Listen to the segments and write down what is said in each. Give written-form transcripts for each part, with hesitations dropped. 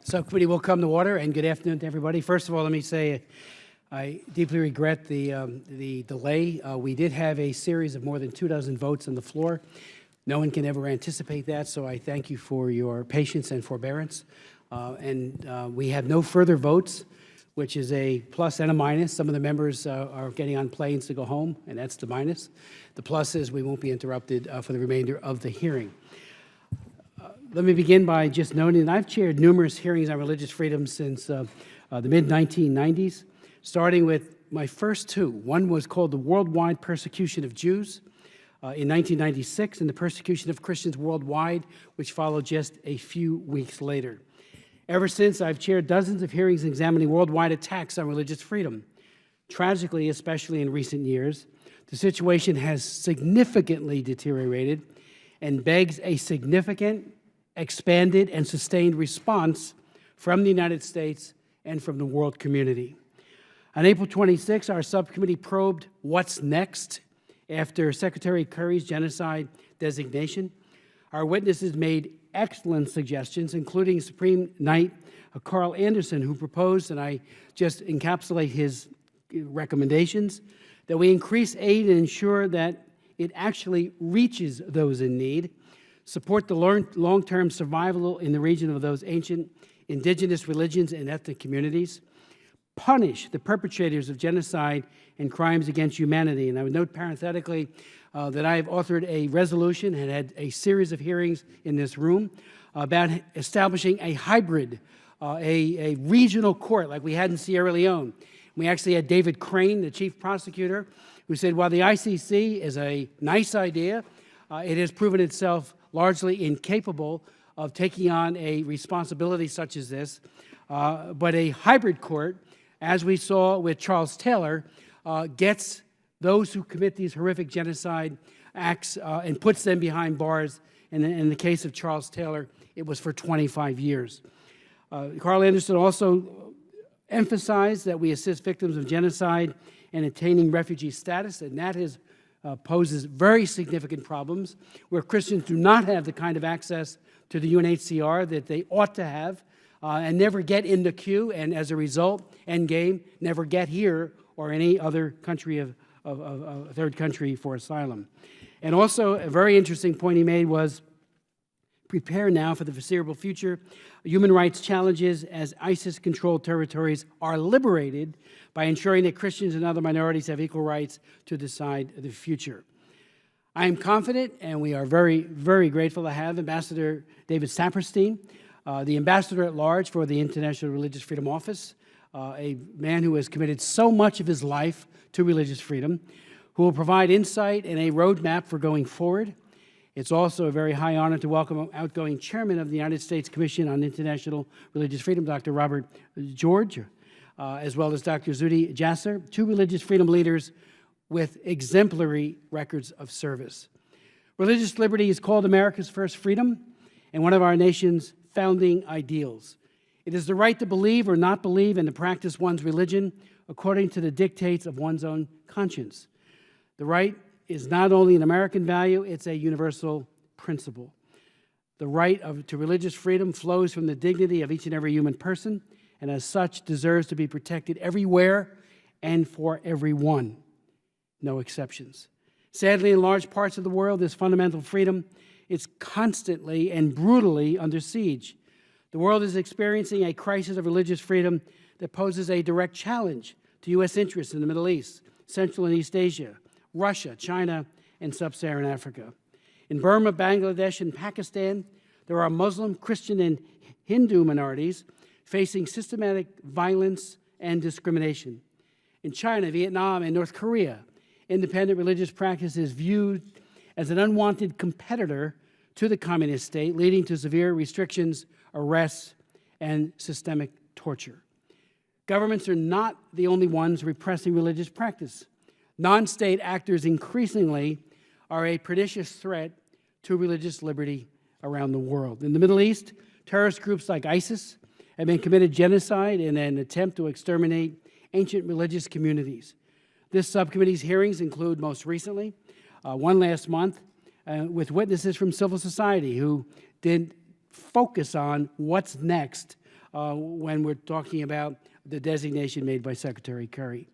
Subcommittee will come to order, and good afternoon to everybody. First of all, let me say I deeply regret the delay. We did have a series of more than 24 votes on the floor. No one can ever anticipate that, so I thank you for your patience and forbearance. We have no further votes, which is a plus and a minus. Some of the members are getting on planes to go home, and that's the minus. The plus is we won't be interrupted for the remainder of the hearing. Let me begin by just noting that I've chaired numerous hearings on religious freedom since the mid-1990s, starting with my first two. One was called the Worldwide Persecution of Jews in 1996, and the Persecution of Christians Worldwide, which followed just a few weeks later. Ever since, I've chaired dozens of hearings examining worldwide attacks on religious freedom. Tragically, especially in recent years, the situation has significantly deteriorated and begs a significant, expanded, and sustained response from the United States and from the world community. On April 26, our subcommittee probed what's next after Secretary Kerry's genocide designation. Our witnesses made excellent suggestions, including Supreme Knight Carl Anderson, who proposed, and I just encapsulate his recommendations, that we increase aid and ensure that it actually reaches those in need, support the long-term survival in the region of those ancient indigenous religions and ethnic communities, punish the perpetrators of genocide and crimes against humanity. And I would note parenthetically that I have authored a resolution and had a series of hearings in this room about establishing a hybrid, a regional court like we had in Sierra Leone. We actually had David Crane, the chief prosecutor, who said, while the ICC is a nice idea, it has proven itself largely incapable of taking on a responsibility such as this. But a hybrid court, as we saw with Charles Taylor, gets those who commit these horrific genocide acts and puts them behind bars. And in the case of Charles Taylor, it was for 25 years. Carl Anderson also emphasized that we assist victims of genocide in attaining refugee status, and that poses very significant problems where Christians do not have the kind of access to the UNHCR that they ought to have and never get in the queue, and as a result, endgame, never get here or any other country of a third country for asylum. And also, a very interesting point he made was prepare now for the foreseeable future human rights challenges as ISIS-controlled territories are liberated by ensuring that Christians and other minorities have equal rights to decide the future. I am confident, and we are very, very grateful to have Ambassador David Saperstein, the Ambassador at Large for the International Religious Freedom Office, a man who has committed so much of his life to religious freedom, who will provide insight and a roadmap for going forward. It's also a very high honor to welcome outgoing Chairman of the United States Commission on International Religious Freedom, Dr. Robert George, as well as Dr. Zuhdi Jasser, two religious freedom leaders with exemplary records of service. Religious liberty is called America's first freedom and one of our nation's founding ideals. It is the right to believe or not believe and to practice one's religion according to the dictates of one's own conscience. The right is not only an American value, it's a universal principle. The right to religious freedom flows from the dignity of each and every human person, and as such deserves to be protected everywhere and for everyone, no exceptions. Sadly, in large parts of the world, this fundamental freedom is constantly and brutally under siege. The world is experiencing a crisis of religious freedom that poses a direct challenge to U.S. interests in the Middle East, Central and East Asia, Russia, China, and Sub-Saharan Africa. In Burma, Bangladesh, and Pakistan, there are Muslim, Christian, and Hindu minorities facing systematic violence and discrimination. In China, Vietnam, and North Korea, independent religious practice is viewed as an unwanted competitor to the communist state, leading to severe restrictions, arrests, and systemic torture. Governments are not the only ones repressing religious practice. Non-state actors increasingly are a pernicious threat to religious liberty around the world. In the Middle East, terrorist groups like ISIS have been committed genocide in an attempt to exterminate ancient religious communities. This subcommittee's hearings include, most recently, one last month, with witnesses from civil society who did focus on what's next when we're talking about the designation made by Secretary Kerry.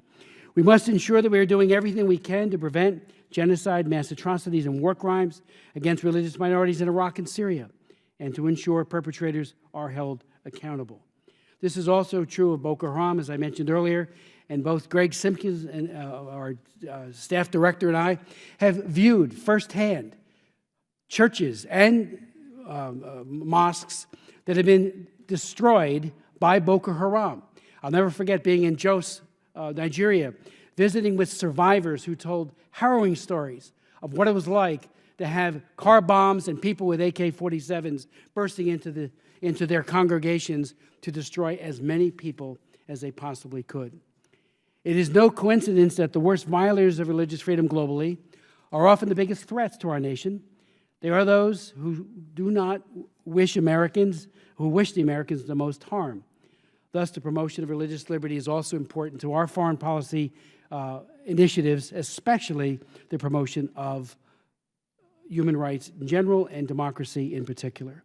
We must ensure that we are doing everything we can to prevent genocide, mass atrocities, and war crimes against religious minorities in Iraq and Syria, and to ensure perpetrators are held accountable. This is also true of Boko Haram, as I mentioned earlier, and both Greg Simpkins, and our staff director, and I have viewed firsthand churches and mosques that have been destroyed by Boko Haram. I'll never forget being in Jos, Nigeria, visiting with survivors who told harrowing stories of what it was like to have car bombs and people with AK-47s bursting into their congregations to destroy as many people as they possibly could. It is no coincidence that the worst violators of religious freedom globally are often the biggest threats to our nation. They are those who do not wish the Americans the most harm. Thus, the promotion of religious liberty is also important to our foreign policy initiatives, especially the promotion of human rights in general and democracy in particular.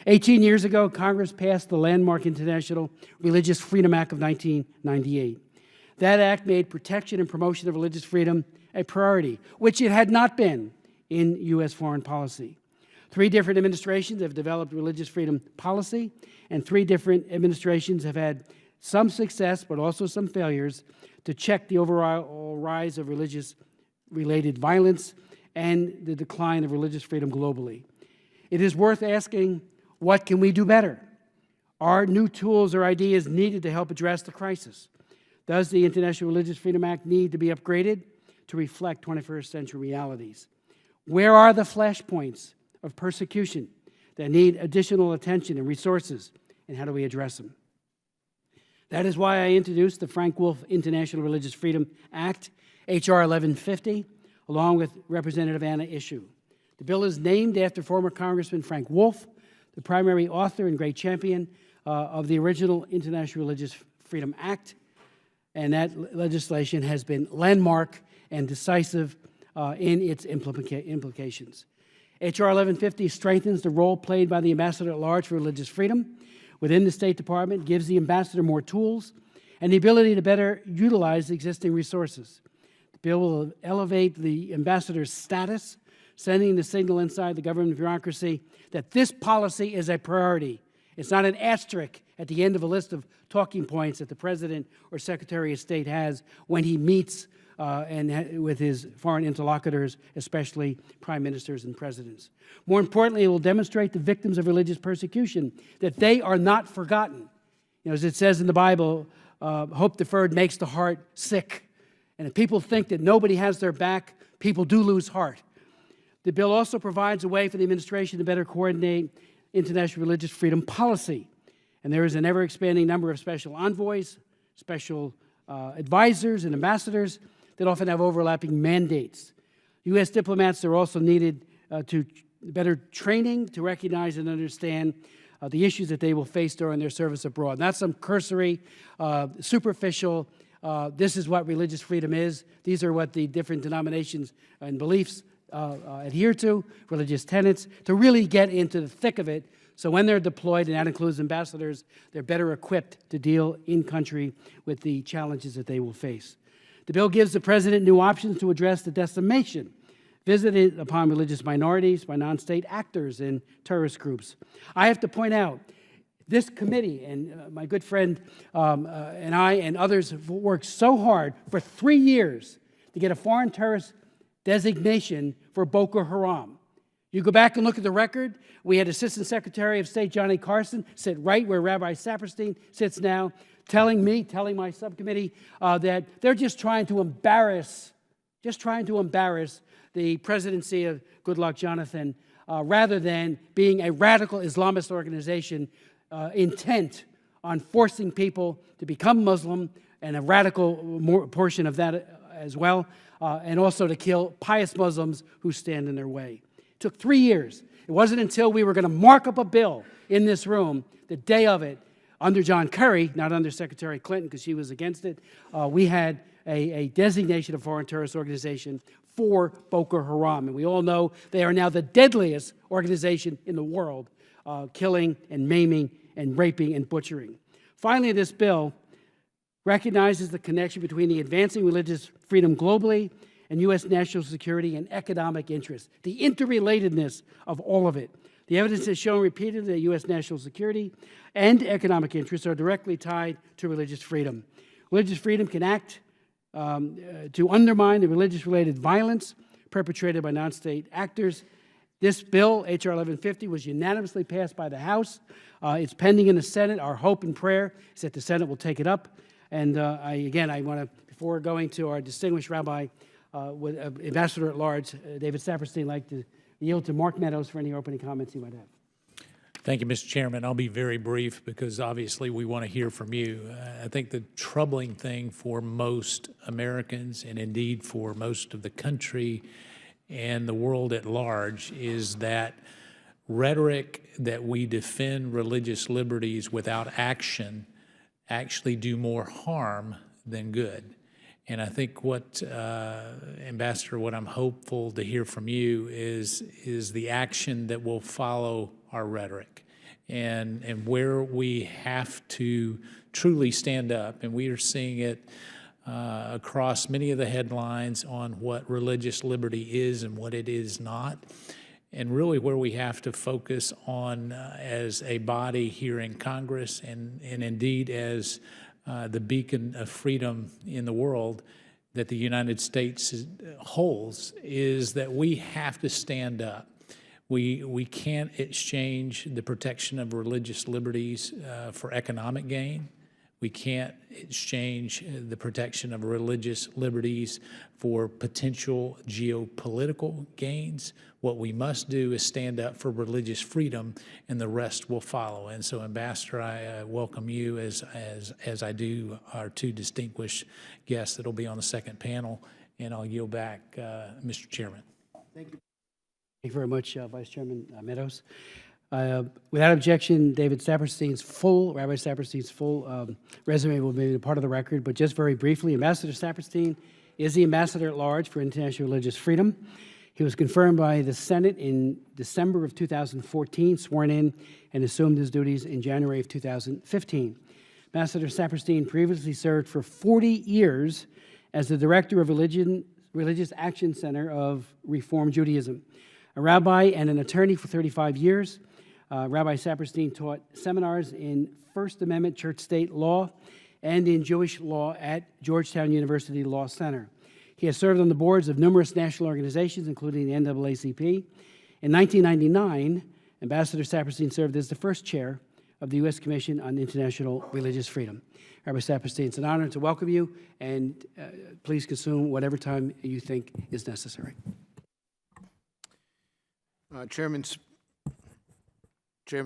18 years ago, Congress passed the landmark International Religious Freedom Act of 1998. That act made protection and promotion of religious freedom a priority, which it had not been in U.S. foreign policy. 3 different administrations have developed religious freedom policy, and 3 different administrations have had some success, but also some failures, to check the overall rise of religious-related violence and the decline of religious freedom globally. It is worth asking, what can we do better? Are new tools or ideas needed to help address the crisis? Does the International Religious Freedom Act need to be upgraded to reflect 21st century realities? Where are the flashpoints of persecution that need additional attention and resources, and how do we address them? That is why I introduced the Frank Wolf International Religious Freedom Act, H.R. 1150, along with Representative Anna Issue. The bill is named after former Congressman Frank Wolf, the primary author and great champion of the original International Religious Freedom Act, and that legislation has been landmark and decisive in its implications. H.R. 1150 strengthens the role played by the Ambassador at Large for Religious Freedom within the State Department, gives the Ambassador more tools and the ability to better utilize existing resources. The bill will elevate the Ambassador's status, sending the signal inside the government bureaucracy that this policy is a priority. It's not an asterisk at the end of a list of talking points that the President or Secretary of State has when he meets with his foreign interlocutors, especially prime ministers and presidents. More importantly, it will demonstrate to victims of religious persecution that they are not forgotten. You know, as it says in the Bible, hope deferred makes the heart sick. And if people think that nobody has their back, people do lose heart. The bill also provides a way for the administration to better coordinate international religious freedom policy. And there is an ever-expanding number of special envoys, special advisors, and ambassadors that often have overlapping mandates. U.S. diplomats are also needed to better training to recognize and understand the issues that they will face during their service abroad. Not some cursory, superficial, this is what religious freedom is. These are what the different denominations and beliefs adhere to, religious tenets, to really get into the thick of it. So when they're deployed, and that includes ambassadors, they're better equipped to deal in country with the challenges that they will face. The bill gives the President new options to address the decimation visited upon religious minorities by non-state actors and terrorist groups. I have to point out, this committee and my good friend and I and others have worked so hard for 3 years to get a foreign terrorist designation for Boko Haram. You go back and look at the record. We had Assistant Secretary of State Johnny Carson sit right where Rabbi Saperstein sits now, telling my subcommittee that they're just trying to embarrass the presidency of Goodluck Jonathan rather than being a radical Islamist organization intent on forcing people to become Muslim, and a radical portion of that as well, and also to kill pious Muslims who stand in their way. It took 3 years. It wasn't until we were going to mark up a bill in this room, the day of it, under John Kerry, not under Secretary Clinton because she was against it, we had a designation of foreign terrorist organization for Boko Haram. And we all know they are now the deadliest organization in the world, killing and maiming and raping and butchering. Finally, this bill recognizes the connection between the advancing religious freedom globally and U.S. national security and economic interests, the interrelatedness of all of it. The evidence has shown repeatedly that U.S. national security and economic interests are directly tied to religious freedom. Religious freedom can act to undermine the religious-related violence perpetrated by non-state actors. This bill, H.R. 1150, was unanimously passed by the House. It's pending in the Senate. Our hope and prayer is that the Senate will take it up. And I want to, before going to our distinguished rabbi, Ambassador at Large, David Saperstein, like to yield to Mark Meadows for any opening comments he might have. Thank you, Mr. Chairman. I'll be very brief because obviously we want to hear from you. I think the troubling thing for most Americans and indeed for most of the country and the world at large is that rhetoric that we defend religious liberties without action actually do more harm than good. And I think what, Ambassador, what I'm hopeful to hear from you is the action that will follow our rhetoric and where we have to truly stand up. And we are seeing it across many of the headlines on what religious liberty is and what it is not. And really where we have to focus on as a body here in Congress and indeed as the beacon of freedom in the world that the United States holds is that we have to stand up. We can't exchange the protection of religious liberties for economic gain. We can't exchange the protection of religious liberties for potential geopolitical gains. What we must do is stand up for religious freedom, and the rest will follow. And so, Ambassador, I welcome you as I do our two distinguished guests that will be on the second panel, and I'll yield back, Mr. Chairman. Thank you. Thank you very much, Vice Chairman Meadows. Without objection, Rabbi Saperstein's full resume will be a part of the record, but just very briefly, Ambassador Saperstein is the Ambassador at Large for International Religious Freedom. He was confirmed by the Senate in December of 2014, sworn in, and assumed his duties in January of 2015. Ambassador Saperstein previously served for 40 years as the Director of Religious Action Center of Reform Judaism. A rabbi and an attorney for 35 years, Rabbi Saperstein taught seminars in First Amendment church-state law and in Jewish law at Georgetown University Law Center. He has served on the boards of numerous national organizations, including the NAACP. In 1999, Ambassador Saperstein served as the first chair of the U.S. Commission on International Religious Freedom. Rabbi Saperstein, it's an honor to welcome you, and please consume whatever time you think is necessary. Chairman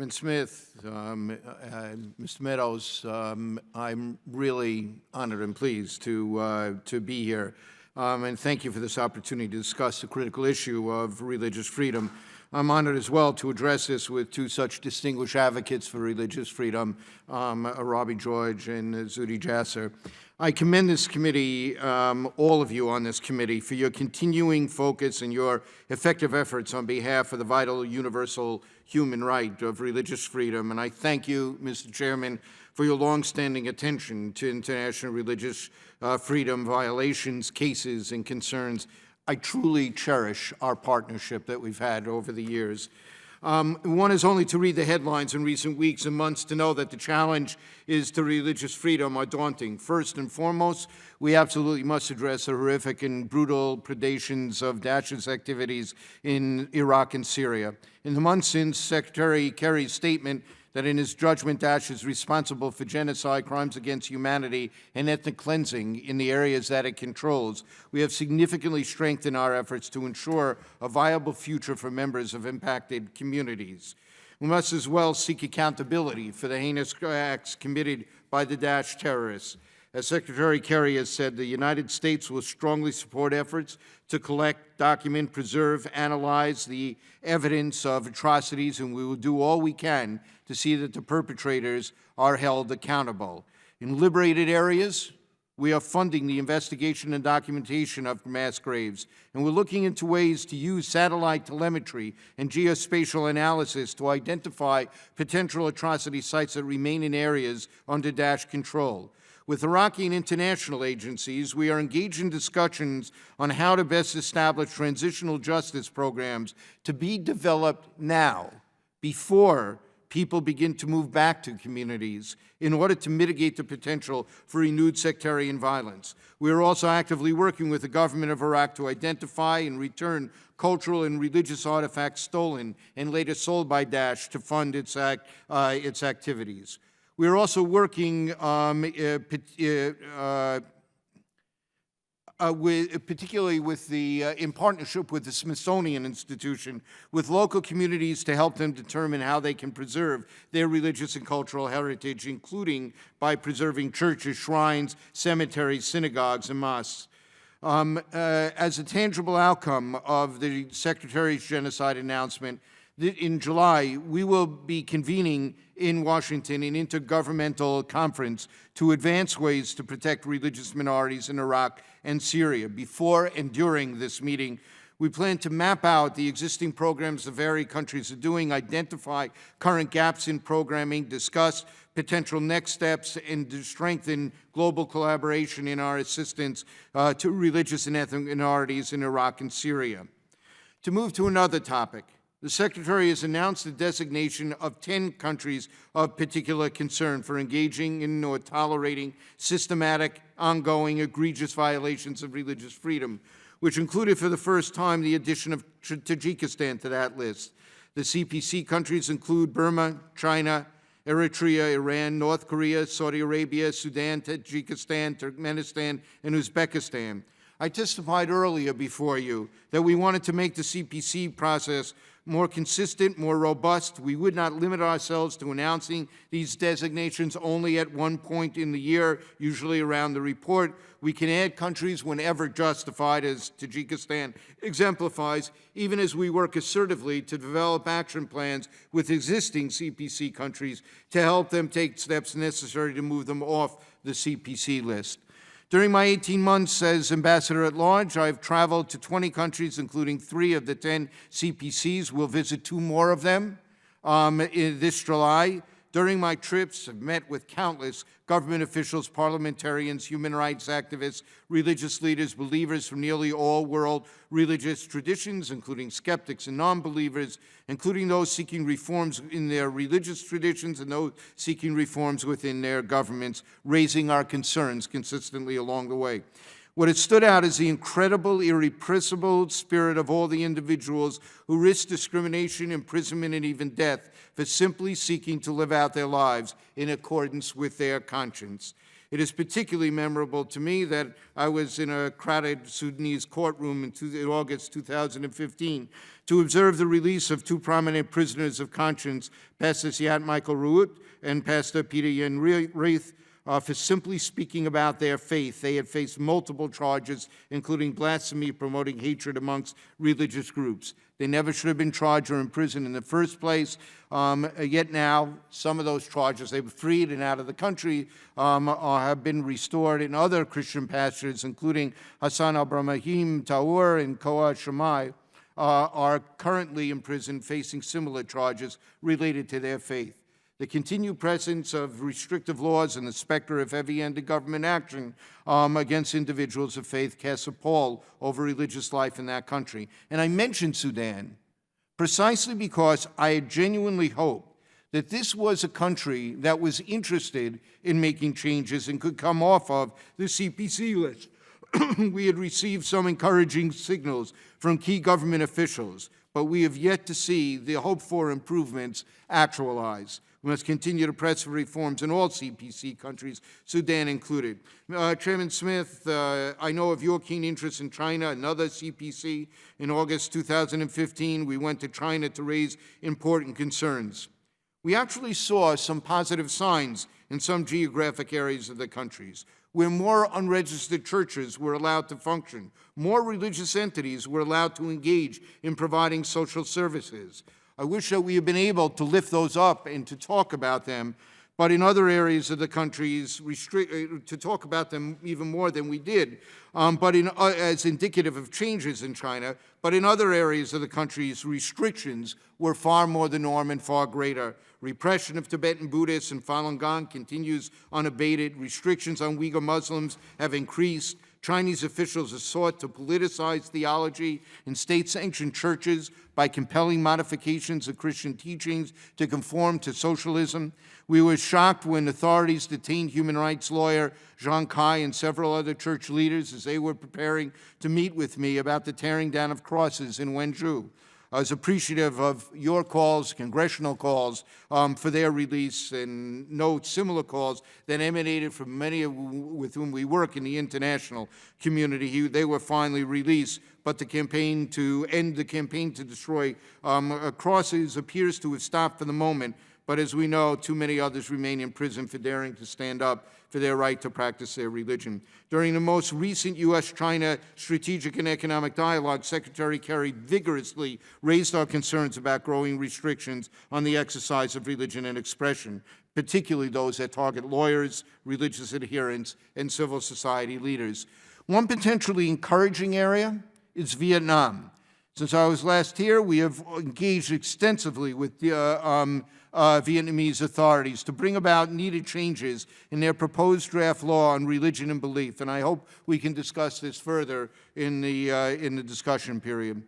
Smith, Mr. Meadows, I'm really honored and pleased to be here, and thank you for this opportunity to discuss the critical issue of religious freedom. I'm honored as well to address this with two such distinguished advocates for religious freedom, Robbie George and Zuhdi Jasser. I commend this committee, all of you on this committee, for your continuing focus and your effective efforts on behalf of the vital universal human right of religious freedom. And I thank you, Mr. Chairman, for your longstanding attention to international religious freedom violations, cases, and concerns. I truly cherish our partnership that we've had over the years. One is only to read the headlines in recent weeks and months to know that the challenge is to religious freedom are daunting. First and foremost, we absolutely must address the horrific and brutal predations of Daesh's activities in Iraq and Syria. In the months since Secretary Kerry's statement that in his judgment Daesh is responsible for genocide, crimes against humanity, and ethnic cleansing in the areas that it controls, we have significantly strengthened our efforts to ensure a viable future for members of impacted communities. We must as well seek accountability for the heinous acts committed by the Daesh terrorists. As Secretary Kerry has said, the United States will strongly support efforts to collect, document, preserve, analyze the evidence of atrocities, and we will do all we can to see that the perpetrators are held accountable. In liberated areas, We are funding the investigation and documentation of mass graves, and we're looking into ways to use satellite telemetry and geospatial analysis to identify potential atrocity sites that remain in areas under Daesh control. With Iraqi and international agencies, we are engaged in discussions on how to best establish transitional justice programs to be developed now, before people begin to move back to communities, in order to mitigate the potential for renewed sectarian violence. We are also actively working with the government of Iraq to identify and return cultural and religious artifacts stolen and later sold by Daesh to fund its activities. We are also working particularly in partnership with the Smithsonian Institution, with local communities to help them determine how they can preserve their religious and cultural heritage, including by preserving churches, shrines, cemeteries, synagogues, and mosques. As a tangible outcome of the Secretary's genocide announcement, in July, we will be convening in Washington an intergovernmental conference to advance ways to protect religious minorities in Iraq and Syria. Before and during this meeting, we plan to map out the existing programs the various countries are doing, identify current gaps in programming, discuss potential next steps, and to strengthen global collaboration in our assistance to religious and ethnic minorities in Iraq and Syria. To move to another topic, the Secretary has announced the designation of 10 countries of particular concern for engaging in or tolerating systematic, ongoing, egregious violations of religious freedom, which included for the first time the addition of Tajikistan to that list. The CPC countries include Burma, China, Eritrea, Iran, North Korea, Saudi Arabia, Sudan, Tajikistan, Turkmenistan, and Uzbekistan. I testified earlier before you that we wanted to make the CPC process more consistent, more robust. We would not limit ourselves to announcing these designations only at one point in the year, usually around the report. We can add countries whenever justified, as Tajikistan exemplifies, even as we work assertively to develop action plans with existing CPC countries to help them take steps necessary to move them off the CPC list. During my 18 months as ambassador at large, I've traveled to 20 countries, including 3 of the 10 CPCs. We'll visit 2 more of them this July. During my trips, I've met with countless government officials, parliamentarians, human rights activists, religious leaders, believers from nearly all world religious traditions, including skeptics and non-believers, including those seeking reforms in their religious traditions and those seeking reforms within their governments, raising our concerns consistently along the way. What has stood out is the incredible, irrepressible spirit of all the individuals who risk discrimination, imprisonment, and even death for simply seeking to live out their lives in accordance with their conscience. It is particularly memorable to me that I was in a crowded Sudanese courtroom in August 2015 to observe the release of 2 prominent prisoners of conscience, Pastor Siat Michael Ruut and Pastor Peter Yen Reith, for simply speaking about their faith. They had faced multiple charges, including blasphemy, promoting hatred amongst religious groups. They never should have been charged or imprisoned in the first place, yet now some of those charges, they were freed and out of the country, have been restored in other Christian pastors, including Hassan Abraham Taur and Koa Shammai, are currently in prison facing similar charges related to their faith. The continued presence of restrictive laws and the specter of heavy-handed government action against individuals of faith casts a pall over religious life in that country. And I mentioned Sudan precisely because I genuinely hope that this was a country that was interested in making changes and could come off of the CPC list. We had received some encouraging signals from key government officials, but we have yet to see the hoped-for improvements actualize. We must continue to press for reforms in all CPC countries, Sudan included. Chairman Smith, I know of your keen interest in China, another CPC. In August 2015, we went to China to raise important concerns. We actually saw some positive signs in some geographic areas of the countries, where more unregistered churches were allowed to function, more religious entities were allowed to engage in providing social services. I wish that we had been able to lift those up and to talk about them, but in other areas of the countries, to talk about them even more than we did, as indicative of changes in China, but in other areas of the countries, restrictions were far more the norm and far greater. Repression of Tibetan Buddhists in Falun Gong continues unabated. Restrictions on Uyghur Muslims have increased. Chinese officials have sought to politicize theology in state-sanctioned churches by compelling modifications of Christian teachings to conform to socialism. We were shocked when authorities detained human rights lawyer Zhang Kai and several other church leaders as they were preparing to meet with me about the tearing down of crosses in Wenzhou. I was appreciative of your calls, congressional calls, for their release, and note similar calls that emanated from many with whom we work in the international community. They were finally released, but the campaign to destroy crosses appears to have stopped for the moment. But as we know, too many others remain in prison for daring to stand up for their right to practice their religion. During the most recent U.S.-China strategic and economic dialogue, Secretary Kerry vigorously raised our concerns about growing restrictions on the exercise of religion and expression, particularly those that target lawyers, religious adherents, and civil society leaders. One potentially encouraging area is Vietnam. Since I was last here, we have engaged extensively with the Vietnamese authorities to bring about needed changes in their proposed draft law on religion and belief, and I hope we can discuss this further in the discussion period.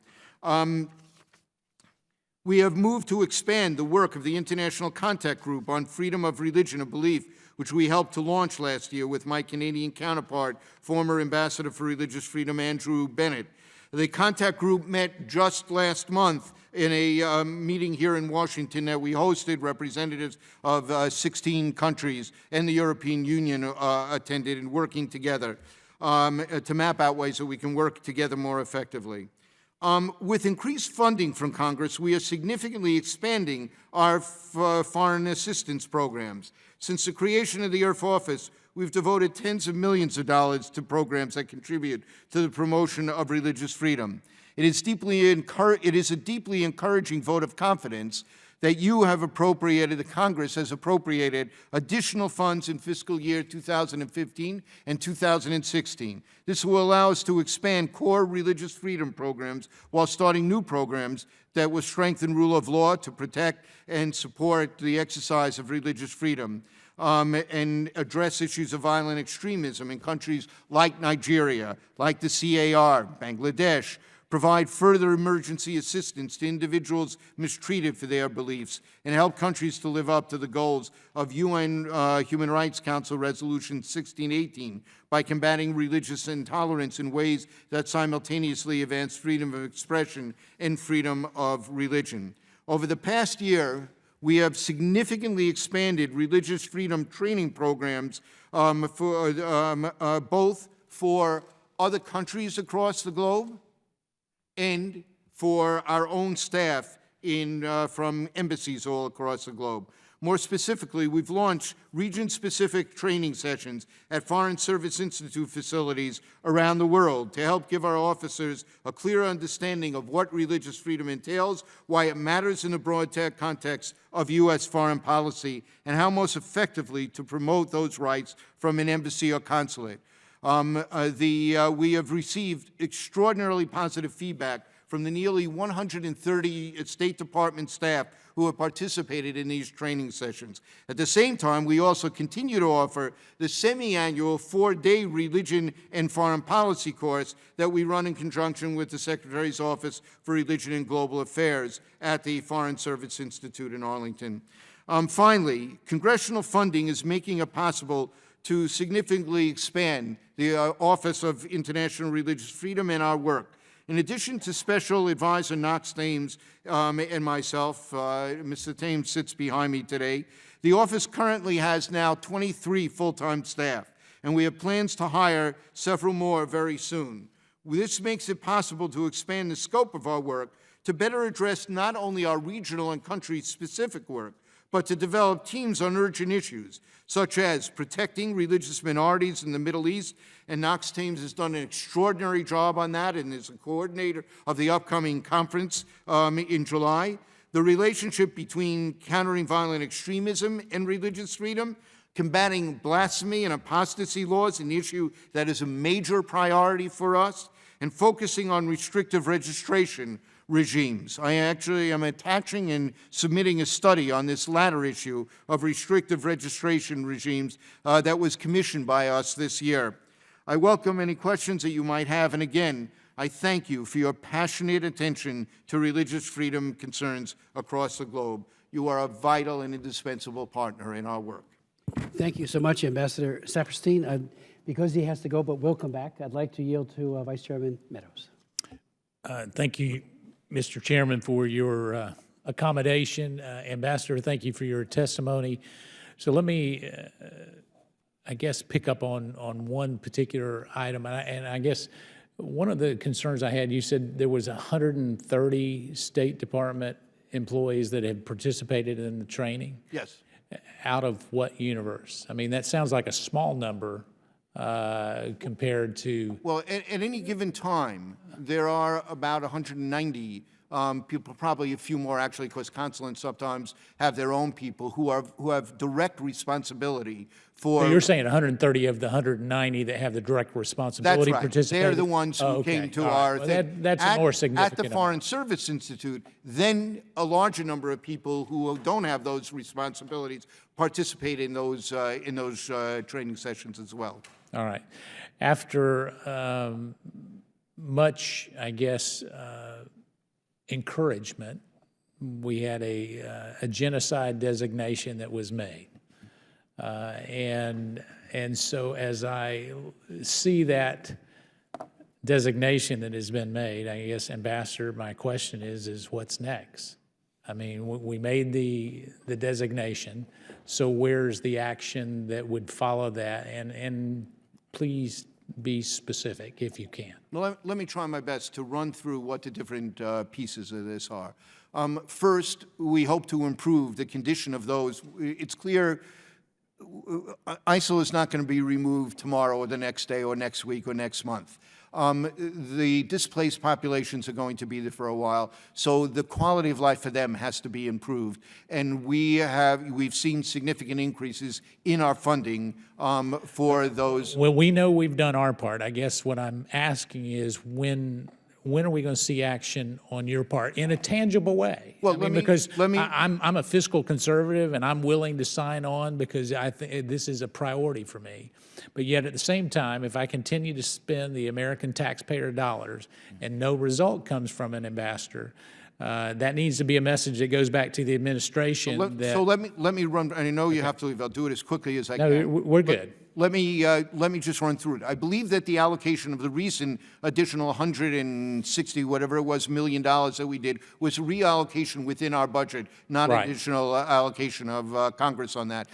We have moved to expand the work of the International Contact Group on freedom of religion and belief, which we helped to launch last year with my Canadian counterpart, former Ambassador for Religious Freedom, Andrew Bennett. The contact group met just last month in a meeting here in Washington that we hosted. Representatives of 16 countries and the European Union attended, and working together to map out ways that we can work together more effectively. With increased funding from Congress, we are significantly expanding our foreign assistance programs. Since the creation of the IRF office, we've devoted tens of millions of dollars to programs that contribute to the promotion of religious freedom. It is a deeply encouraging vote of confidence that you have appropriated, the Congress has appropriated additional funds in fiscal year 2015 and 2016. This will allow us to expand core religious freedom programs while starting new programs that will strengthen rule of law to protect and support the exercise of religious freedom. And address issues of violent extremism in countries like Nigeria, like the CAR, Bangladesh, provide further emergency assistance to individuals mistreated for their beliefs, and help countries to live up to the goals of UN Human Rights Council Resolution 1618 by combating religious intolerance in ways that simultaneously advance freedom of expression and freedom of religion. Over the past year, we have significantly expanded religious freedom training programs both for other countries across the globe and for our own staff from embassies all across the globe. More specifically, we've launched region-specific training sessions at Foreign Service Institute facilities around the world to help give our officers a clear understanding of what religious freedom entails, why it matters in the broad context of U.S. foreign policy, and how most effectively to promote those rights from an embassy or consulate. We have received extraordinarily positive feedback from the nearly 130 State Department staff who have participated in these training sessions. At the same time, we also continue to offer the semi-annual 4-day religion and foreign policy course that we run in conjunction with the Secretary's Office for Religion and Global Affairs at the Foreign Service Institute in Arlington. Finally, congressional funding is making it possible to significantly expand the Office of International Religious Freedom and our work. In addition to Special Advisor Knox Thames and myself, Mr. Thames sits behind me today, the office currently has now 23 full-time staff, and we have plans to hire several more very soon. This makes it possible to expand the scope of our work to better address not only our regional and country-specific work, but to develop teams on urgent issues, such as protecting religious minorities in the Middle East, and Knox Thames has done an extraordinary job on that and is a coordinator of the upcoming conference in July. The relationship between countering violent extremism and religious freedom, combating blasphemy and apostasy laws, an issue that is a major priority for us, and focusing on restrictive registration regimes. I actually am attaching and submitting a study on this latter issue of restrictive registration regimes that was commissioned by us this year. I welcome any questions that you might have, and again, I thank you for your passionate attention to religious freedom concerns across the globe. You are a vital and indispensable partner in our work. Thank you so much, Ambassador Saperstein. Because he has to go, but will come back, I'd like to yield to Vice Chairman Meadows. Thank you, Mr. Chairman, for your accommodation. Ambassador, thank you for your testimony. So let me, I guess, pick up on one particular item. And I guess one of the concerns I had, you said there was 130 State Department employees that had participated in the training? Yes. Out of what universe? I mean, that sounds like a small number compared to... Well, at any given time, there are about 190 people, probably a few more actually, because consulants sometimes have their own people who have direct responsibility for... So you're saying 130 of the 190 that have the direct responsibility participated? They're the ones who came to our thing. That's a more significant At the Foreign Service Institute, then a larger number of people who don't have those responsibilities participate in those training sessions as well. All right. After much, I guess, encouragement, we had a genocide designation that was made. And so as I see that designation that has been made, I guess, Ambassador, my question is what's next? I mean, we made the designation, so where's the action that would follow that? And please be specific if you can. Well, let me try my best to run through what the different pieces of this are. First, we hope to improve the condition of those. It's clear ISIL is not going to be removed tomorrow or the next day or next week or next month. The displaced populations are going to be there for a while, so the quality of life for them has to be improved. And we've seen significant increases in our funding for those. Well, we know we've done our part. I guess what I'm asking is when are we going to see action on your part in a tangible way? Well, I'm a fiscal conservative and I'm willing to sign on because I think this is a priority for me. But yet at the same time, if I continue to spend the American taxpayer dollars and no result comes from an ambassador, that needs to be a message that goes back to the administration. So let me run. I know you have to leave. I'll do it as quickly as I can. No, we're good. Let me just run through it. I believe that the allocation of the recent additional 160, whatever it was, $1 million that we did was reallocation within our budget, not additional allocation of Congress on that.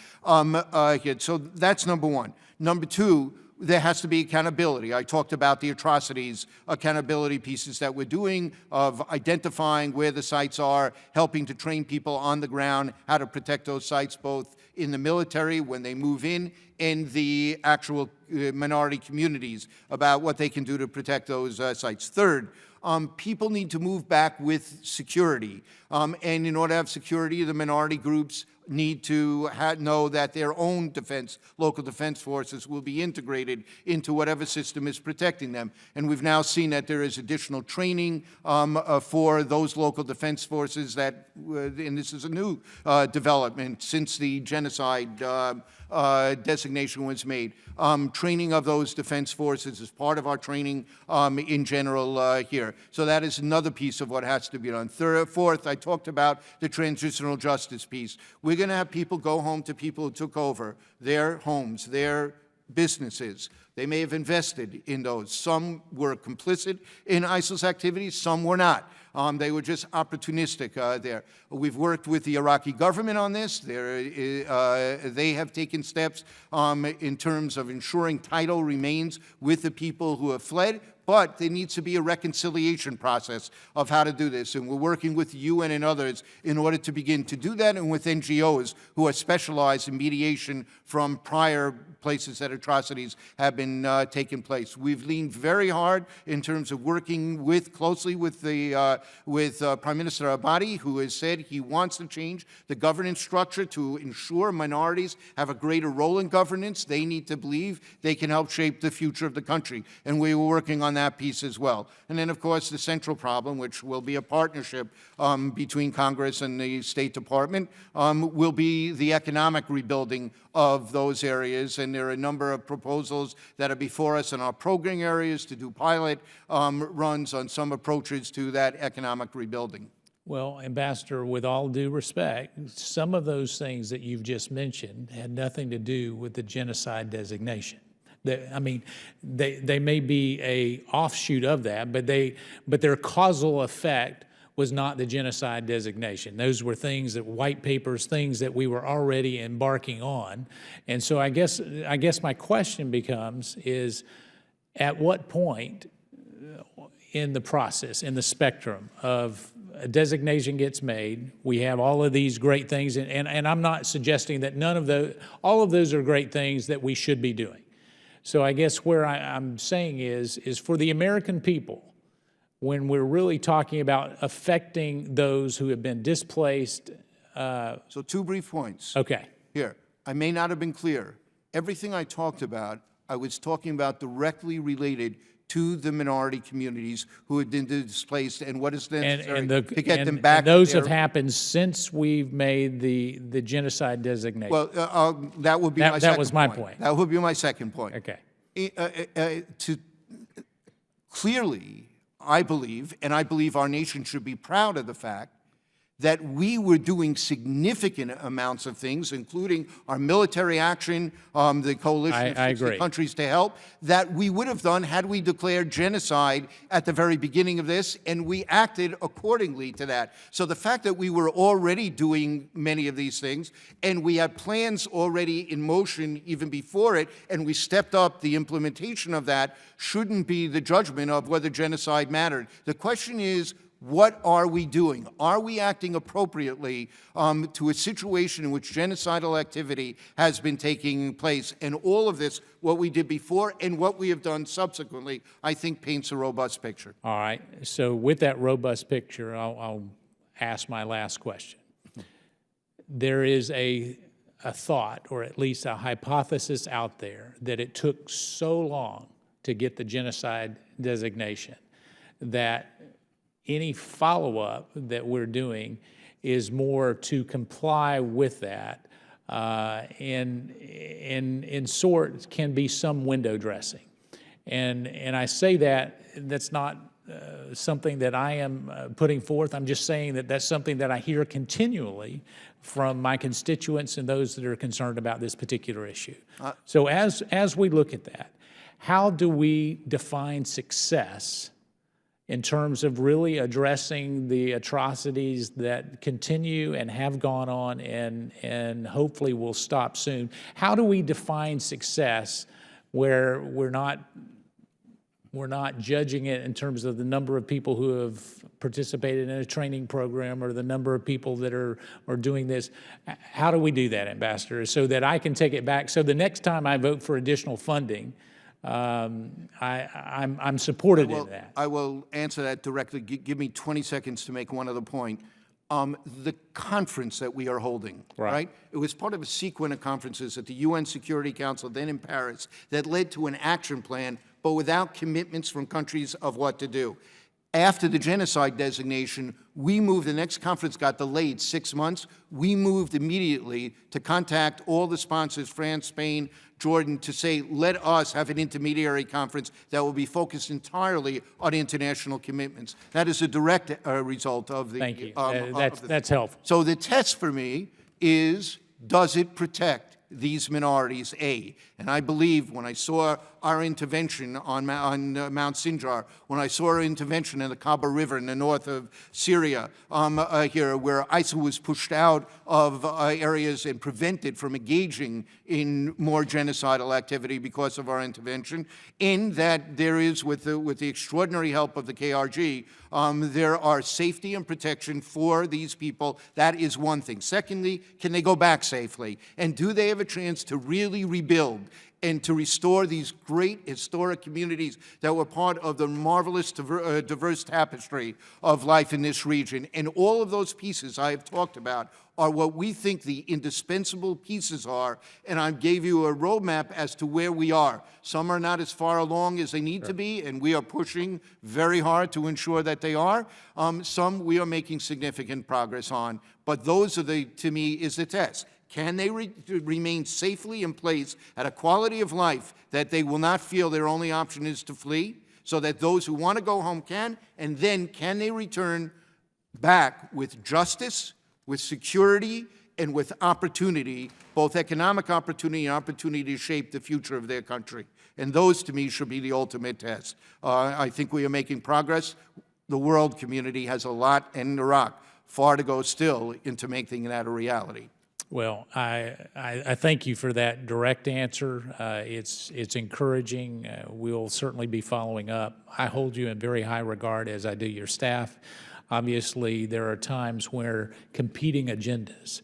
So that's number one. Number two, there has to be accountability. I talked about the atrocities, accountability pieces that we're doing of identifying where the sites are, helping to train people on the ground, how to protect those sites, both in the military when they move in and the actual minority communities about what they can do to protect those sites. Third, people need to move back with security. And in order to have security, the minority groups need to know that their own defense, local defense forces will be integrated into whatever system is protecting them. And we've now seen that there is additional training for those local defense forces that, and this is a new development since the genocide designation was made. Training of those defense forces is part of our training in general here. So that is another piece of what has to be done. Fourth, I talked about the transitional justice piece. We're going to have people go home to people who took over their homes, their businesses. They may have invested in those. Some were complicit in ISIL's activities, some were not. They were just opportunistic there. We've worked with the Iraqi government on this. They have taken steps in terms of ensuring title remains with the people who have fled, but there needs to be a reconciliation process of how to do this. And we're working with the UN and others in order to begin to do that, and with NGOs who are specialized in mediation from prior places that atrocities have been been taking place. We've leaned very hard in terms of working closely with Prime Minister Abadi, who has said he wants to change the governance structure to ensure minorities have a greater role in governance. They need to believe they can help shape the future of the country, and we were working on that piece as well. And then, of course, the central problem, which will be a partnership between Congress and the State Department, will be the economic rebuilding of those areas. And there are a number of proposals that are before us in our programming areas to do pilot runs on some approaches to that economic rebuilding. Well, Ambassador, with all due respect, some of those things that you've just mentioned had nothing to do with the genocide designation. I mean, they may be a offshoot of that, but their causal effect was not the genocide designation. Those were things that white papers, things that we were already embarking on. And so I guess my question becomes is, at what point in the process, in the spectrum of a designation gets made, we have all of these great things, and I'm not suggesting that all of those are great things that we should be doing. So I guess where I'm saying is for the American people, when we're really talking about affecting those who have been displaced. So 2 brief points. Okay. Here, I may not have been clear. Everything I talked about, I was talking about directly related to the minority communities who had been displaced and what is necessary to get them back. And those have happened since we've made the genocide designation. Well, that would be my second point. That was my point. That would be my second point. Okay. Clearly, I believe, and I believe our nation should be proud of the fact that we were doing significant amounts of things, including our military action, the coalition of 60 countries to help, that we would have done had we declared genocide at the very beginning of this, and we acted accordingly to that. So the fact that we were already doing many of these things, and we had plans already in motion even before it, and we stepped up the implementation of that, shouldn't be the judgment of whether genocide mattered. The question is, what are we doing? Are we acting appropriately to a situation in which genocidal activity has been taking place? And all of this, what we did before and what we have done subsequently, I think paints a robust picture. All right. So with that robust picture, I'll ask my last question. There is a thought, or at least a hypothesis out there, that it took so long to get the genocide designation that any follow-up that we're doing is more to comply with that, and in sort can be some window dressing. And I say that's not something that I am putting forth. I'm just saying that that's something that I hear continually from my constituents and those that are concerned about this particular issue. So as we look at that, how do we define success in terms of really addressing the atrocities that continue and have gone on and hopefully will stop soon? How do we define success where we're not judging it in terms of the number of people who have participated in a training program or the number of people that are doing this? How do we do that, Ambassador, so that I can take it back? So the next time I vote for additional funding, I'm supported in that. I will answer that directly. Give me 20 seconds to make one other point. The conference that we are holding, right? It was part of a sequence of conferences at the UN Security Council, then in Paris, that led to an action plan, but without commitments from countries of what to do. After the genocide designation, we moved, the next conference got delayed 6 months. We moved immediately to contact all the sponsors, France, Spain, Jordan, to say, let us have an intermediary conference that will be focused entirely on international commitments. That is a direct result of the— Thank you. That's helpful. So the test for me is, does it protect these minorities, A? And I believe when I saw our intervention on Mount Sinjar, when I saw our intervention in the Kaba River in the north of Syria, here, where ISIL was pushed out of areas and prevented from engaging in more genocidal activity because of our intervention, in that there is, with the extraordinary help of the KRG, there are safety and protection for these people. That is one thing. Secondly, can they go back safely? And do they have a chance to really rebuild? and to restore these great historic communities that were part of the marvelous diverse tapestry of life in this region. And all of those pieces I have talked about are what we think the indispensable pieces are, and I gave you a roadmap as to where we are. Some are not as far along as they need to be, and we are pushing very hard to ensure that they are. Some we are making significant progress on, but those are to me, is the test. Can they remain safely in place at a quality of life that they will not feel their only option is to flee, so that those who want to go home can, and then can they return back with justice, with security, and with opportunity, both economic opportunity and opportunity to shape the future of their country. And those, to me, should be the ultimate test. I think we are making progress. The world community has a lot, and Iraq, far to go still into making that a reality. Well, I thank you for that direct answer. It's encouraging. We'll certainly be following up. I hold you in very high regard, as I do your staff. Obviously, there are times where competing agendas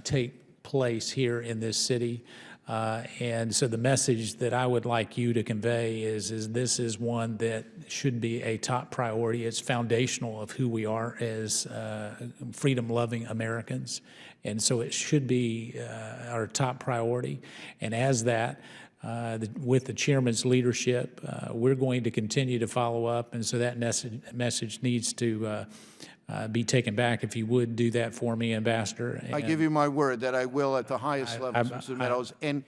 take place here in this city. And so the message that I would like you to convey is this is one that should be a top priority. It's foundational of who we are as freedom-loving Americans. And so it should be our top priority. And as that, with the chairman's leadership, we're going to continue to follow up. And so that message needs to be taken back. If you would do that for me, Ambassador. I give you my word that I will at the highest levels, Mr. Meadows. And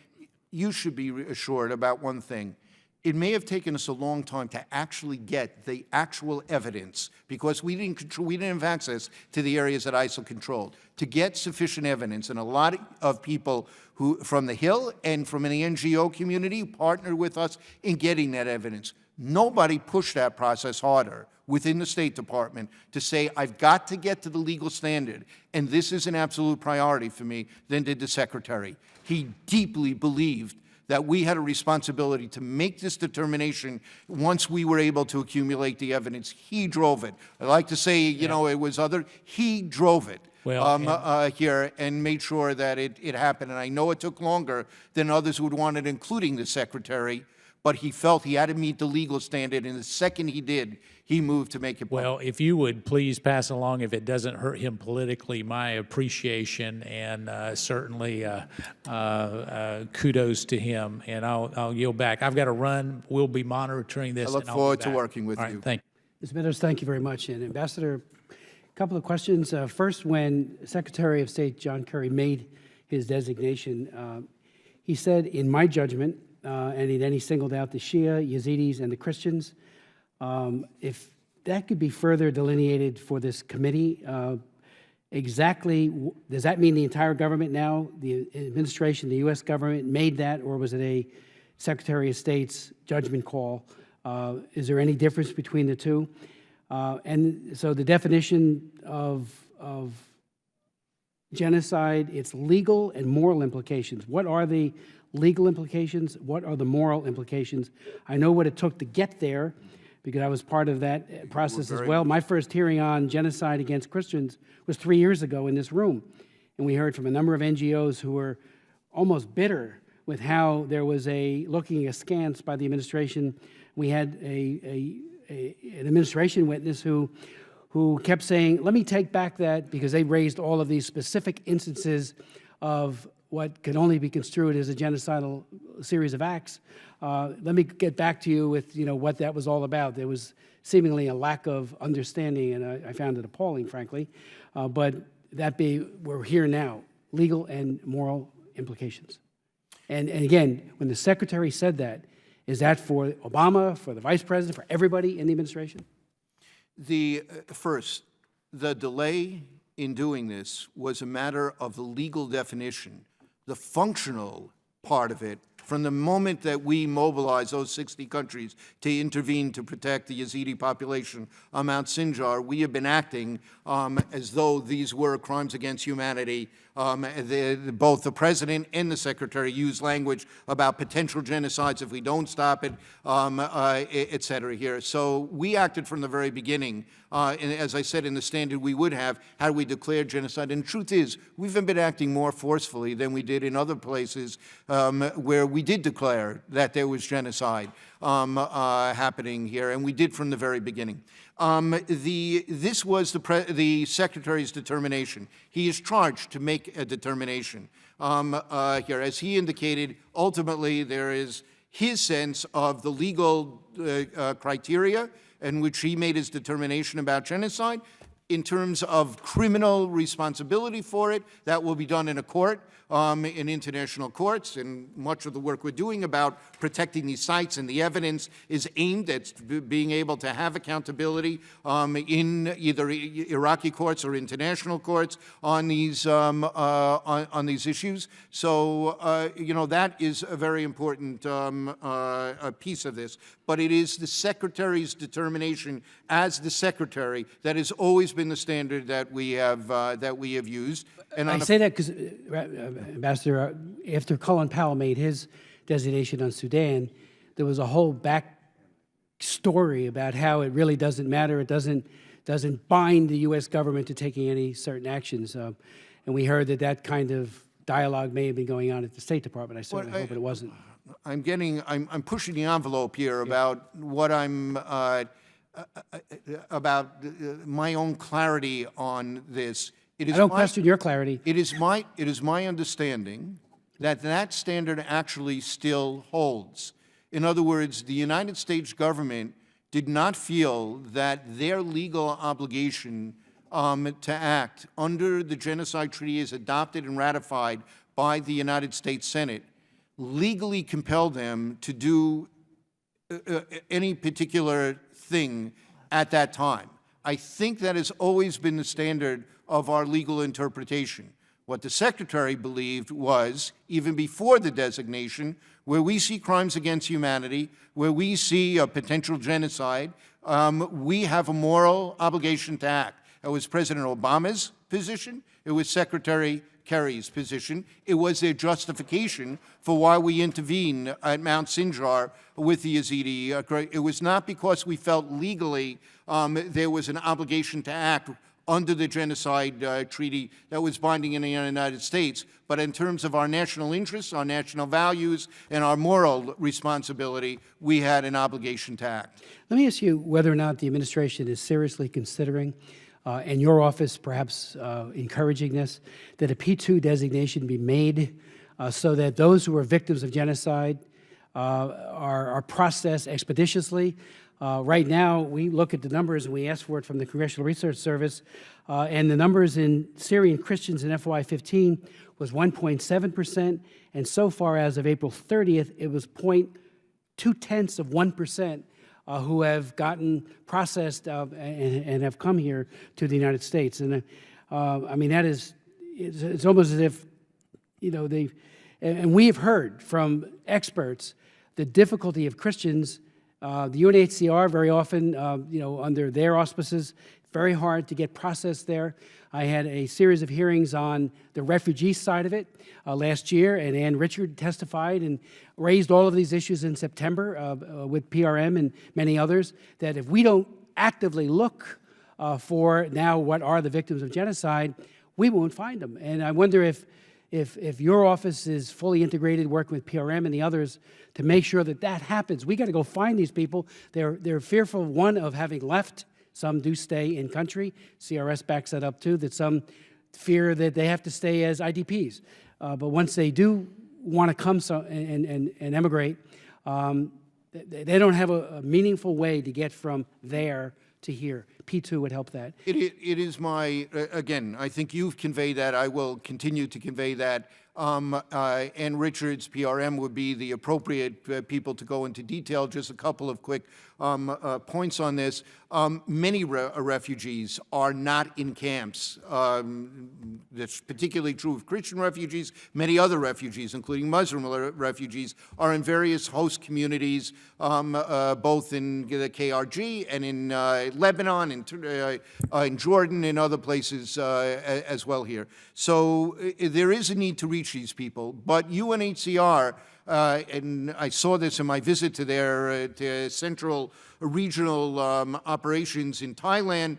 you should be assured about one thing. It may have taken us a long time to actually get the actual evidence, because we didn't have access to the areas that ISIL controlled, to get sufficient evidence. And a lot of people who, from the Hill and from the NGO community, partnered with us in getting that evidence. Nobody pushed that process harder within the State Department to say, I've got to get to the legal standard, and this is an absolute priority for me, than did the Secretary. He deeply believed that we had a responsibility to make this determination once we were able to accumulate the evidence. He drove it. I like to say, you know, it was he drove it. Well, here and made sure that it happened. And I know it took longer than others would want it, including the Secretary, but he felt he had to meet the legal standard, and the second he did, he moved to make it public. Well, if you would please pass along, if it doesn't hurt him politically, my appreciation, and certainly kudos to him, and I'll yield back. I've got to run. We'll be monitoring this. I look forward to working with you. Thank you. Mr. Meadows, thank you very much. And Ambassador, a couple of questions. First, when Secretary of State John Kerry made his designation, he said, in my judgment, and then he singled out the Shia, Yazidis, and the Christians. If that could be further delineated for this committee, exactly, does that mean the entire government now, the administration, the U.S. government made that, or was it a Secretary of State's judgment call? Is there any difference between the two? And so the definition of genocide, its legal and moral implications. What are the legal implications? What are the moral implications? I know what it took to get there, because I was part of that process as well. My first hearing on genocide against Christians was 3 years ago in this room. And we heard from a number of NGOs who were almost bitter with how there was looking askance by the administration. We had an administration witness who kept saying, let me take back that, because they raised all of these specific instances of what can only be construed as a genocidal series of acts. Let me get back to you with what that was all about. There was seemingly a lack of understanding, and I found it appalling, frankly. But we're here now, legal and moral implications. And again, when the Secretary said that, is that for Obama, for the Vice President, for everybody in the administration? First, the delay in doing this was a matter of the legal definition. The functional part of it, from the moment that we mobilized those 60 countries to intervene to protect the Yazidi population on Mount Sinjar, we have been acting as though these were crimes against humanity Both the president and the secretary used language about potential genocides if we don't stop it, et cetera here. So we acted from the very beginning, and as I said in the standard we would have had we declared genocide. And the truth is, we've been acting more forcefully than we did in other places where we did declare that there was genocide happening here, and we did from the very beginning. This was the Secretary's determination. He is charged to make a determination here. As he indicated, ultimately there is his sense of the legal criteria in which he made his determination about genocide. In terms of criminal responsibility for it, that will be done in a court, in international courts, and much of the work we're doing about protecting these sites and the evidence is aimed at being able to have accountability in either Iraqi courts or international courts on these issues. So, you know, that is a very important piece of this. But it is the Secretary's determination as the Secretary that has always been the standard that we have used. And I say that because, Ambassador, after Colin Powell made his designation on Sudan, there was a whole back story about how it really doesn't matter. It doesn't bind the U.S. government to taking any certain actions. And we heard that kind of dialogue may have been going on at the State Department. I certainly hope it wasn't. I'm pushing the envelope here about what about my own clarity on this. I don't question your clarity. It is my understanding that that standard actually still holds. In other words, the United States government did not feel that their legal obligation to act under the Genocide Treaty as adopted and ratified by the United States Senate legally compelled them to do any particular thing at that time. I think that has always been the standard of our legal interpretation. What the Secretary believed was, even before the designation, where we see crimes against humanity, where we see a potential genocide, we have a moral obligation to act. It was President Obama's position. It was Secretary Kerry's position. It was their justification for why we intervened at Mount Sinjar with the Yazidi. It was not because we felt legally there was an obligation to act under the Genocide Treaty that was binding in the United States, but in terms of our national interests, our national values, and our moral responsibility, we had an obligation to act. Let me ask you whether or not the administration is seriously considering, and your office perhaps encouraging this, that a P2 designation be made so that those who are victims of genocide are processed expeditiously. Right now, we look at the numbers, and we ask for it from the Congressional Research Service, and the numbers in Syrian Christians in FY15 was 1.7%, and so far as of April 30th, it was 0.2% who have gotten processed and have come here to the United States. And I mean, that is, it's almost as if, you know, and we have heard from experts the difficulty of Christians. The UNHCR very often, you know, under their auspices, very hard to get processed there. I had a series of hearings on the refugee side of it last year, and Ann Richard testified and raised all of these issues in September with PRM and many others, that if we don't actively look for now what are the victims of genocide, we won't find them. And I wonder if your office is fully integrated, working with PRM and the others to make sure that that happens. We got to go find these people. They're fearful, one, of having left. Some do stay in country. CRS backs that up too, that some fear that they have to stay as IDPs. But once they do want to come and emigrate, they don't have a meaningful way to get from there to here. P2 would help that. It is my, again, I think you've conveyed that. I will continue to convey that. and Richards, PRM, would be the appropriate people to go into detail. Just a couple of quick points on this. Many refugees are not in camps. That's particularly true of Christian refugees. Many other refugees, including Muslim refugees, are in various host communities, both in the KRG and in Lebanon, in Jordan, and other places as well here. So there is a need to reach these people, but UNHCR, and I saw this in my visit to their central regional operations in Thailand,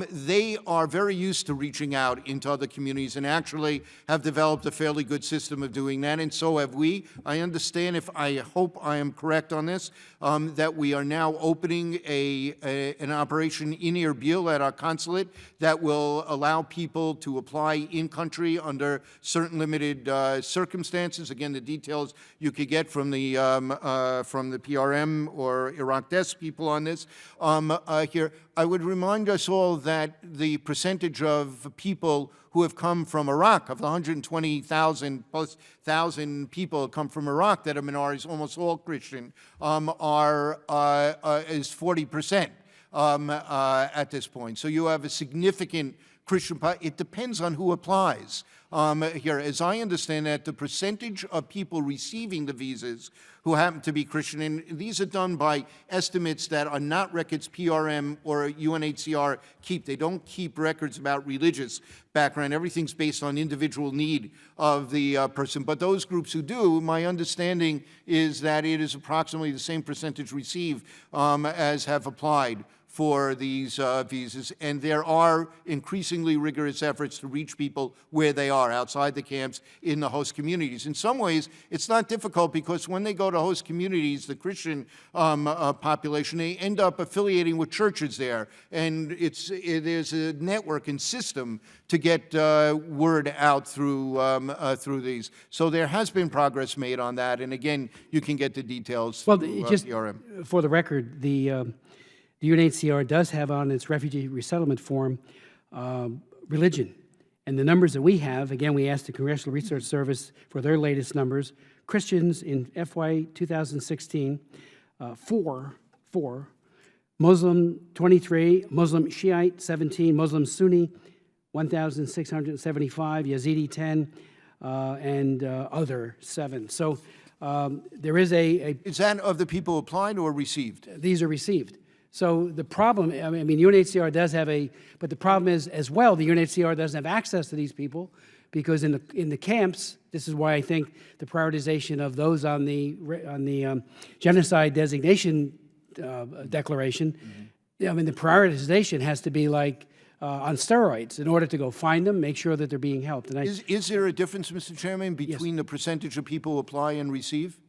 they are very used to reaching out into other communities and actually have developed a fairly good system of doing that, and so have we. I understand, I hope I am correct on this, that we are now opening an operation in Erbil at our consulate that will allow people to apply in-country under certain limited circumstances. Again, the details you could get from the PRM or Iraq desk people on this. Here, I would remind us all that the percentage of people who have come from Iraq, of the 120,000 plus thousand people who come from Iraq that are minorities, almost all Christian, is 40% at this point. So you have a significant Christian, it depends on who applies. Here, as I understand that, the percentage of people receiving the visas who happen to be Christian, and these are done by estimates that are not records PRM or UNHCR keep. They don't keep records about religious background. Everything's based on individual need of the person. But those groups who do, my understanding is that it is approximately the same percentage received as have applied for these visas, and there are increasingly rigorous efforts to reach people where they are, outside the camps, in the host communities. In some ways, it's not difficult because when they go to host communities, the Christian population, they end up affiliating with churches there, and there's a network and system to get word out through these. So there has been progress made on that, and again, you can get the details through just PRM. for the record, the UNHCR does have on its refugee resettlement form religion. And the numbers that we have, again, we asked the Congressional Research Service for their latest numbers. Christians in FY 2016, 4, Muslim 23, Muslim Shiite 17, Muslim Sunni 1,675, Yazidi 10, and other 7. So there is Is that of the people applied or received? These are received. So the problem, I mean, UNHCR does have but the problem is, as well, the UNHCR doesn't have access to these people because in the camps, this is why I think the prioritization of those on the genocide designation declaration, I mean, the prioritization has to be like on steroids in order to go find them, make sure that they're being helped. And Is there a difference, Mr. Chairman, between the percentage of people who apply and receive?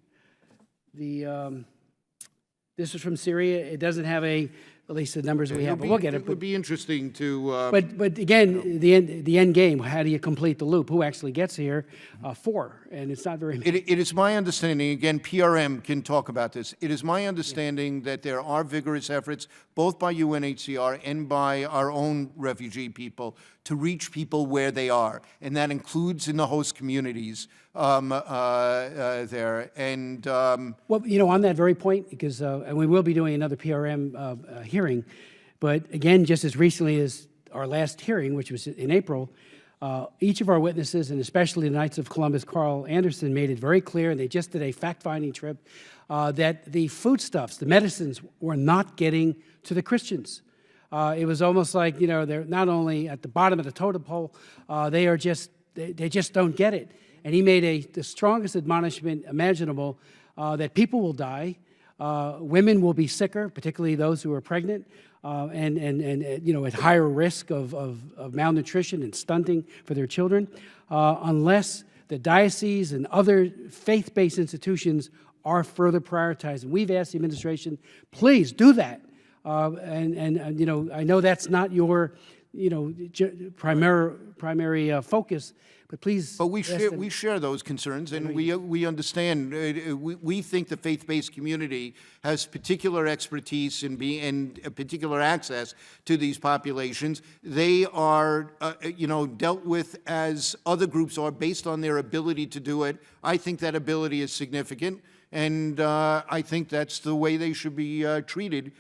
This is from Syria. It doesn't have at least the numbers we have, but we'll get it. It would be interesting to... But again, the end game, how do you complete the loop? Who actually gets here? 4, and it's not very many. It is my understanding, again, PRM can talk about this. It is my understanding that there are vigorous efforts, both by UNHCR and by our own refugee people, to reach people where they are, and that includes in the host communities there. And well, you know, on that very point, because and we will be doing another PRM hearing, but again, just as recently as our last hearing, which was in April, each of our witnesses, and especially the Knights of Columbus, Carl Anderson, made it very clear, and they just did a fact-finding trip, that the foodstuffs, the medicines, were not getting to the Christians. It was almost like, you know, they're not only at the bottom of the totem pole, they just don't get it. And he made the strongest admonishment imaginable that people will die, women will be sicker, particularly those who are pregnant, and you know, at higher risk of malnutrition and stunting for their children, unless the diocese and other faith-based institutions are further prioritized. And we've asked the administration, please do that. And you know, I know that's not your, you know, primary focus, But please, But we ask share, them- we share those concerns, and we understand. We think the faith-based community has particular expertise and particular access to these populations. They are, dealt with as other groups are based on their ability to do it. I think that ability is significant, and I think that's the way they should be treated,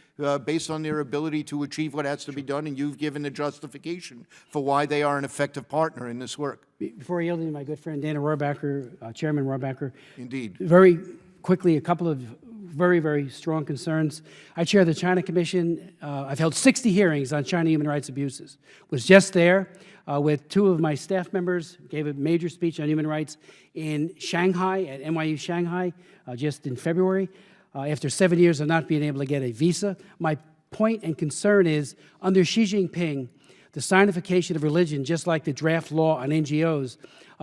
based on their ability to achieve what has to be done, and you've given the justification for why they are an effective partner in this work. Before yielding to my good friend Dana Rohrabacher, Chairman Rohrabacher, Indeed. very quickly, a couple of very, very strong concerns. I chair the China Commission. I've held 60 hearings on China human rights abuses. Was just there with two of my staff members, gave a major speech on human rights in Shanghai, at NYU Shanghai, just in February, after 7 years of not being able to get a visa. My point and concern is, under Xi Jinping, the signification of religion, just like the draft law on NGOs,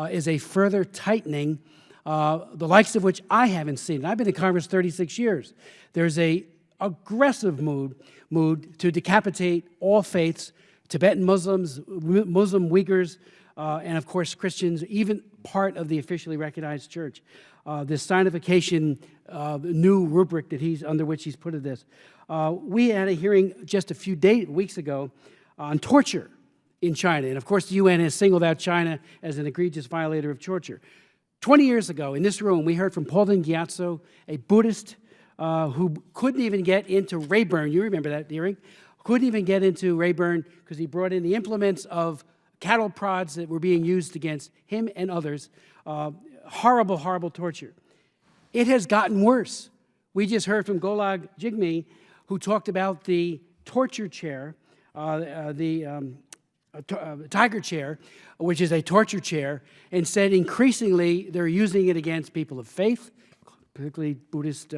is a further tightening, the likes of which I haven't seen. I've been in Congress 36 years. There's a aggressive mood to decapitate all faiths, Tibetan Muslims, Muslim Uyghurs, and of course Christians, even part of the officially recognized church. This signification, new rubric that under which he's put this. We had a hearing just a few weeks ago on torture in China. And of course, the UN has singled out China as an egregious violator of torture. 20 years ago, in this room, we heard from Paul Gyatso, a Buddhist who couldn't even get into Rayburn. You remember that hearing? Couldn't even get into Rayburn because he brought in the implements of cattle prods that were being used against him and others. Horrible, horrible torture. It has gotten worse. We just heard from Golag Jigme, who talked about the torture chair, tiger chair, which is a torture chair, and said increasingly they're using it against people of faith, particularly Buddhist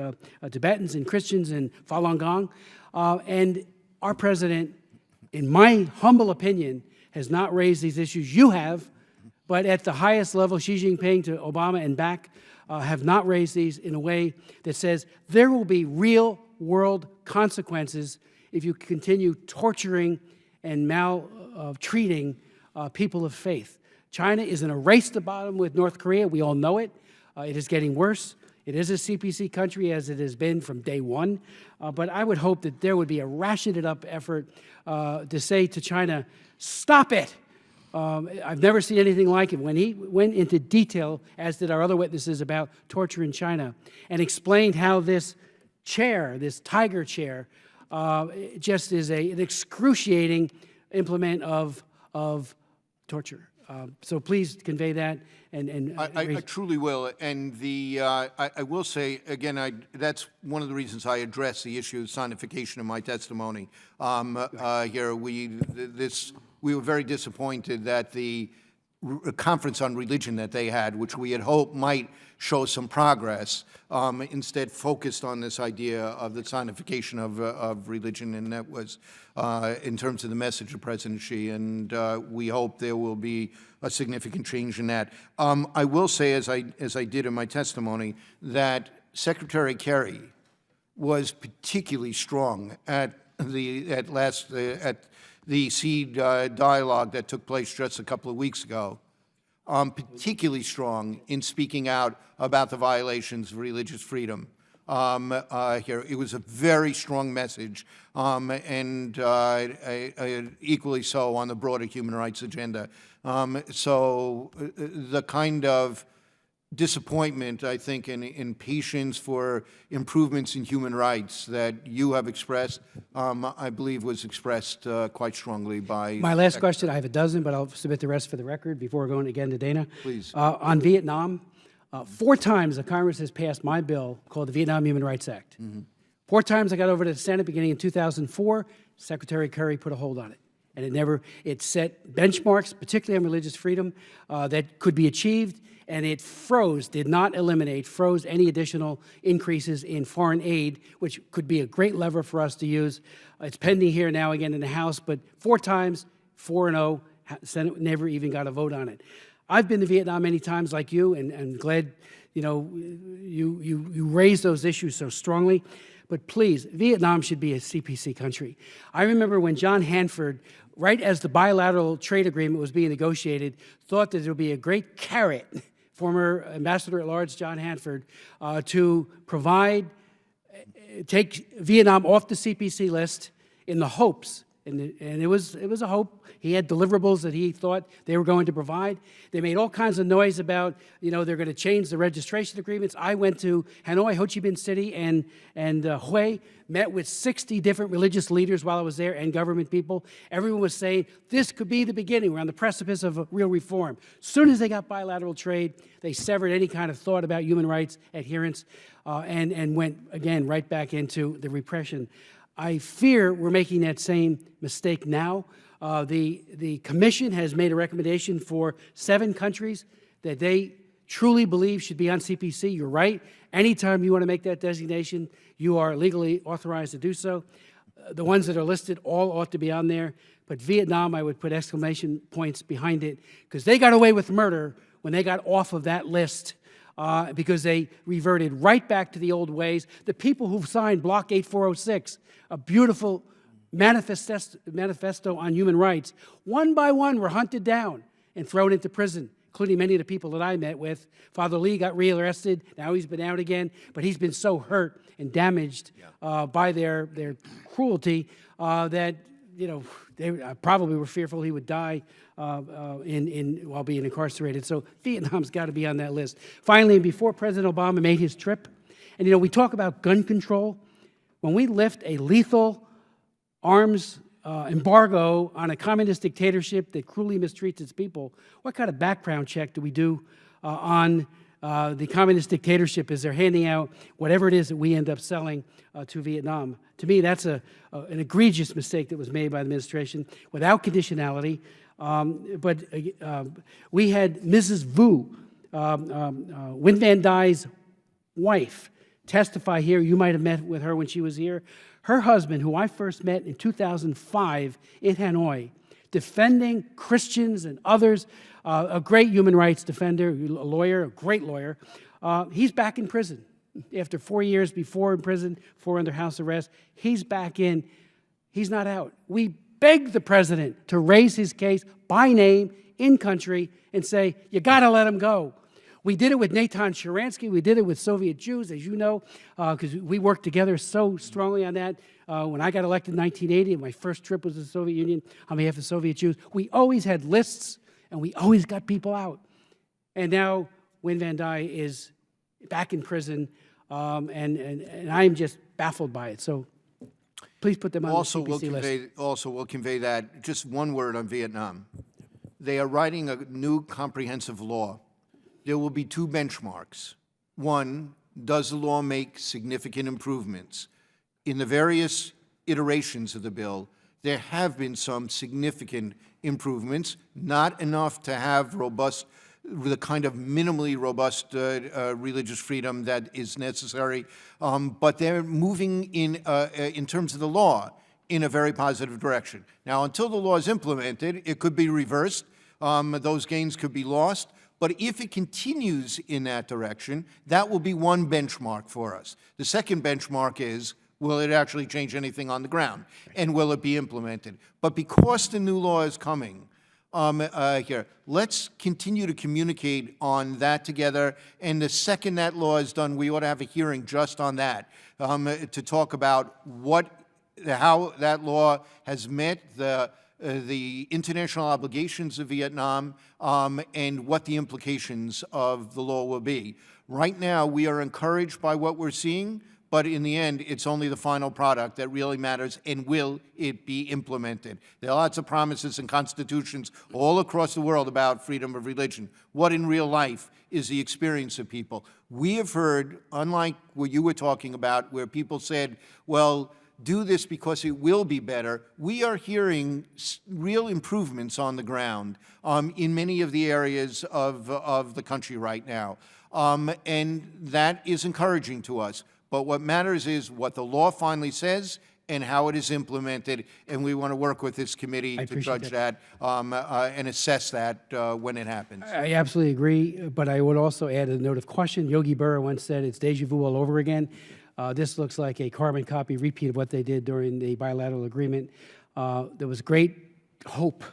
Tibetans and Christians in Falun Gong. And our president, in my humble opinion, has not raised these issues. You have, but at the highest level, Xi Jinping to Obama and back, have not raised these in a way that says there will be real-world consequences if you continue torturing and maltreating people of faith. China is in a race to the bottom with North Korea. We all know it. It is getting worse. It is a CPC country, as it has been from day one. But I would hope that there would be a rationed-up effort to say to China, stop it. I've never seen anything like it. When he went into detail, as did our other witnesses, about torture in China, and explained how this chair, this tiger chair, just is an excruciating implement of torture. So please convey that. I truly will. And I will say, again, that's one of the reasons I address the issue of signification in my testimony. Here, we were very disappointed that the conference on religion that they had, which we had hoped might show some progress, instead focused on this idea of the signification of religion, and that was in terms of the message of President Xi, and we hope there will be a significant change in that. I will say, as I did in my testimony, that Secretary Kerry was particularly strong at the seed dialogue that took place just a couple of weeks ago, particularly strong in speaking out about the violations of religious freedom. Here, it was a very strong message, and equally so on the broader human rights agenda. So the kind of disappointment, I think, in patience for improvements in human rights that you have expressed, I believe was expressed quite strongly by... My last question, I have a dozen, but I'll submit the rest for the record before going again to Dana. Please. On Vietnam, 4 times the Congress has passed my bill called the Vietnam Human Rights Act. 4 times I got over to the Senate beginning in 2004, Secretary Kerry put a hold on it. And it set benchmarks, particularly on religious freedom, that could be achieved, and it did not eliminate, froze any additional increases in foreign aid, which could be a great lever for us to use. It's pending here now again in the House, but 4 times, 4-0, Senate never even got a vote on it. I've been to Vietnam many times like you, and glad you raised those issues so strongly. but please, Vietnam should be a CPC country. I remember when John Hanford, right as the bilateral trade agreement was being negotiated, thought that there would be a great carrot, former Ambassador-at-Large John Hanford, to take Vietnam off the CPC list in the hopes, and it was a hope. He had deliverables that he thought they were going to provide. They made all kinds of noise about, they're going to change the registration agreements. I went to Hanoi, Ho Chi Minh City, and Hue, met with 60 different religious leaders while I was there and government people. Everyone was saying, this could be the beginning. We're on the precipice of a real reform. As soon as they got bilateral trade, they severed any kind of thought about human rights adherence and went, again, right back into the repression. I fear we're making that same mistake now. The Commission has made a recommendation for 7 countries that they truly believe should be on CPC. You're right. Anytime you want to make that designation, you are legally authorized to do so. The ones that are listed all ought to be on there. But Vietnam, I would put exclamation points behind it, because they got away with murder when they got off of that list. Because they reverted right back to the old ways. The people who signed Block 8406, a beautiful manifesto on human rights, one by one were hunted down and thrown into prison, including many of the people that I met with. Father Lee got rearrested. Now he's been out again, but he's been so hurt and damaged by their cruelty that they probably were fearful he would die while being incarcerated. So Vietnam's got to be on that list. Finally, before President Obama made his trip, and we talk about gun control, when we lift a lethal arms embargo on a communist dictatorship that cruelly mistreats its people, what kind of background check do we do on the communist dictatorship as they're handing out whatever it is that we end up selling to Vietnam? To me, that's an egregious mistake that was made by the administration without conditionality. But we had Mrs. Vu, Nguyen Van Die's wife, testify here. You might have met with her when she was here. Her husband, who I first met in 2005 in Hanoi, defending Christians and others, a great human rights defender, a lawyer, a great lawyer. He's back in prison. After 4 years before in prison, 4 under house arrest, he's back in. He's not out. We begged the president to raise his case by name in country and say, you got to let him go. We did it with Natan Sharansky. We did it with Soviet Jews, as you know, because we worked together so strongly on that. When I got elected in 1980, and my first trip was to the Soviet Union on behalf of Soviet Jews, we always had lists, and we always got people out. And now Nguyen Van Die is back in prison, and I'm just baffled by it. So please put them on the CPC list. Also, we'll convey that. Just one word on Vietnam. They are writing a new comprehensive law. There will be 2 benchmarks. One, does the law make significant improvements? In the various iterations of the bill, there have been some significant improvements, not enough to have the kind of minimally robust religious freedom that is necessary, but they're moving in terms of the law in a very positive direction. Now, until the law is implemented, it could be reversed. Those gains could be lost. But if it continues in that direction, that will be one benchmark for us. The second benchmark is, will it actually change anything on the ground? And will it be implemented? But because the new law is coming here, let's continue to communicate on that together. And the second that law is done, we ought to have a hearing just on that to talk about how that law has met the international obligations of Vietnam and what the implications of the law will be. Right now, we are encouraged by what we're seeing, but in the end, it's only the final product that really matters, and will it be implemented? There are lots of promises and constitutions all across the world about freedom of religion. What in real life is the experience of people? We have heard, unlike what you were talking about, where people said, well, do this because it will be better. We are hearing real improvements on the ground in many of the areas of the country right now. And that is encouraging to us. But what matters is what the law finally says and how it is implemented. And we want to work with this committee to judge that and assess that when it happens. I absolutely agree, but I would also add a note of caution. Yogi Berra once said, it's deja vu all over again. This looks like a carbon copy repeat of what they did during the bilateral agreement. There was great hope,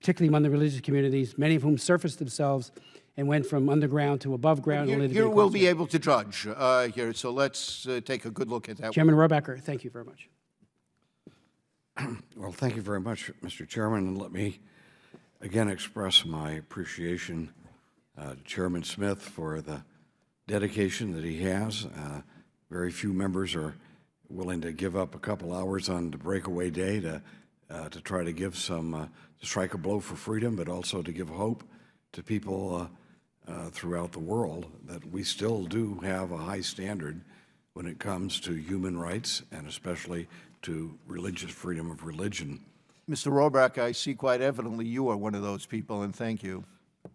particularly among the religious communities, many of whom surfaced themselves and went from underground to above ground. Here we'll be able to judge here, so let's take a good look at that. Chairman Rohrabacher, thank you very much. Well, thank you very much, Mr. Chairman, and let me again express my appreciation to Chairman Smith for the dedication that he has. Very few members are willing to give up a couple hours on the breakaway day to try to give some, to strike a blow for freedom, but also to give hope to people throughout the world that we still do have a high standard when it comes to human rights and especially to religious freedom of religion. Mr. Rohrabacher, I see quite evidently you are one of those people, and thank you.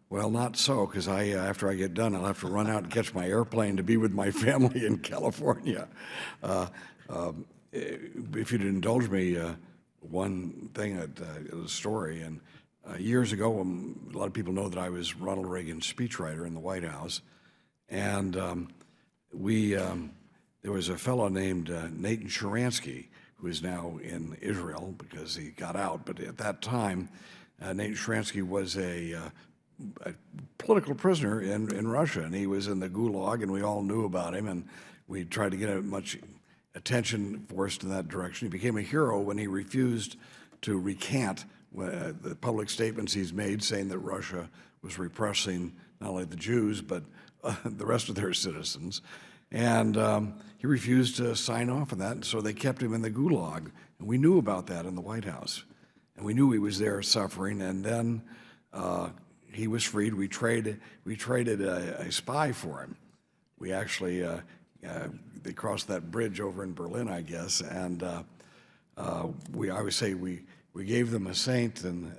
Well, not so, because after I get done, I'll have to run out and catch my airplane to be with my family in California. If you'd indulge me, one thing, a story, and years ago, a lot of people know that I was Ronald Reagan's speechwriter in the White House, and there was a fellow named Nathan Sharansky, who is now in Israel because he got out, but at that time, Nathan Sharansky was a political prisoner in Russia, and he was in the Gulag, and we all knew about him, and we tried to get as much attention forced in that direction. He became a hero when he refused to recant the public statements he's made saying that Russia was repressing not only the Jews, but the rest of their citizens. And he refused to sign off on that, and so they kept him in the Gulag. And we knew about that in the White House. And we knew he was there suffering, and then he was freed. We traded a spy for him. We actually, they crossed that bridge over in Berlin, I guess, and I always say we gave them a saint, and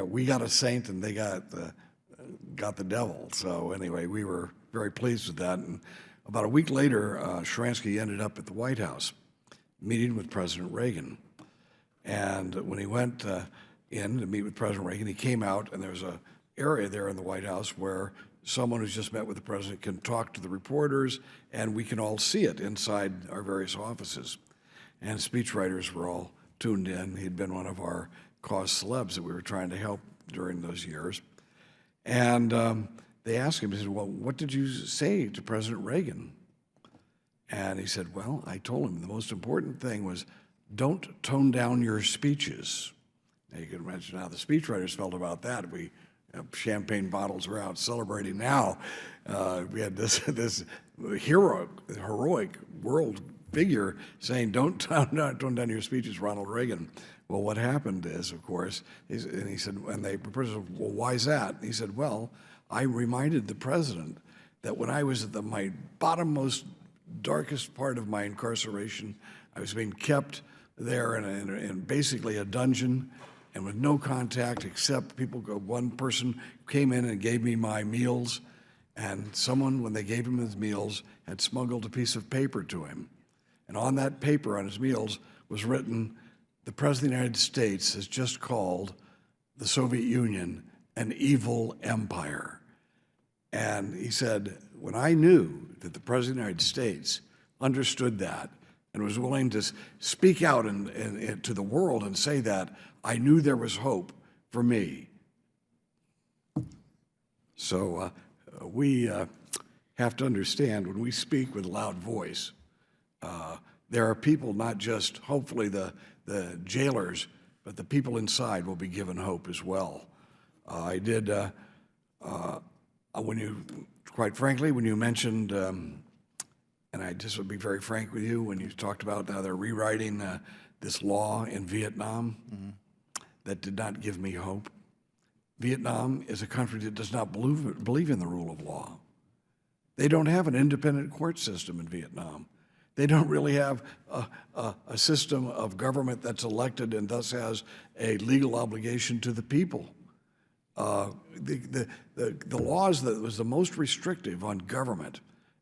we got a saint, and they got the devil. So anyway, we were very pleased with that. And about a week later, Sharansky ended up at the White House, meeting with President Reagan. And when he went in to meet with President Reagan, he came out, and there's an area there in the White House where someone who's just met with the president can talk to the reporters, and we can all see it inside our various offices. And speechwriters were all tuned in. He'd been one of our cause celebs that we were trying to help during those years. And they asked him, he said, well, what did you say to President Reagan? And he said, well, I told him the most important thing was don't tone down your speeches. Now you can imagine how the speechwriters felt about that. Champagne bottles were out celebrating now. We had this heroic world figure saying, don't tone down your speeches, Ronald Reagan. Well, what happened is, of course, and he said, and they proposed, well, why is that? And he said, well, I reminded the president that when I was at my bottommost, darkest part of my incarceration, I was being kept there in basically a dungeon and with no contact except one person came in and gave me my meals, and someone, when they gave him his meals, had smuggled a piece of paper to him. And on that paper, on his meals, was written, the President of the United States has just called the Soviet Union an evil empire. And he said, when I knew that the President of the United States understood that and was willing to speak out to the world and say that, I knew there was hope for me. So we have to understand when we speak with a loud voice, there are people, not just hopefully the jailers, but the people inside will be given hope as well. Quite frankly, when you mentioned, and I just would be very frank with you, when you talked about how they're rewriting this law in Vietnam, that did not give me hope. Vietnam is a country that does not believe in the rule of law. They don't have an independent court system in Vietnam. They don't really have a system of government that's elected and thus has a legal obligation to the people. The laws that was the most restrictive on government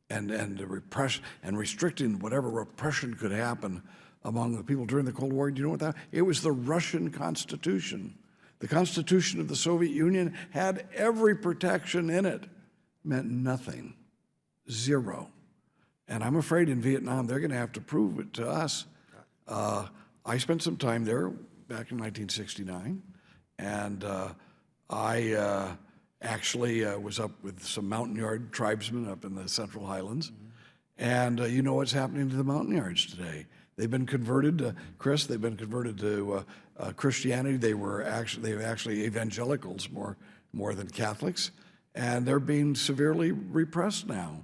and the repression and restricting whatever repression could happen among the people during the Cold War, do you know what that? It was the Russian Constitution. The Constitution of the Soviet Union had every protection in it. Meant nothing, zero. And I'm afraid in Vietnam, they're going to have to prove it to us. I spent some time there back in 1969, and I actually was up with some Mountain Yard tribesmen up in the Central Highlands. And you know what's happening to the Mountain Yards today. They've been converted to, Chris, they've been converted to Christianity. They were actually evangelicals more than Catholics, and they're being severely repressed now.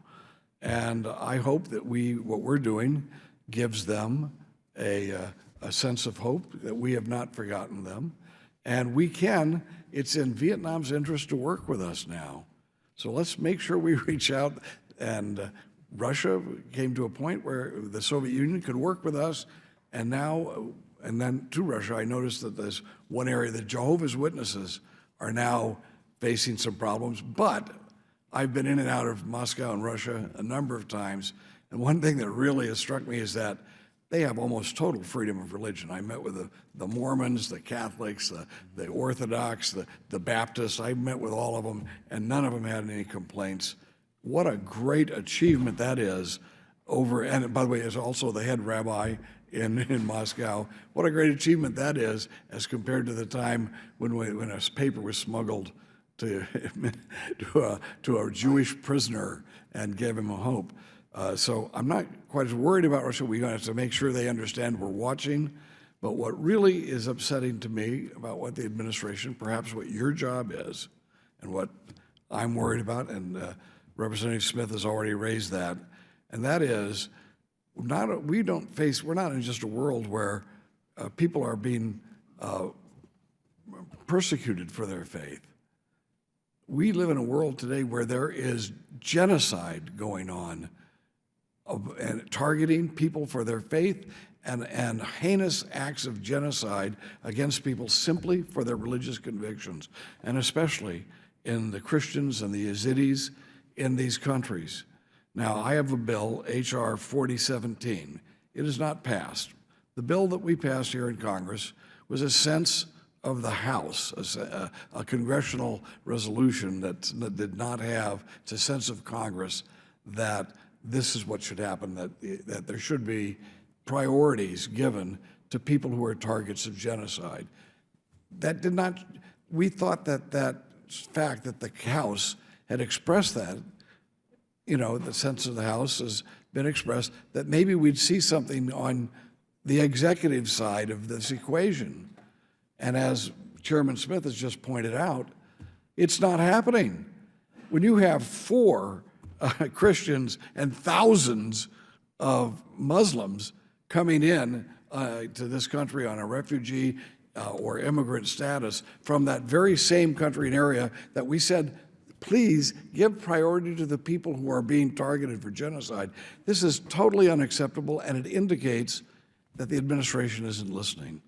And I hope that what we're doing gives them a sense of hope that we have not forgotten them. And it's in Vietnam's interest to work with us now. So let's make sure we reach out. And Russia came to a point where the Soviet Union could work with us. And then to Russia, I noticed that there's one area that Jehovah's Witnesses are now facing some problems. But I've been in and out of Moscow and Russia a number of times. And one thing that really has struck me is that they have almost total freedom of religion. I met with the Mormons, the Catholics, the Orthodox, the Baptists. I met with all of them, and none of them had any complaints. What a great achievement that is and by the way, is also the head rabbi in Moscow. What a great achievement that is as compared to the time when a paper was smuggled to a Jewish prisoner and gave him a hope. So I'm not quite as worried about Russia. We have to make sure they understand we're watching. But what really is upsetting to me about what the administration, perhaps what your job is, and what I'm worried about, and Representative Smith has already raised that, and that is we're not in just a world where people are being persecuted for their faith. We live in a world today where there is genocide going on, and targeting people for their faith, and heinous acts of genocide against people simply for their religious convictions, and especially in the Christians and the Yazidis in these countries. Now, I have a bill, H.R. 4017. It is not passed. The bill that we passed here in Congress was a sense of the House, a congressional resolution that did not have, it's a sense of Congress that this is what should happen, that there should be priorities given to people who are targets of genocide. That did not, we thought that fact that the House had expressed that, the sense of the House has been expressed, that maybe we'd see something on the executive side of this equation. And as Chairman Smith has just pointed out, it's not happening. When you have 4 Christians and thousands of Muslims coming in to this country on a refugee or immigrant status from that very same country and area that we said, please give priority to the people who are being targeted for genocide. This is totally unacceptable, and it indicates that the administration isn't listening.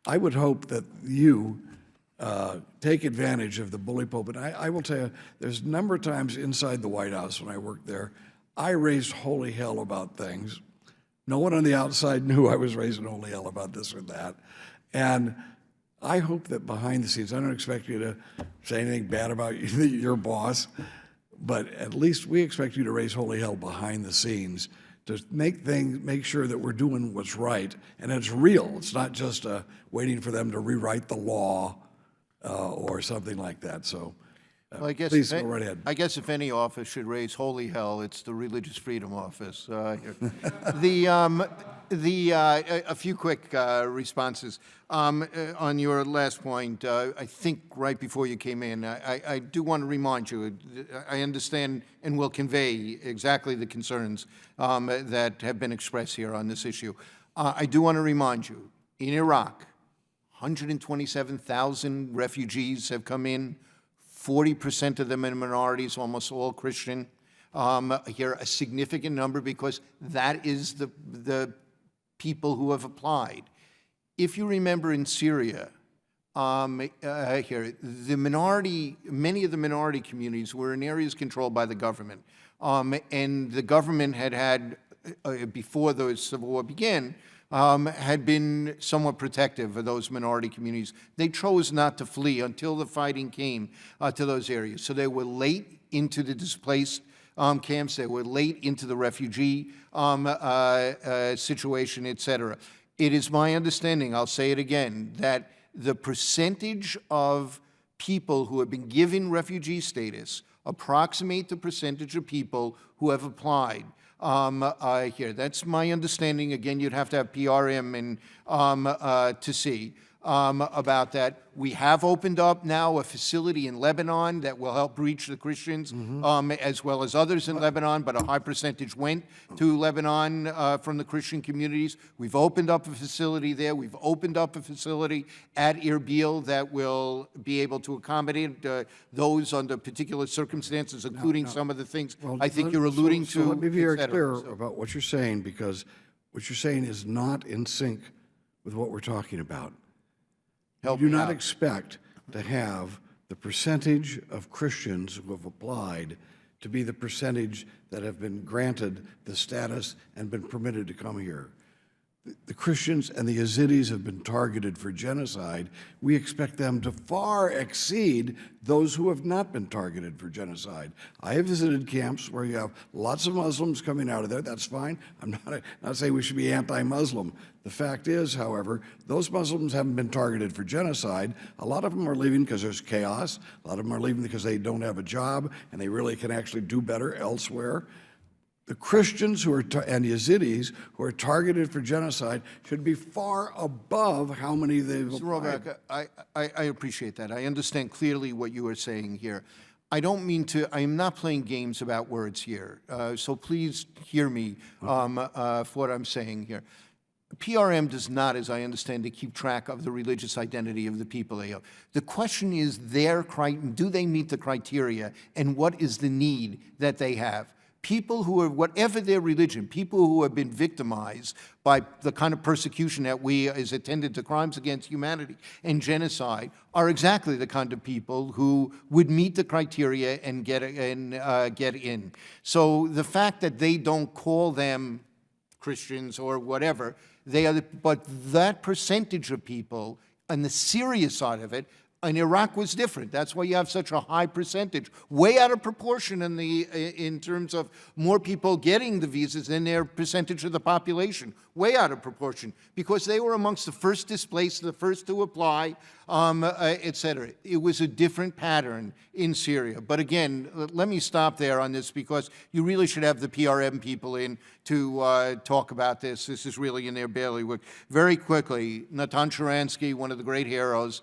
I would hope that you take advantage of the bully pulpit. I will tell you, there's a number of times inside the White House when I worked there, I raised holy hell about things. No one on the outside knew I was raising holy hell about this or that. And I hope that behind the scenes, I don't expect you to say anything bad about your boss, but at least we expect you to raise holy hell behind the scenes to make sure that we're doing what's right, and it's real. It's not just waiting for them to rewrite the law or something like that. So Well, please go right ahead. I guess if any office should raise holy hell, it's the Religious Freedom Office. A few quick responses. On your last point, I think right before you came in, I do want to remind you, I understand and will convey exactly the concerns that have been expressed here on this issue. I do want to remind you, in Iraq, 127,000 refugees have come in. 40% of them are minorities, almost all Christian. Here, a significant number because that is the people who have applied. If you remember in Syria, many of the minority communities were in areas controlled by the government. And the government had before the civil war began, had been somewhat protective of those minority communities. They chose not to flee until the fighting came to those areas. So they were late into the displaced camps that were late into the refugee situation, et cetera. It is my understanding, I'll say it again, that the percentage of people who have been given refugee status approximate the percentage of people who have applied here. That's my understanding. Again, you'd have to have PRM and to see about that. We have opened up now a facility in Lebanon that will help reach the Christians as well as others in Lebanon, but a high percentage went to Lebanon from the Christian communities. We've opened up a facility there. We've opened up a facility at Erbil that will be able to accommodate those under particular circumstances, including some of the things I think you're alluding to. So let me be very clear So, about what you're saying, because what you're saying is not in sync with what we're talking about. help You do me not out. expect to have the percentage of Christians who have applied to be the percentage that have been granted the status and been permitted to come here. The Christians and the Yazidis have been targeted for genocide. We expect them to far exceed those who have not been targeted for genocide. I have visited camps where you have lots of Muslims coming out of there. That's fine. I'm not saying we should be anti-Muslim. The fact is, however, those Muslims haven't been targeted for genocide. A lot of them are leaving because there's chaos. A lot of them are leaving because they don't have a job and they really can actually do better elsewhere. The Christians who are and Yazidis who are targeted for genocide should be far above how many they've Mr. applied. Roback, I appreciate that. I understand clearly what you are saying here. I don't mean to, I am not playing games about words here. So please hear me for what I'm saying here. PRM does not, as I understand it, keep track of the religious identity of the people they have. The question is do they meet the criteria, and what is the need that they have? People who are, whatever their religion, people who have been victimized by the kind of persecution that is attended to crimes against humanity and genocide, are exactly the kind of people who would meet the criteria and get in. So the fact that they don't call them Christians or whatever, but that percentage of people, and the Syria side of it, and Iraq was different. That's why you have such a high percentage, way out of proportion in terms of more people getting the visas than their percentage of the population, way out of proportion, because they were amongst the first displaced, the first to apply, et cetera. It was a different pattern in Syria. But again, let me stop there on this, because you really should have the PRM people in to talk about this. This is really in their bailiwick. Very quickly, Natan Sharansky, one of the great heroes.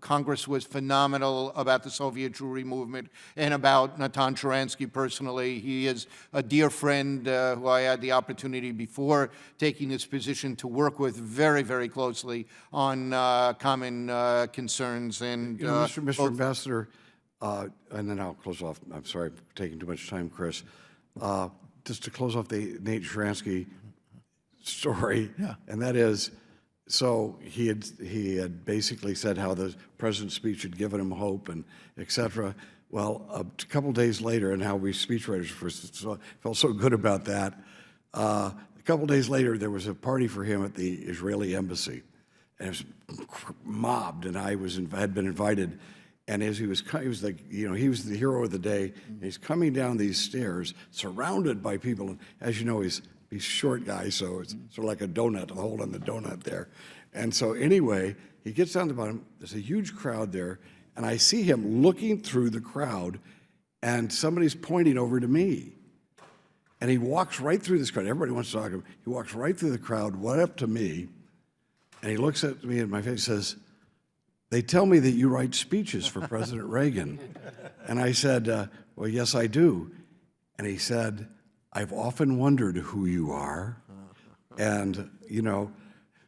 Congress was phenomenal about the Soviet Jewry movement and about Natan Sharansky personally. He is a dear friend who I had the opportunity before taking this position to work with very, very closely on common concerns. And You know, Mr. Ambassador, and then I'll close off. I'm sorry for taking too much time, Chris. Just to close off the Nate Sharansky story, and that is, so he had basically said how the president's speech had given him hope and et cetera. Well, a couple days later, and how we speechwriters felt so good about that, a couple days later, there was a party for him at the Israeli embassy, and it was mobbed, and I had been invited. And as he was like, you know, he was the hero of the day. And he's coming down these stairs, surrounded by people. And as you know, he's a short guy, so it's sort of like a donut, a hole in the donut there. And so anyway, he gets down to the bottom. There's a huge crowd there, and I see him looking through the crowd, and somebody's pointing over to me. And he walks right through this crowd. Everybody wants to talk to him. He walks right through the crowd, right up to me, and he looks at me in my face and says, "They tell me that you write speeches for President Reagan." And I said, "Well, yes, I do." And he said, "I've often wondered who you are." And, you know,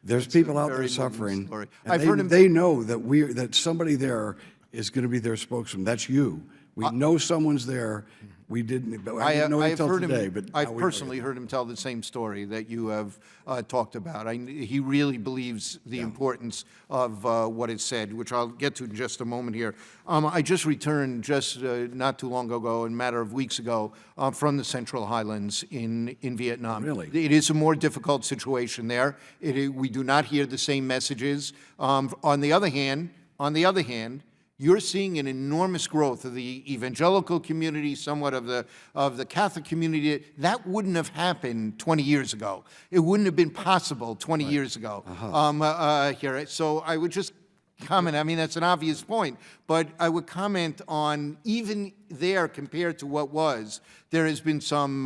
there's people out there very moving suffering. story. And I've heard him- they know that somebody there is going to be their spokesman. That's you. We know someone's there. We didn't, but I didn't know I've until heard today. him, But I've now we know personally heard him tell the same story that you have talked about. He really believes the importance of what is said, which I'll get to in just a moment here. I just returned not too long ago, a matter of weeks ago, from the Central Highlands in Vietnam. Really? It is a more difficult situation there. We do not hear the same messages. On the other hand, you're seeing an enormous growth of the evangelical community, somewhat of the Catholic community. That wouldn't have happened 20 years ago. It wouldn't have been possible 20 years ago. Here, so I would just comment. I mean, that's an obvious point, but I would comment on even there compared to what was. There has been some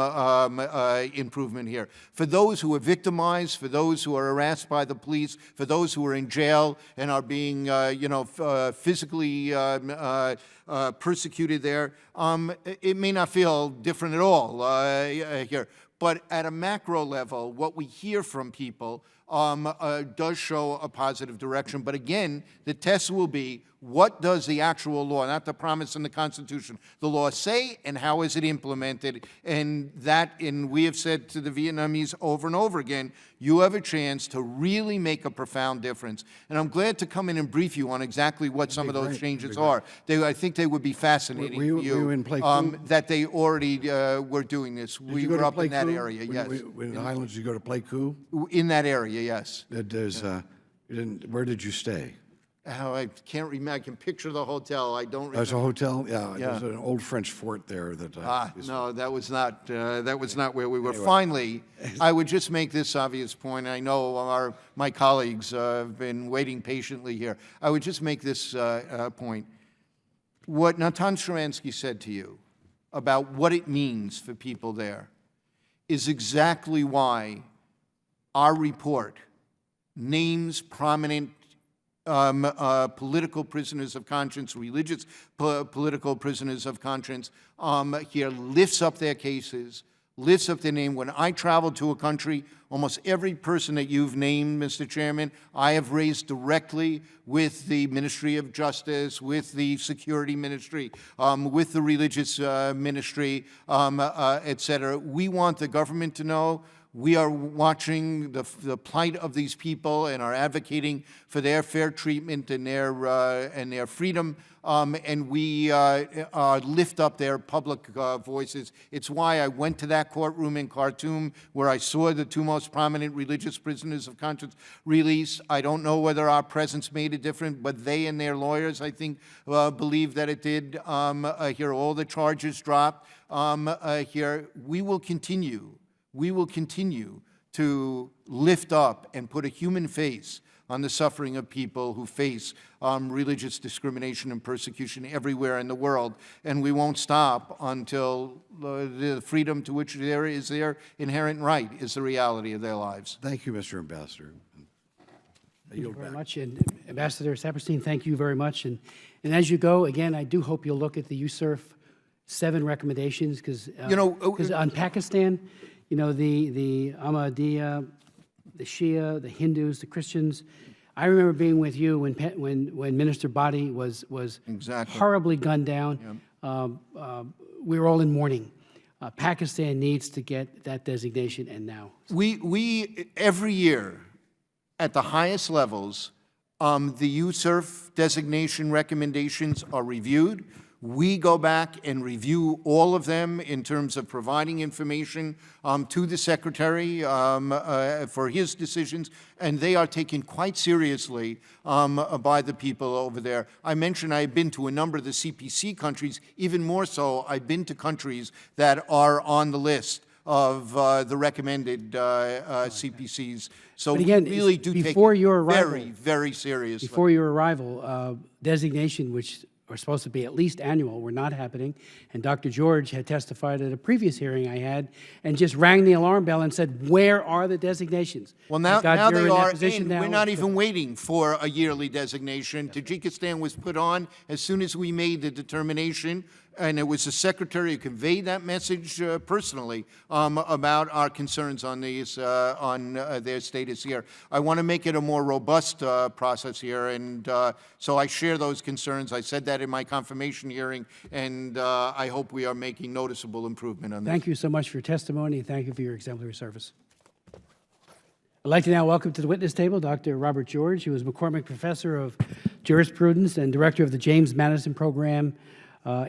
improvement here. For those who are victimized, for those who are harassed by the police, for those who are in jail and are being, physically persecuted there, it may not feel different at all here. But at a macro level, what we hear from people does show a positive direction. But again, the test will be, what does the actual law, not the promise in the Constitution, the law say, and how is it implemented? And we have said to the Vietnamese over and over again, you have a chance to really make a profound difference. And I'm glad to come in and brief you on exactly what some of those changes are. I think they would be fascinating for you in Pleiku? that they already were doing this. We were up in that area, yes. In the Highlands, did you go to Pleiku? In that area, yes. Where did you stay? Oh, I can't remember. I can picture the hotel. I don't remember. There's a hotel? Yeah, there's an old French fort there that... No, that was not where we were. Anyway. Finally, I would just make this obvious point. I know my colleagues have been waiting patiently here. I would just make this point. What Natan Sharansky said to you about what it means for people there is exactly why our report names prominent political prisoners of conscience, religious political prisoners of conscience, here lifts up their cases, lifts up their name. When I travel to a country, almost every person that you've named, Mr. Chairman, I have raised directly with the Ministry of Justice, with the Security Ministry, with the Religious Ministry, et cetera. We want the government to know. We are watching the plight of these people and are advocating for their fair treatment and their freedom, and we lift up their public voices. It's why I went to that courtroom in Khartoum where I saw the two most prominent religious prisoners of conscience released. I don't know whether our presence made a difference, but they and their lawyers, I think, believe that it did. Here, all the charges dropped. Here, we will continue. We will continue to lift up and put a human face on the suffering of people who face religious discrimination and persecution everywhere in the world. And we won't stop until the freedom to which there is their inherent right is the reality of their lives. Thank you, Mr. Ambassador. Thank you very much. And Ambassador Saperstein, thank you very much. And as you go, again, I do hope you'll look at the USURF 7 recommendations, because on Pakistan, the Ahmadiyya, the Shia, the Hindus, the Christians. I remember being with you when Minister Badi was exactly horribly gunned down. Yep. We were all in mourning. Pakistan needs to get that designation, and now. We every year, at the highest levels, the USURF designation recommendations are reviewed. We go back and review all of them in terms of providing information to the Secretary for his decisions, and they are taken quite seriously by the people over there. I mentioned I've been to a number of the CPC countries. Even more so, I've been to countries that are on the list of the recommended CPCs. So again, we really do take it very, very seriously. Before your arrival, designation, which are supposed to be at least annual, were not happening. And Dr. George had testified at a previous hearing I had and just rang the alarm bell and said, where are the designations? Well, now they are in. We're not even waiting for a yearly designation. Tajikistan was put on as soon as we made the determination, and it was the Secretary who conveyed that message personally about our concerns on these, on their status here. I want to make it a more robust process here, and so I share those concerns. I said that in my confirmation hearing, and I hope we are making noticeable improvement on that. Thank you so much for your testimony, and thank you for your exemplary service. I'd like to now welcome to the witness table Dr. Robert George, who is McCormick Professor of Jurisprudence and Director of the James Madison Program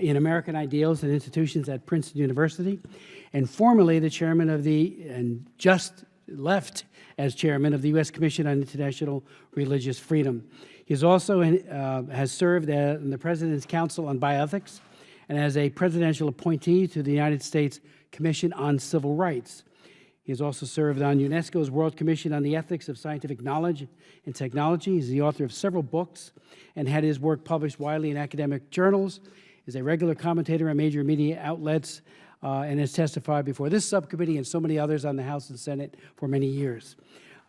in American Ideals and Institutions at Princeton University, and formerly the chairman of the, and just left as chairman of the U.S. Commission on International Religious Freedom. He has also has served in the President's Council on Bioethics and as a presidential appointee to the United States Commission on Civil Rights. He has also served on UNESCO's World Commission on the Ethics of Scientific Knowledge and Technology. He's the author of several books and had his work published widely in academic journals. Is a regular commentator on major media outlets and has testified before this subcommittee and so many others on the House and Senate for many years.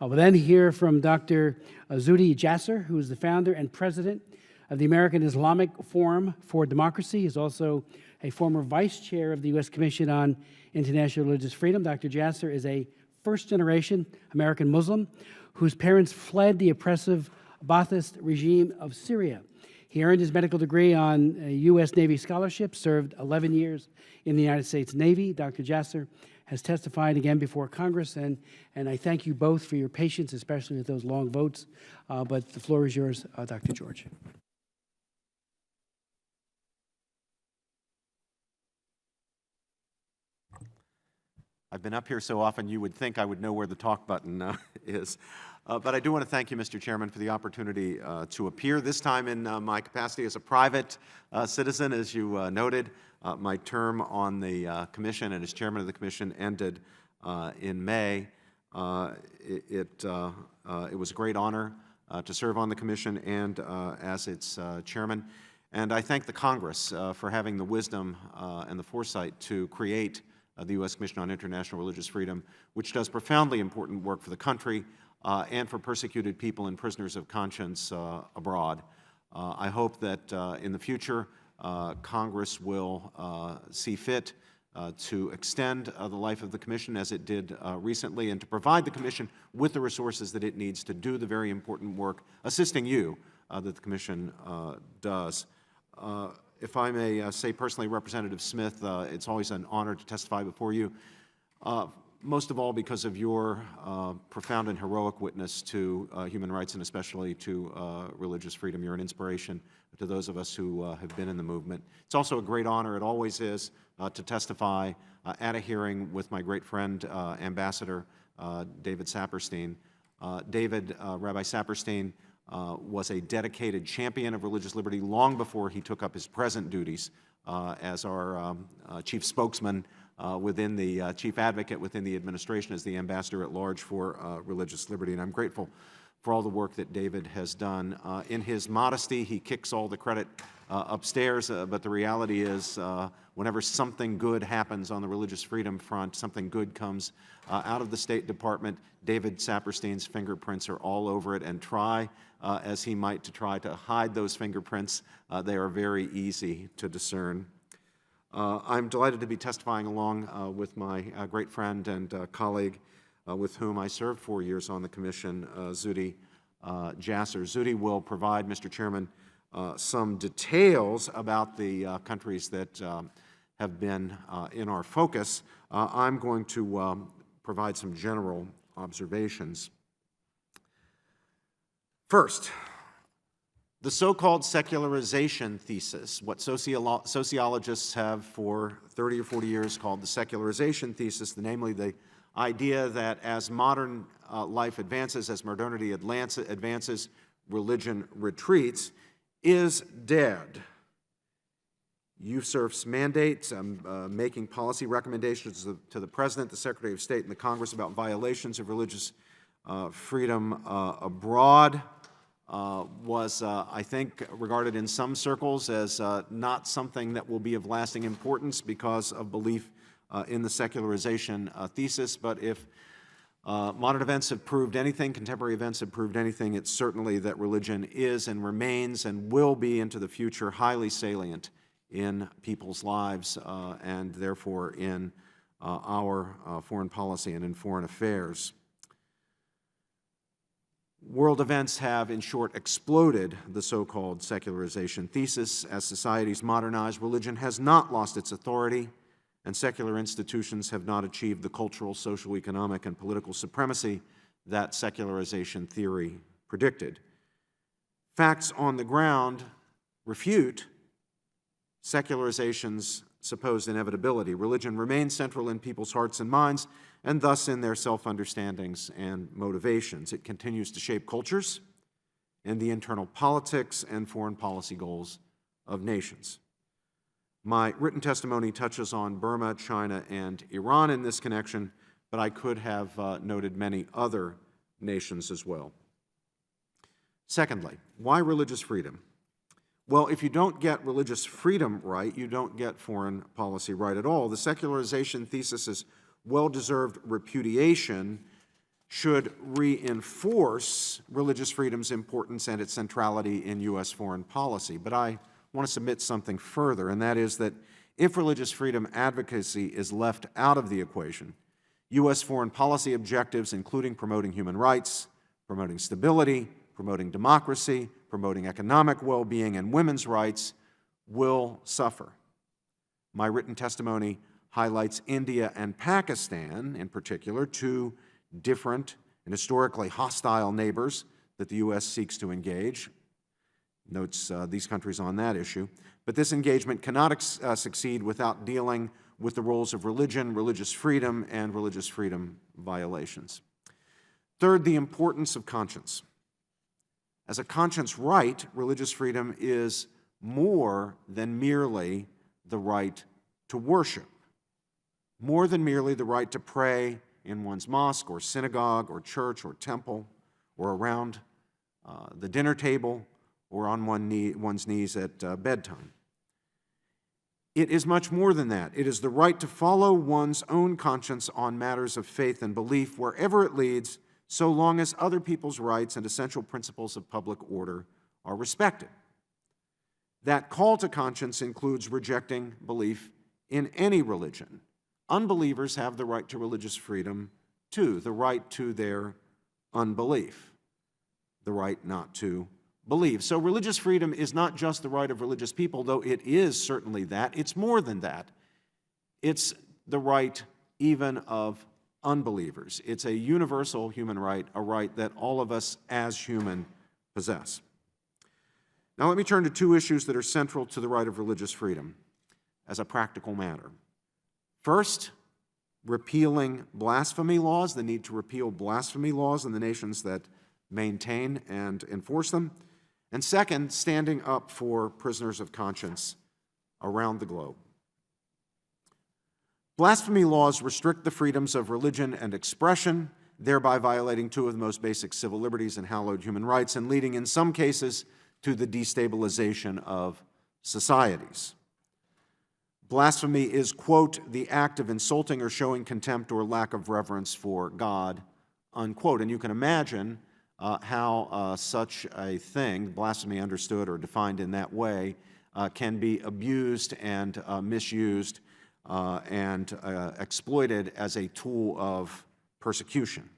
We'll then hear from Dr. Zuhdi Jasser, who is the founder and president of the American Islamic Forum for Democracy. He's also a former vice chair of the U.S. Commission on International Religious Freedom. Dr. Jasser is a first-generation American Muslim whose parents fled the oppressive Ba'athist regime of Syria. He earned his medical degree on a U.S. Navy scholarship, served 11 years in the United States Navy. Dr. Jasser has testified again before Congress, and I thank you both for your patience, especially with those long votes. But the floor is yours, Dr. George. I've been up here so often you would think I would know where the talk button is. But I do want to thank you, Mr. Chairman, for the opportunity to appear, this time in my capacity as a private citizen. As you noted, my term on the commission and as chairman of the commission ended in May. It was a great honor to serve on the commission and as its chairman. And I thank the Congress for having the wisdom and the foresight to create the U.S. Commission on International Religious Freedom, which does profoundly important work for the country and for persecuted people and prisoners of conscience abroad. I hope that in the future, Congress will see fit to extend the life of the Commission as it did recently and to provide the Commission with the resources that it needs to do the very important work assisting you that the Commission does. If I may say personally, Representative Smith, it's always an honor to testify before you, most of all because of your profound and heroic witness to human rights and especially to religious freedom. You're an inspiration to those of us who have been in the movement. It's also a great honor, it always is, to testify at a hearing with my great friend, Ambassador David Saperstein. Rabbi Saperstein, was a dedicated champion of religious liberty long before he took up his present duties as our chief spokesman within the chief advocate within the administration as the ambassador at large for religious liberty. And I'm grateful for all the work that David has done. In his modesty, he kicks all the credit upstairs, but the reality is whenever something good happens on the religious freedom front, something good comes out of the State Department, David Saperstein's fingerprints are all over it, and try as he might to try to hide those fingerprints, they are very easy to discern. I'm delighted to be testifying along with my great friend and colleague with whom I served 4 years on the Commission, Zuhdi Jasser. Zuhdi will provide, Mr. Chairman, some details about the countries that have been in our focus. I'm going to provide some general observations. First, the so-called secularization thesis, what sociologists have for 30 or 40 years called the secularization thesis, namely the idea that as modern life advances, as modernity advances, religion retreats, is dead. USERF's mandates, making policy recommendations to the President, the Secretary of State, and the Congress about violations of religious freedom abroad was, I think, regarded in some circles as not something that will be of lasting importance because of belief in the secularization thesis. But if modern events have proved anything, contemporary events have proved anything, it's certainly that religion is and remains and will be into the future highly salient in people's lives and therefore in our foreign policy and in foreign affairs. World events have, in short, exploded the so-called secularization thesis. As societies modernize, religion has not lost its authority, and secular institutions have not achieved the cultural, social, economic, and political supremacy that secularization theory predicted. Facts on the ground refute secularization's supposed inevitability. Religion remains central in people's hearts and minds, and thus in their self-understandings and motivations. It continues to shape cultures and the internal politics and foreign policy goals of nations. My written testimony touches on Burma, China, and Iran in this connection, but I could have noted many other nations as well. Secondly, why religious freedom? Well, if you don't get religious freedom right, you don't get foreign policy right at all. The secularization thesis's well-deserved repudiation should reinforce religious freedom's importance and its centrality in U.S. foreign policy. But I want to submit something further, and that is that if religious freedom advocacy is left out of the equation, U.S. foreign policy objectives, including promoting human rights, promoting stability, promoting democracy, promoting economic well-being, and women's rights, will suffer. My written testimony highlights India and Pakistan, in particular, two different and historically hostile neighbors that the U.S. seeks to engage. Notes these countries on that issue. But this engagement cannot succeed without dealing with the roles of religion, religious freedom, and religious freedom violations. Third, the importance of conscience. As a conscience right, religious freedom is more than merely the right to worship, more than merely the right to pray in one's mosque or synagogue or church or temple or around the dinner table or on one's knees at bedtime. It is much more than that. It is the right to follow one's own conscience on matters of faith and belief wherever it leads, so long as other people's rights and essential principles of public order are respected. That call to conscience includes rejecting belief in any religion. Unbelievers have the right to religious freedom too, the right to their unbelief, the right not to believe. So religious freedom is not just the right of religious people, though it is certainly that. It's more than that. It's the right even of unbelievers. It's a universal human right, a right that all of us as human possess. Now let me turn to two issues that are central to the right of religious freedom as a practical matter. First, repealing blasphemy laws, the need to repeal blasphemy laws in the nations that maintain and enforce them. And second, standing up for prisoners of conscience around the globe. Blasphemy laws restrict the freedoms of religion and expression, thereby violating two of the most basic civil liberties and hallowed human rights, and leading in some cases to the destabilization of societies. Blasphemy is, quote, the act of insulting or showing contempt or lack of reverence for God, unquote. And you can imagine how such a thing, blasphemy understood or defined in that way, can be abused and misused and exploited as a tool of persecution.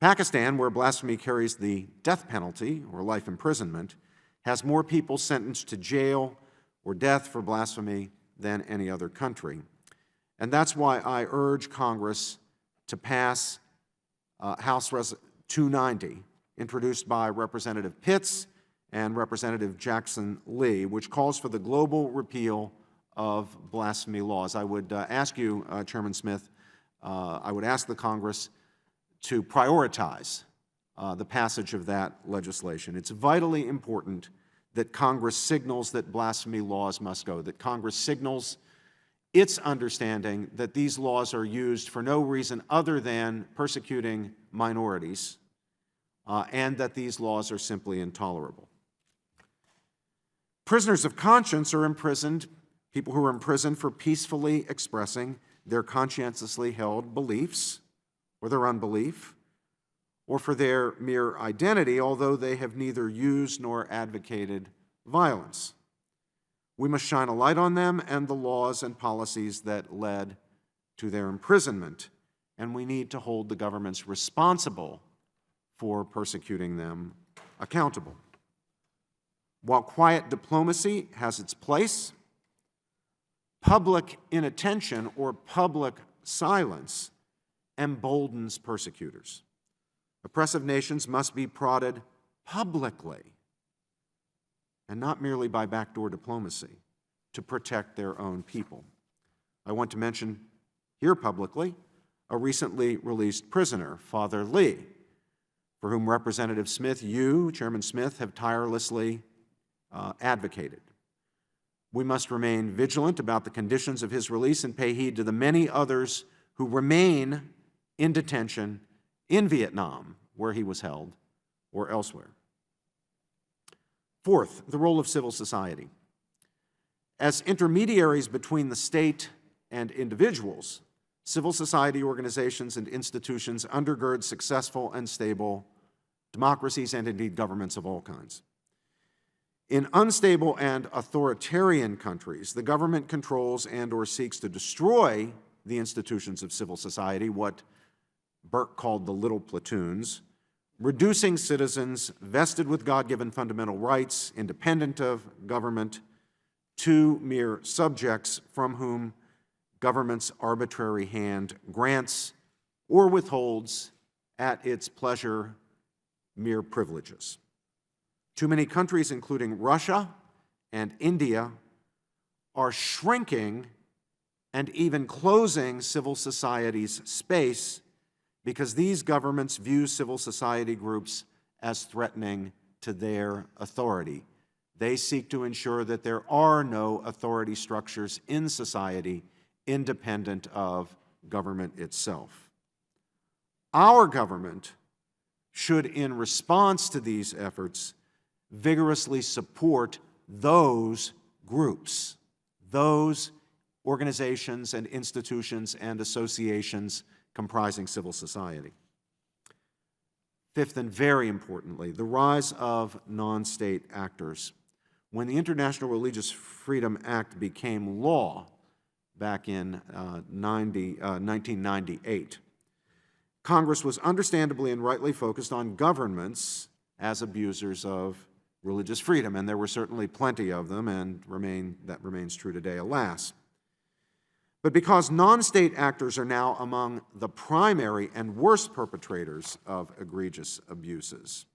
Pakistan, where blasphemy carries the death penalty or life imprisonment, has more people sentenced to jail or death for blasphemy than any other country. And that's why I urge Congress to pass House Res. 290, introduced by Representative Pitts and Representative Jackson Lee, which calls for the global repeal of blasphemy laws. I would ask you, Chairman Smith, I would ask the Congress to prioritize the passage of that legislation. It's vitally important that Congress signals that blasphemy laws must go, that Congress signals its understanding that these laws are used for no reason other than persecuting minorities, and that these laws are simply intolerable. Prisoners of conscience are imprisoned, people who are imprisoned for peacefully expressing their conscientiously held beliefs or their unbelief, or for their mere identity, although they have neither used nor advocated violence. We must shine a light on them and the laws and policies that led to their imprisonment, and we need to hold the governments responsible for persecuting them accountable. While quiet diplomacy has its place, public inattention or public silence emboldens persecutors. Oppressive nations must be prodded publicly and not merely by backdoor diplomacy. to protect their own people. I want to mention here publicly a recently released prisoner, Father Lee, for whom Representative Smith, you, Chairman Smith, have tirelessly advocated. We must remain vigilant about the conditions of his release and pay heed to the many others who remain in detention in Vietnam, where he was held, or elsewhere. Fourth, the role of civil society. As intermediaries between the state and individuals, civil society organizations and institutions undergird successful and stable democracies and indeed governments of all kinds. In unstable and authoritarian countries, the government controls and/or seeks to destroy the institutions of civil society, what Burke called the little platoons, reducing citizens vested with God-given fundamental rights, independent of government, to mere subjects from whom government's arbitrary hand grants or withholds at its pleasure mere privileges. Too many countries, including Russia and India, are shrinking and even closing civil society's space because these governments view civil society groups as threatening to their authority. They seek to ensure that there are no authority structures in society independent of government itself. Our government should, in response to these efforts, vigorously support those groups, those organizations and institutions and associations comprising civil society. Fifth, and very importantly, the rise of non-state actors. When the International Religious Freedom Act became law back in 1998, Congress was understandably and rightly focused on governments as abusers of religious freedom, and there were certainly plenty of them, and that remains true today, alas. But because non-state actors are now among the primary and worst perpetrators of egregious abuses,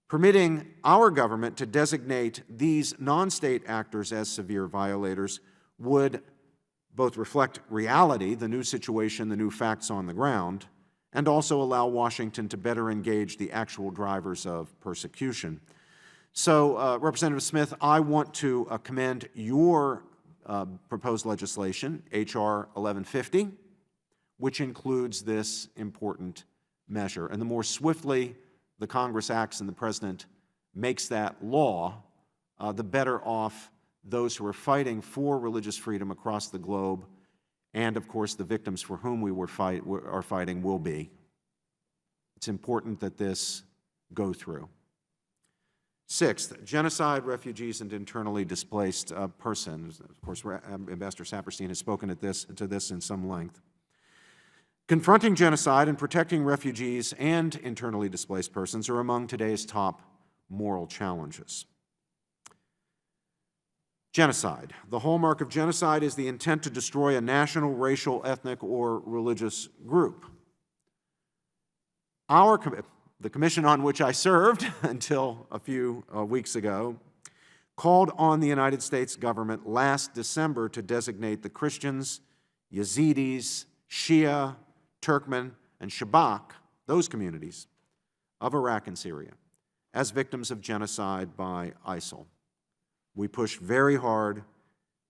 permitting our government to designate these non-state actors as severe violators would both reflect reality, the new situation, the new facts on the ground, and also allow Washington to better engage the actual drivers of persecution. So, Representative Smith, I want to commend your proposed legislation, H.R. 1150, which includes this important measure. And the more swiftly the Congress acts and the President makes that law, the better off those who are fighting for religious freedom across the globe, and of course the victims for whom we are fighting will be. It's important that this go through. Sixth, genocide, refugees, and internally displaced persons. Of course, Ambassador Saperstein has spoken to this in some length. Confronting genocide and protecting refugees and internally displaced persons are among today's top moral challenges. Genocide. The hallmark of genocide is the intent to destroy a national, racial, ethnic, or religious group. The commission on which I served until a few weeks ago called on the United States government last December to designate the Christians, Yazidis, Shia, Turkmen, and Shabak, those communities of Iraq and Syria, as victims of genocide by ISIL. We pushed very hard.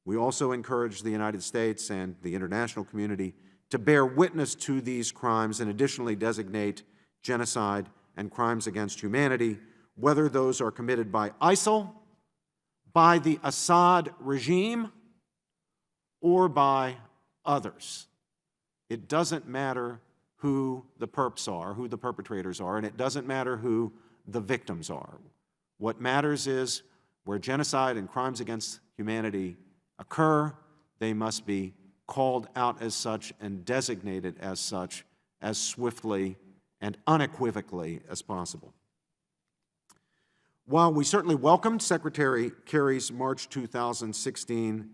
We also encouraged the United States and the international community to bear witness to these crimes and additionally designate genocide and crimes against humanity, whether those are committed by ISIL, by the Assad regime, or by others. It doesn't matter who the perps are, who the perpetrators are, and it doesn't matter who the victims are. What matters is where genocide and crimes against humanity occur, they must be called out as such and designated as such as swiftly and unequivocally as possible. While we certainly welcomed Secretary Kerry's March 2016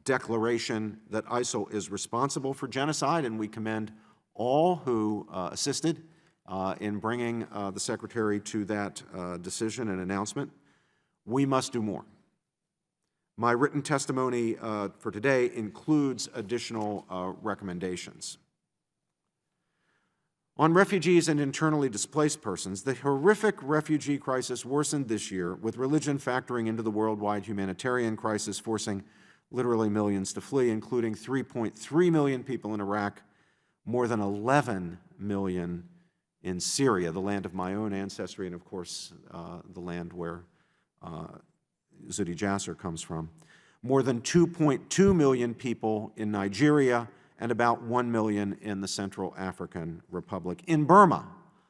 declaration that ISIL is responsible for genocide, and we commend all who assisted in bringing the Secretary to that decision and announcement, we must do more. My written testimony for today includes additional recommendations. On refugees and internally displaced persons, the horrific refugee crisis worsened this year, with religion factoring into the worldwide humanitarian crisis, forcing literally millions to flee, including 3.3 million people in Iraq, more than 11 million in Syria, the land of my own ancestry, and of course, the land where Zuhdi Jasser comes from. More than 2.2 million people in Nigeria, and about 1 million in the Central African Republic. In Burma,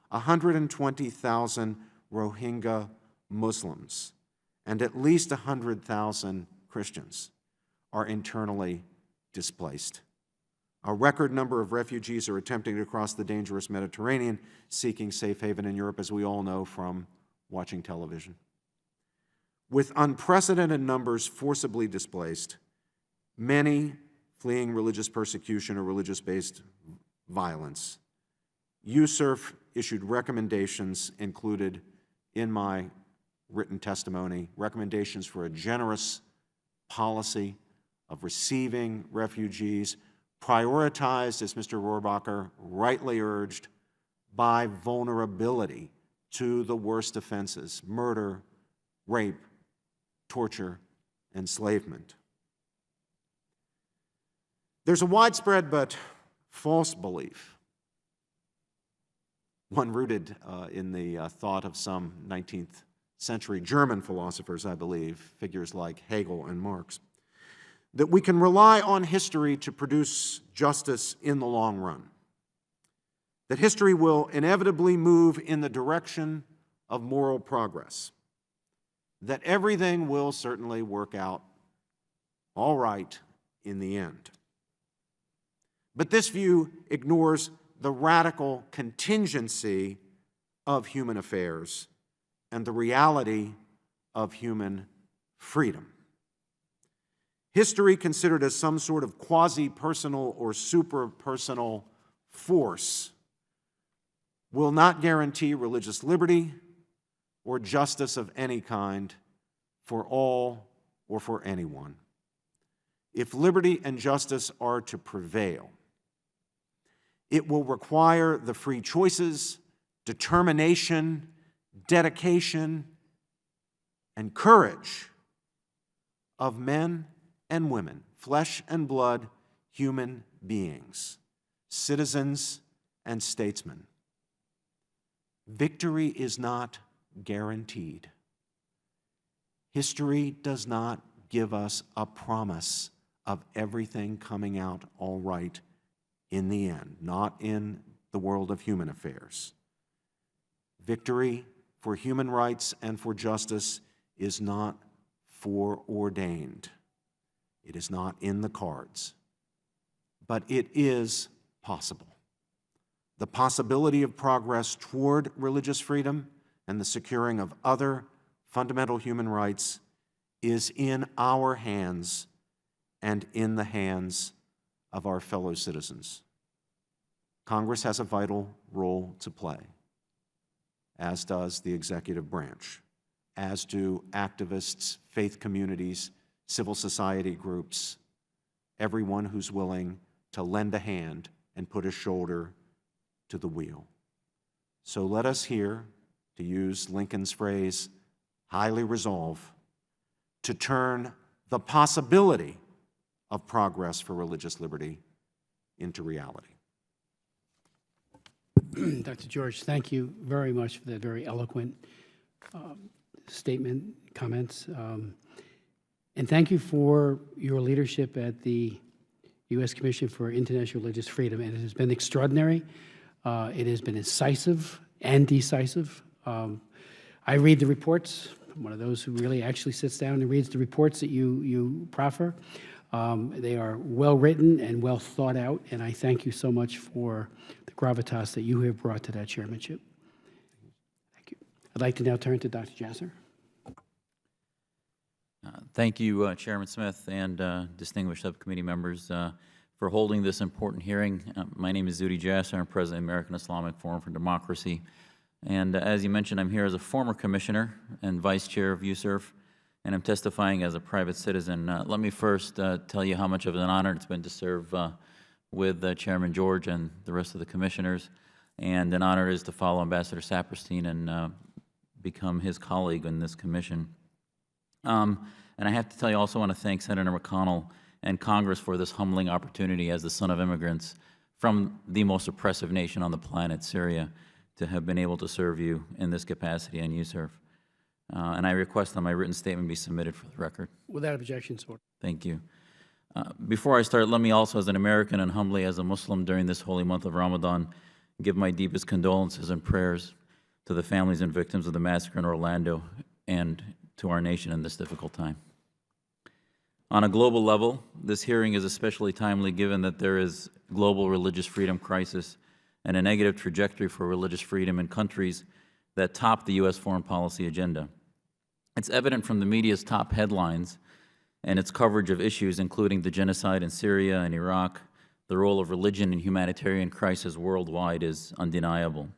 120,000 Rohingya Muslims and at least 100,000 Christians are internally displaced. A record number of refugees are attempting to cross the dangerous Mediterranean, seeking safe haven in Europe, as we all know from watching television. With unprecedented numbers forcibly displaced, many fleeing religious persecution or religious-based violence, USCIRF issued recommendations included in my written testimony, recommendations for a generous policy of receiving refugees, prioritized, as Mr. Rohrabacher rightly urged, by vulnerability to the worst offenses: murder, rape, torture, enslavement. There's a widespread but false belief, one rooted in the thought of some 19th century German philosophers, I believe, figures like Hegel and Marx, that we can rely on history to produce justice in the long run, that history will inevitably move in the direction of moral progress, that everything will certainly work out all right in the end. But this view ignores the radical contingency of human affairs and the reality of human freedom. History, considered as some sort of quasi-personal or super-personal force, will not guarantee religious liberty or justice of any kind for all or for anyone. If liberty and justice are to prevail, it will require the free choices, determination, dedication, and courage of men and women, flesh and blood human beings, citizens and statesmen. Victory is not guaranteed. History does not give us a promise of everything coming out all right in the end, not in the world of human affairs. Victory for human rights and for justice is not foreordained. It is not in the cards, but it is possible. The possibility of progress toward religious freedom and the securing of other fundamental human rights is in our hands and in the hands of our fellow citizens. Congress has a vital role to play, as does the executive branch, as do activists, faith communities, civil society groups, everyone who's willing to lend a hand and put a shoulder to the wheel. So let us here, to use Lincoln's phrase, highly resolve to turn the possibility of progress for religious liberty into reality. Dr. George, thank you very much for that very eloquent statement, comments. And thank you for your leadership at the U.S. Commission for International Religious Freedom. And it has been extraordinary. It has been incisive and decisive. I read the reports. I'm one of those who really actually sits down and reads the reports that you proffer. They are well written and well thought out, and I thank you so much for the gravitas that you have brought to that chairmanship. Thank you. I'd like to now turn to Dr. Jasser. Thank you, Chairman Smith and distinguished subcommittee members for holding this important hearing. My name is Zuhdi Jasser. I'm president of the American Islamic Forum for Democracy. And as you mentioned, I'm here as a former commissioner and vice chair of USCIRF. and I'm testifying as a private citizen. Let me first tell you how much of an honor it's been to serve with Chairman George and the rest of the commissioners, and an honor it is to follow Ambassador Saperstein and become his colleague in this commission. And I have to tell you, I also want to thank Senator McConnell and Congress for this humbling opportunity as the son of immigrants from the most oppressive nation on the planet, Syria, to have been able to serve you in this capacity and you serve. And I request that my written statement be submitted for the record. Without objection, sir. Thank you. Before I start, let me also, as an American and humbly as a Muslim during this holy month of Ramadan, give my deepest condolences and prayers to the families and victims of the massacre in Orlando and to our nation in this difficult time. On a global level, this hearing is especially timely given that there is global religious freedom crisis and a negative trajectory for religious freedom in countries that top the U.S. foreign policy agenda. It's evident from the media's top headlines and its coverage of issues including the genocide in Syria and Iraq. The role of religion in humanitarian crisis worldwide is undeniable,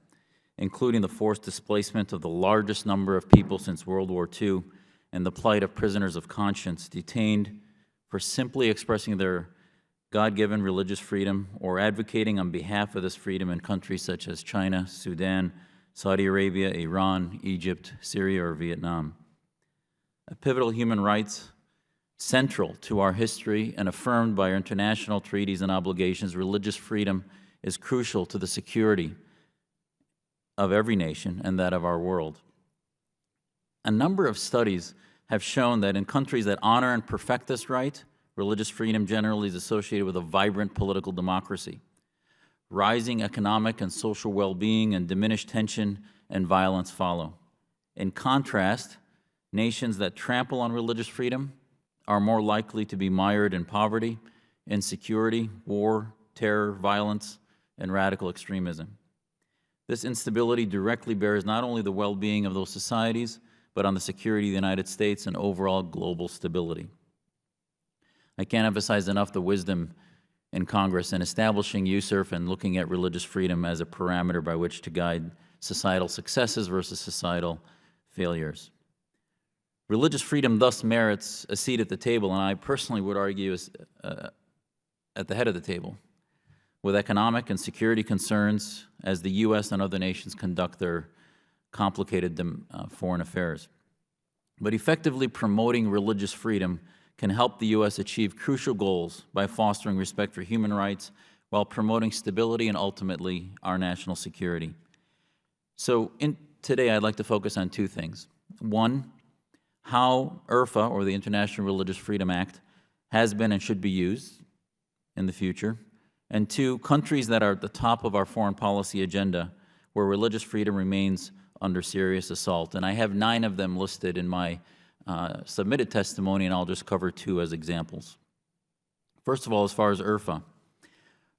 including the forced displacement of the largest number of people since World War II and the plight of prisoners of conscience detained for simply expressing their God-given religious freedom or advocating on behalf of this freedom in countries such as China, Sudan, Saudi Arabia, Iran, Egypt, Syria, or Vietnam. A pivotal human rights central to our history and affirmed by our international treaties and obligations, religious freedom is crucial to the security of every nation and that of our world. A number of studies have shown that in countries that honor and perfect this right, religious freedom generally is associated with a vibrant political democracy. Rising economic and social well-being and diminished tension and violence follow. In contrast, nations that trample on religious freedom are more likely to be mired in poverty, insecurity, war, terror, violence, and radical extremism. This instability directly bears not only the well-being of those societies, but on the security of the United States and overall global stability. I can't emphasize enough the wisdom in Congress in establishing USERF and looking at religious freedom as a parameter by which to guide societal successes versus societal failures. Religious freedom thus merits a seat at the table, and I personally would argue is at the head of the table, with economic and security concerns as the U.S. and other nations conduct their complicated foreign affairs. But effectively promoting religious freedom can help the U.S. achieve crucial goals by fostering respect for human rights while promoting stability and ultimately our national security. So today I'd like to focus on two things. One, how IRFA, or the International Religious Freedom Act, has been and should be used in the future. And two, countries that are at the top of our foreign policy agenda where religious freedom remains under serious assault. And I have 9 of them listed in my submitted testimony, and I'll just cover 2 as examples. First of all, as far as IRFA.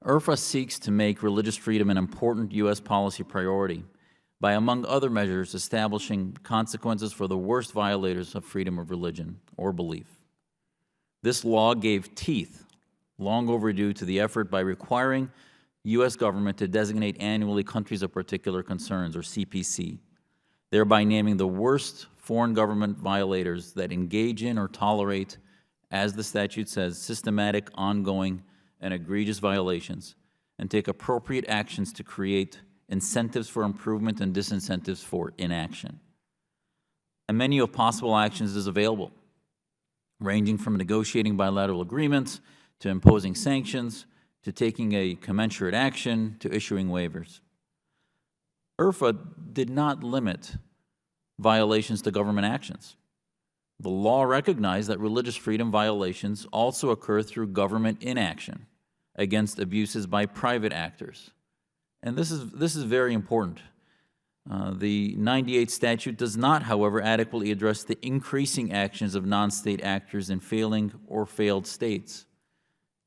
IRFA seeks to make religious freedom an important U.S. policy priority by, among other measures, establishing consequences for the worst violators of freedom of religion or belief. This law gave teeth, long overdue, to the effort by requiring U.S. government to designate annually countries of particular concerns, or CPC, thereby naming the worst foreign government violators that engage in or tolerate, as the statute says, systematic, ongoing, and egregious violations, and take appropriate actions to create incentives for improvement and disincentives for inaction. A menu of possible actions is available, ranging from negotiating bilateral agreements to imposing sanctions to taking a commensurate action to issuing waivers. IRFA did not limit violations to government actions. The law recognized that religious freedom violations also occur through government inaction against abuses by private actors. And this is very important. The 98 statute does not, however, adequately address the increasing actions of non-state actors in failing or failed states.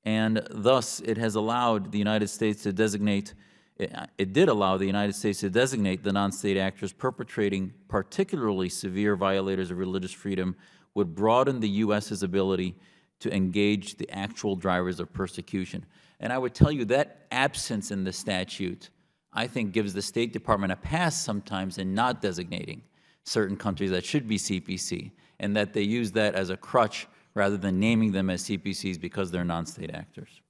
And thus, it has allowed the United States to designate, it did allow the United States to designate the non-state actors perpetrating particularly severe violators of religious freedom would broaden the U.S.'s ability to engage the actual drivers of persecution. And I would tell you that absence in the statute, I think, gives the State Department a pass sometimes in not designating, certain countries that should be CPC, and that they use that as a crutch rather than naming them as CPCs because they're non-state actors.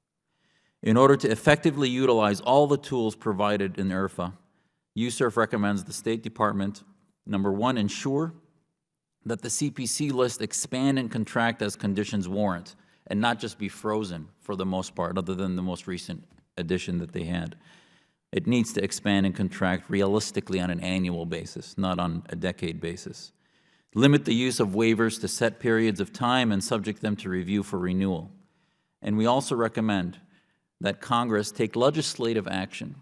In order to effectively utilize all the tools provided in IRFA, USCIRF recommends the State Department, number one, ensure that the CPC list expand and contract as conditions warrant, and not just be frozen for the most part, other than the most recent addition that they had. It needs to expand and contract realistically on an annual basis, not on a decade basis. Limit the use of waivers to set periods of time and subject them to review for renewal. And we also recommend that Congress take legislative action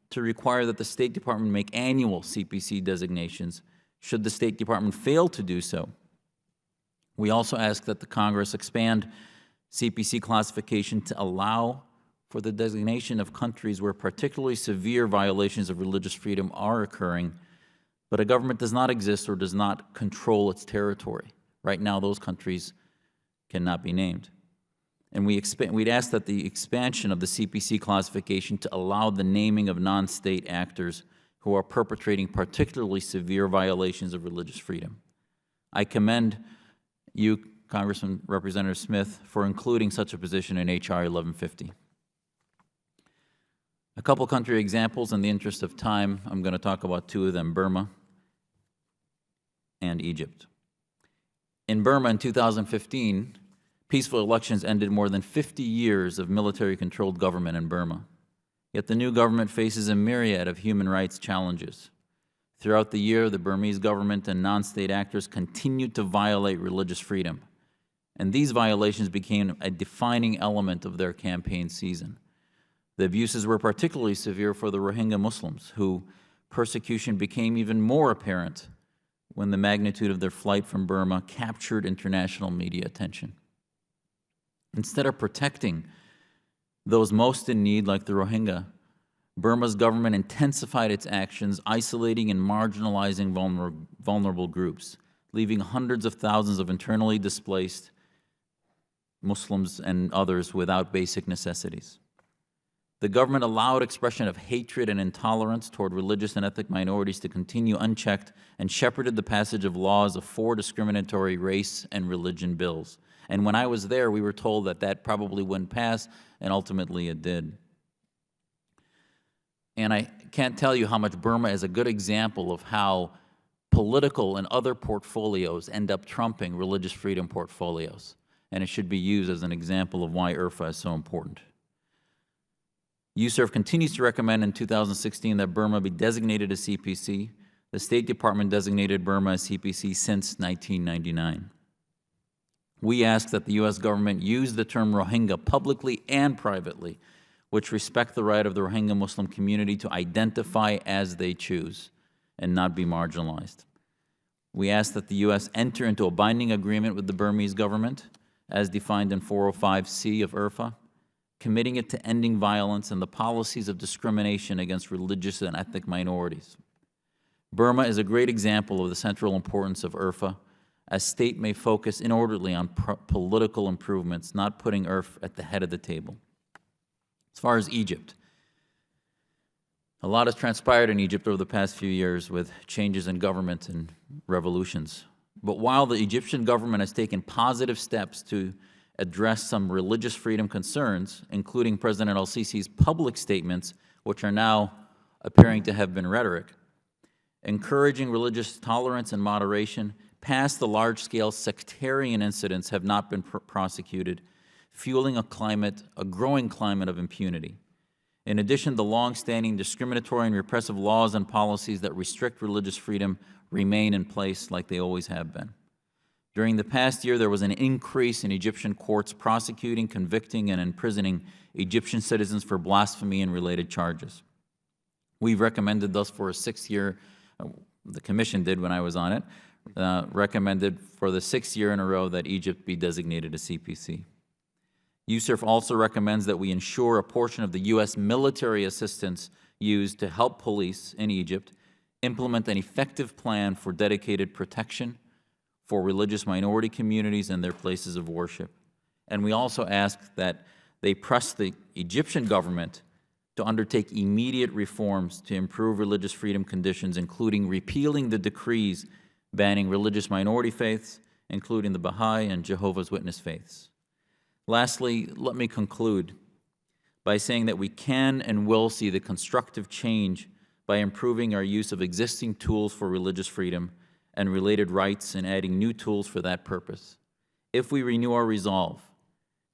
to require that the State Department make annual CPC designations should the State Department fail to do so. We also ask that the Congress expand CPC classification to allow for the designation of countries where particularly severe violations of religious freedom are occurring, but a government does not exist or does not control its territory. Right now, those countries cannot be named. And we'd ask that the expansion of the CPC classification to allow the naming of non-state actors who are perpetrating particularly severe violations of religious freedom. I commend you, Congressman Representative Smith, for including such a position in H.R. 1150. A couple country examples in the interest of time. I'm going to talk about two of them, Burma and Egypt. In Burma in 2015, peaceful elections ended more than 50 years of military-controlled government in Burma. Yet the new government faces a myriad of human rights challenges. Throughout the year, the Burmese government and non-state actors continued to violate religious freedom, and these violations became a defining element of their campaign season. The abuses were particularly severe for the Rohingya Muslims, who persecution became even more apparent when the magnitude of their flight from Burma captured international media attention. Instead of protecting those most in need, like the Rohingya, Burma's government intensified its actions, isolating and marginalizing vulnerable groups, leaving hundreds of thousands of internally displaced Muslims and others without basic necessities. The government allowed expression of hatred and intolerance toward religious and ethnic minorities to continue unchecked and shepherded the passage of laws of 4 discriminatory race and religion bills. And when I was there, we were told that that probably wouldn't pass, and ultimately it did. And I can't tell you how much Burma is a good example of how political and other portfolios end up trumping religious freedom portfolios. And it should be used as an example of why IRFA is so important. USCIRF continues to recommend in 2016 that Burma be designated a CPC. The State Department designated Burma as CPC since 1999. We ask that the U.S. government use the term Rohingya publicly and privately, which respect the right of the Rohingya Muslim community to identify as they choose and not be marginalized. We ask that the U.S. enter into a binding agreement with the Burmese government, as defined in 405C of IRFA, committing it to ending violence and the policies of discrimination against religious and ethnic minorities. Burma is a great example of the central importance of IRFA, as state may focus inordinately on political improvements, not putting IRF at the head of the table. As far as Egypt, a lot has transpired in Egypt over the past few years with changes in government and revolutions. But while the Egyptian government has taken positive steps to address some religious freedom concerns, including President al-Sisi's public statements, which are now appearing to have been rhetoric, encouraging religious tolerance and moderation, past the large-scale sectarian incidents have not been prosecuted, fueling a growing climate of impunity. In addition, the long-standing discriminatory and repressive laws and policies that restrict religious freedom remain in place like they always have been. During the past year, there was an increase in Egyptian courts prosecuting, convicting, and imprisoning Egyptian citizens for blasphemy and related charges. We've recommended thus for a 6th year, the Commission did when I was on it, recommended for the 6th year in a row that Egypt be designated a CPC. USCIRF also recommends that we ensure a portion of the U.S. military assistance used to help police in Egypt implement an effective plan for dedicated protection for religious minority communities and their places of worship. And we also ask that they press the Egyptian government to undertake immediate reforms to improve religious freedom conditions, including repealing the decrees banning religious minority faiths, including the Baha'i and Jehovah's Witness faiths. Lastly, let me conclude by saying that we can and will see the constructive change by improving our use of existing tools for religious freedom and related rights and adding new tools for that purpose. If we renew our resolve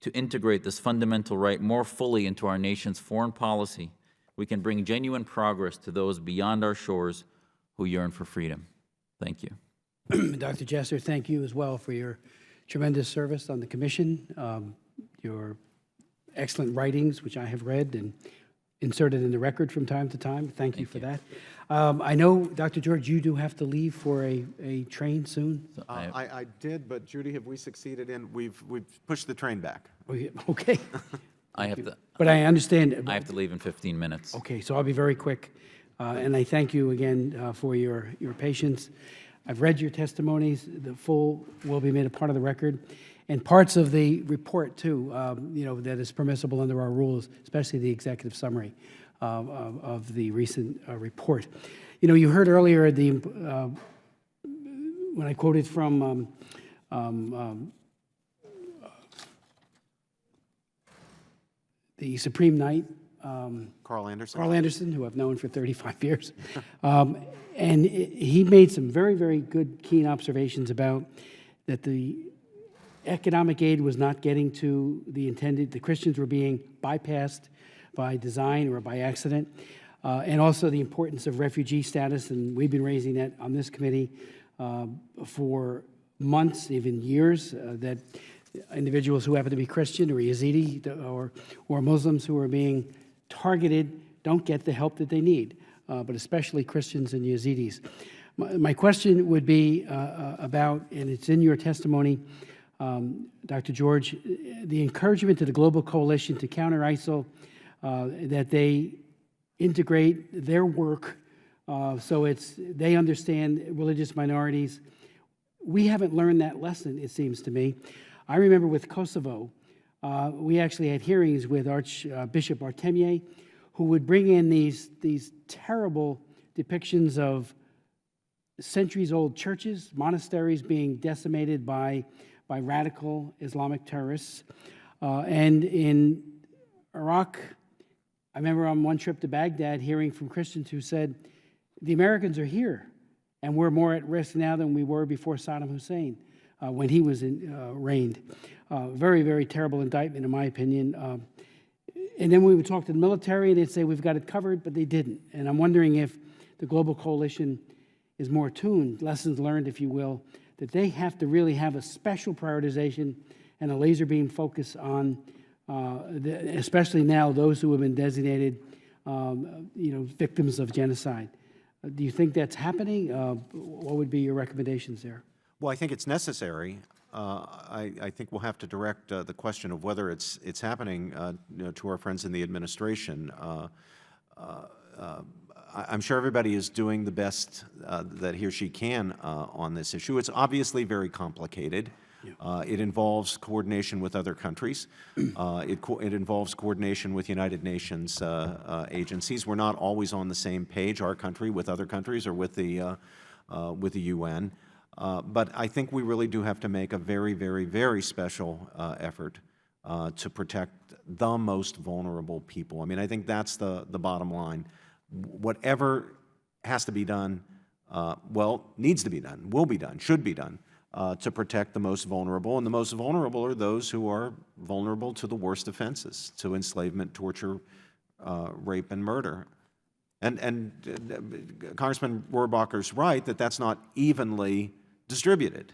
to integrate this fundamental right more fully into our nation's foreign policy, we can bring genuine progress to those beyond our shores who yearn for freedom. Thank you. Dr. Jester, thank you as well for your tremendous service on the commission, your excellent writings, which I have read and inserted in the record from time to time. Thank you for that. I know, Dr. George, you do have to leave for a train soon. I did, but Judy, have we succeeded in, we've pushed the train back. Okay. I have to. But I understand. I have to leave in 15 minutes. Okay, so I'll be very quick. And I thank you again for your patience. I've read your testimonies. The full will be made a part of the record. And parts of the report, too, that is permissible under our rules, especially the executive summary of the recent report. You heard earlier when I quoted from the Supreme Knight, Carl Anderson? Carl Anderson, who I've known for 35 years. And he made some very, very good, keen observations about that the economic aid was not getting to the Christians were being bypassed by design or by accident, and also the importance of refugee status, and we've been raising that on this committee for months, even years, that individuals who happen to be Christian or Yazidi or Muslims who are being targeted don't get the help that they need, but especially Christians and Yazidis. My question would be about, and it's in your testimony, Dr. George, the encouragement to the global coalition to counter ISIL, that they integrate their work so they understand religious minorities. We haven't learned that lesson, it seems to me. I remember with Kosovo, we actually had hearings with Archbishop Artemie, who would bring in these terrible depictions of centuries-old churches, monasteries being decimated by radical Islamic terrorists. And in Iraq, I remember on one trip to Baghdad hearing from Christians who said, the Americans are here, and we're more at risk now than we were before Saddam Hussein when he was reigned. Very, very terrible indictment, in my opinion. And then we would talk to the military, and they'd say, we've got it covered, but they didn't. And I'm wondering if the global coalition is more tuned, lessons learned, if you will, that they have to really have a special prioritization and a laser beam focus on, especially now, those who have been designated, victims of genocide. Do you think that's happening? What would be your recommendations there? Well, I think it's necessary. I think we'll have to direct the question of whether it's happening to our friends in the administration. I'm sure everybody is doing the best that he or she can on this issue. It's obviously very complicated. Yeah. It involves coordination with other countries. It involves coordination with United Nations agencies. We're not always on the same page, our country with other countries or with the UN. But I think we really do have to make a very, very, very special effort to protect the most vulnerable people. I mean, I think that's the bottom line. Whatever has to be done, needs to be done, will be done, should be done, to protect the most vulnerable. And the most vulnerable are those who are vulnerable to the worst offenses, to enslavement, torture, rape, and murder. And Congressman Rohrbacher's right that that's not evenly distributed.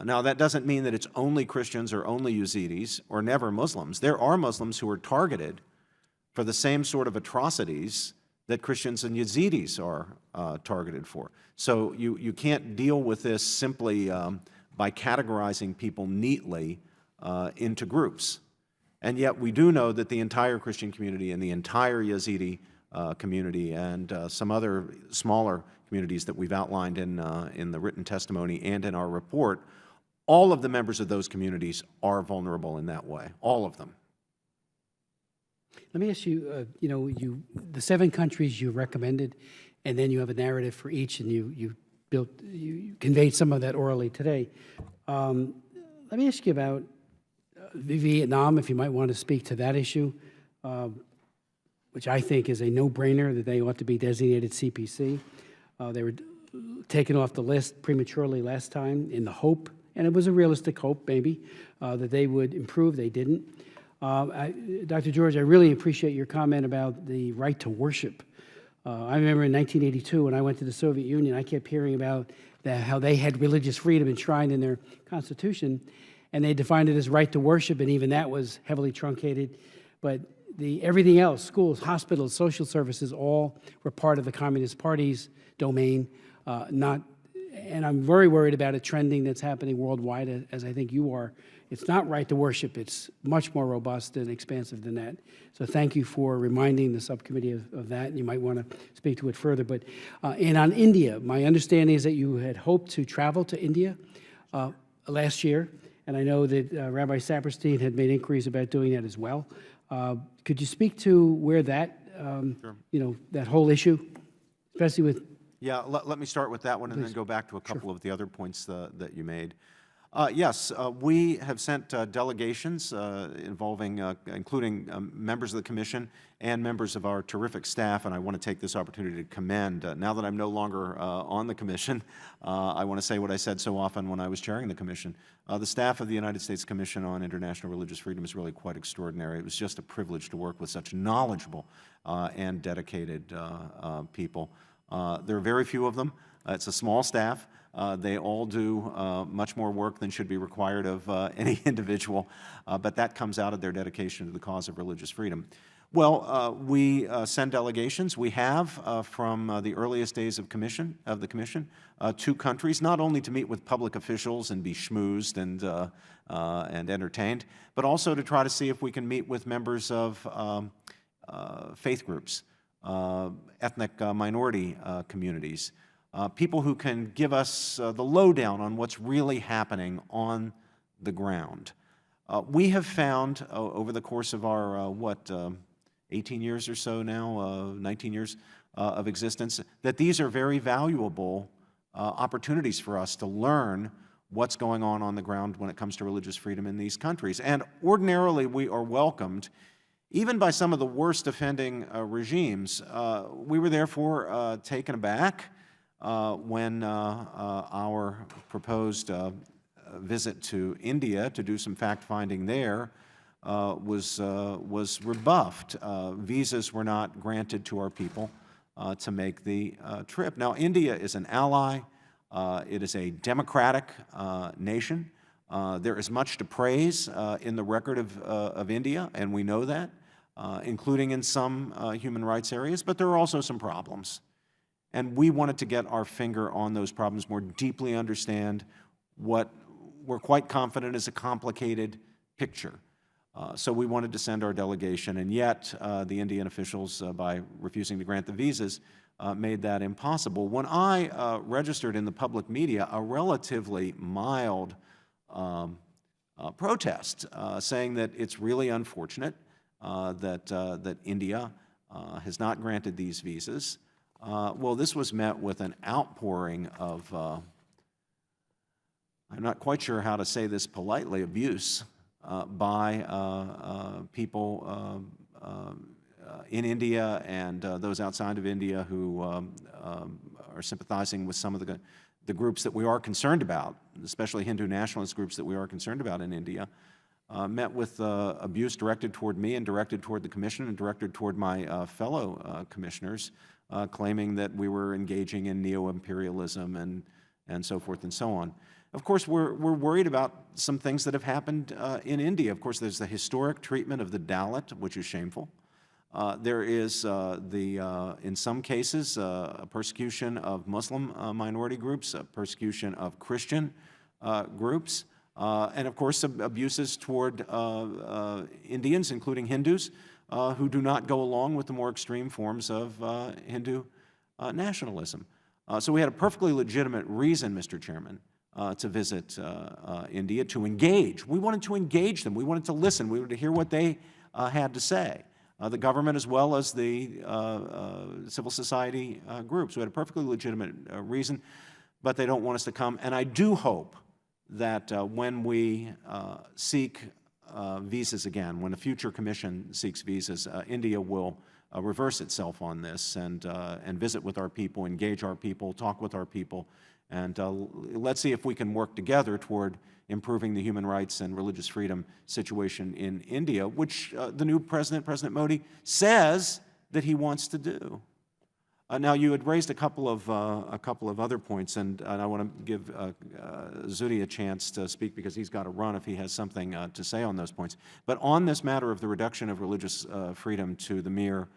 Now, that doesn't mean that it's only Christians or only Yazidis or never Muslims. There are Muslims who are targeted for the same sort of atrocities that Christians and Yazidis are targeted for. So you can't deal with this simply by categorizing people neatly into groups. And yet we do know that the entire Christian community and the entire Yazidi community and some other smaller communities that we've outlined in the written testimony and in our report, all of the members of those communities are vulnerable in that way, all of them. Let me ask you, the 7 countries you recommended, and then you have a narrative for each, and you you conveyed some of that orally today. Let me ask you about Vietnam, if you might want to speak to that issue, which I think is a no-brainer that they ought to be designated CPC. They were taken off the list prematurely last time in the hope, and it was a realistic hope maybe, that they would improve. They didn't. Dr. George, I really appreciate your comment about the right to worship. I remember in 1982 when I went to the Soviet Union, I kept hearing about how they had religious freedom enshrined in their constitution, and they defined it as right to worship, and even that was heavily truncated. But everything else, schools, hospitals, social services, all were part of the Communist Party's domain. And I'm very worried about a trending that's happening worldwide, as I think you are. It's not right to worship. It's much more robust and expansive than that. So thank you for reminding the subcommittee of that, and you might want to speak to it further. But and on India, my understanding is that you had hoped to travel to India last year, and I know that Rabbi Saperstein had made inquiries about doing that as well. Could you speak to where that, Sure. That whole issue, especially with... Yeah, let me start with that one and then go back to a couple of the other points that you made. Yes, we have sent delegations involving, including members of the Commission and members of our terrific staff, and I want to take this opportunity to commend, now that I'm no longer on the Commission, I want to say what I said so often when I was chairing the Commission. The staff of the United States Commission on International Religious Freedom is really quite extraordinary. It was just a privilege to work with such knowledgeable and dedicated people. There are very few of them. It's a small staff. They all do much more work than should be required of any individual, but that comes out of their dedication to the cause of religious freedom. Well, we send delegations. We have, from the earliest days of the Commission, 2 countries, not only to meet with public officials and be schmoozed and entertained, but also to try to see if we can meet with members of faith groups, ethnic minority communities, people who can give us the lowdown on what's really happening on the ground. We have found over the course of our, 18 years or so now, 19 years of existence, that these are very valuable opportunities for us to learn what's going on the ground when it comes to religious freedom in these countries. And ordinarily, we are welcomed even by some of the worst offending regimes. We were therefore taken aback when our proposed visit to India to do some fact-finding there was rebuffed. Visas were not granted to our people to make the trip. Now, India is an ally. It is a democratic nation. There is much to praise in the record of India, and we know that, including in some human rights areas, but there are also some problems. And we wanted to get our finger on those problems, more deeply understand what we're quite confident is a complicated picture. So we wanted to send our delegation, and yet the Indian officials, by refusing to grant the visas, made that impossible. When I registered in the public media a relatively mild protest saying that it's really unfortunate that India has not granted these visas, well, this was met with an outpouring of, I'm not quite sure how to say this politely, abuse by people in India and those outside of India who are sympathizing with some of the groups that we are concerned about, especially Hindu nationalist groups that we are concerned about in India, met with abuse directed toward me and directed toward the Commission and directed toward my fellow commissioners, claiming that we were engaging in neo-imperialism and so forth and so on. Of course, we're worried about some things that have happened in India. Of course, there's the historic treatment of the Dalit, which is shameful. There is, in some cases, a persecution of Muslim minority groups, a persecution of Christian groups, and of course, abuses toward Indians, including Hindus, who do not go along with the more extreme forms of Hindu nationalism. So we had a perfectly legitimate reason, Mr. Chairman, to visit India, to engage. We wanted to engage them. We wanted to listen. We wanted to hear what they had to say, the government as well as the civil society groups. We had a perfectly legitimate reason. but they don't want us to come. And I do hope that when we seek visas again, when a future commission seeks visas, India will reverse itself on this and visit with our people, engage our people, talk with our people, and let's see if we can work together toward improving the human rights and religious freedom situation in India, which the new president, President Modi, says that he wants to do. Now, you had raised a couple of other points, and I want to give Zuhdi a chance to speak because he's got to run if he has something to say on those points. But on this matter of the reduction of religious freedom to the mere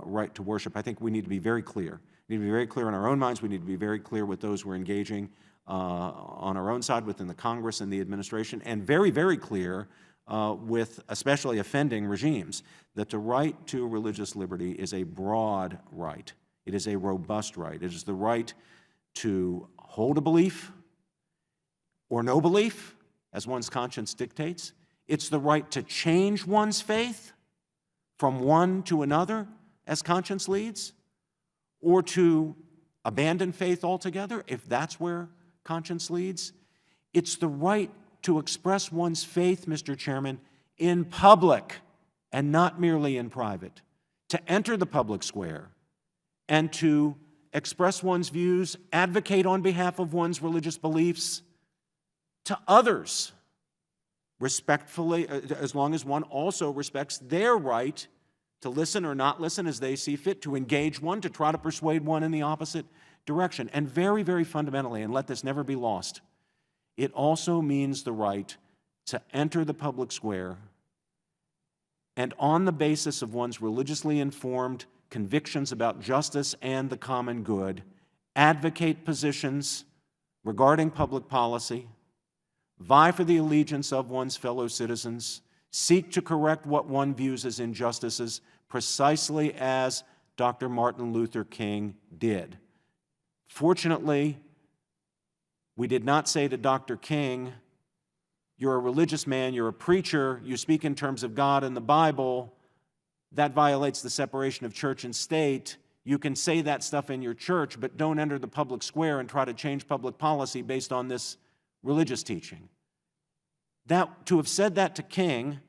right to worship, I think we need to be very clear. We need to be very clear in our own minds. We need to be very clear with those we're engaging on our own side within the Congress and the administration, and very, very clear with especially offending regimes that the right to religious liberty is a broad right. It is a robust right. It is the right to hold a belief or no belief, as one's conscience dictates. It's the right to change one's faith from one to another, as conscience leads, or to abandon faith altogether, if that's where conscience leads. It's the right to express one's faith, Mr. Chairman, in public and not merely in private, to enter the public square and to express one's views, advocate on behalf of one's religious beliefs to others, respectfully, as long as one also respects their right to listen or not listen as they see fit, to engage one, to try to persuade one in the opposite direction. And very, very fundamentally, and let this never be lost, it also means the right to enter the public square and on the basis of one's religiously informed convictions about justice and the common good, advocate positions regarding public policy, vie for the allegiance of one's fellow citizens, seek to correct what one views as injustices, precisely as Dr. Martin Luther King did. Fortunately, we did not say to Dr. King, "You're a religious man, you're a preacher, you speak in terms of God and the Bible, that violates the separation of church and state. You can say that stuff in your church, but don't enter the public square and try to change public policy based on this religious teaching." To have said that to King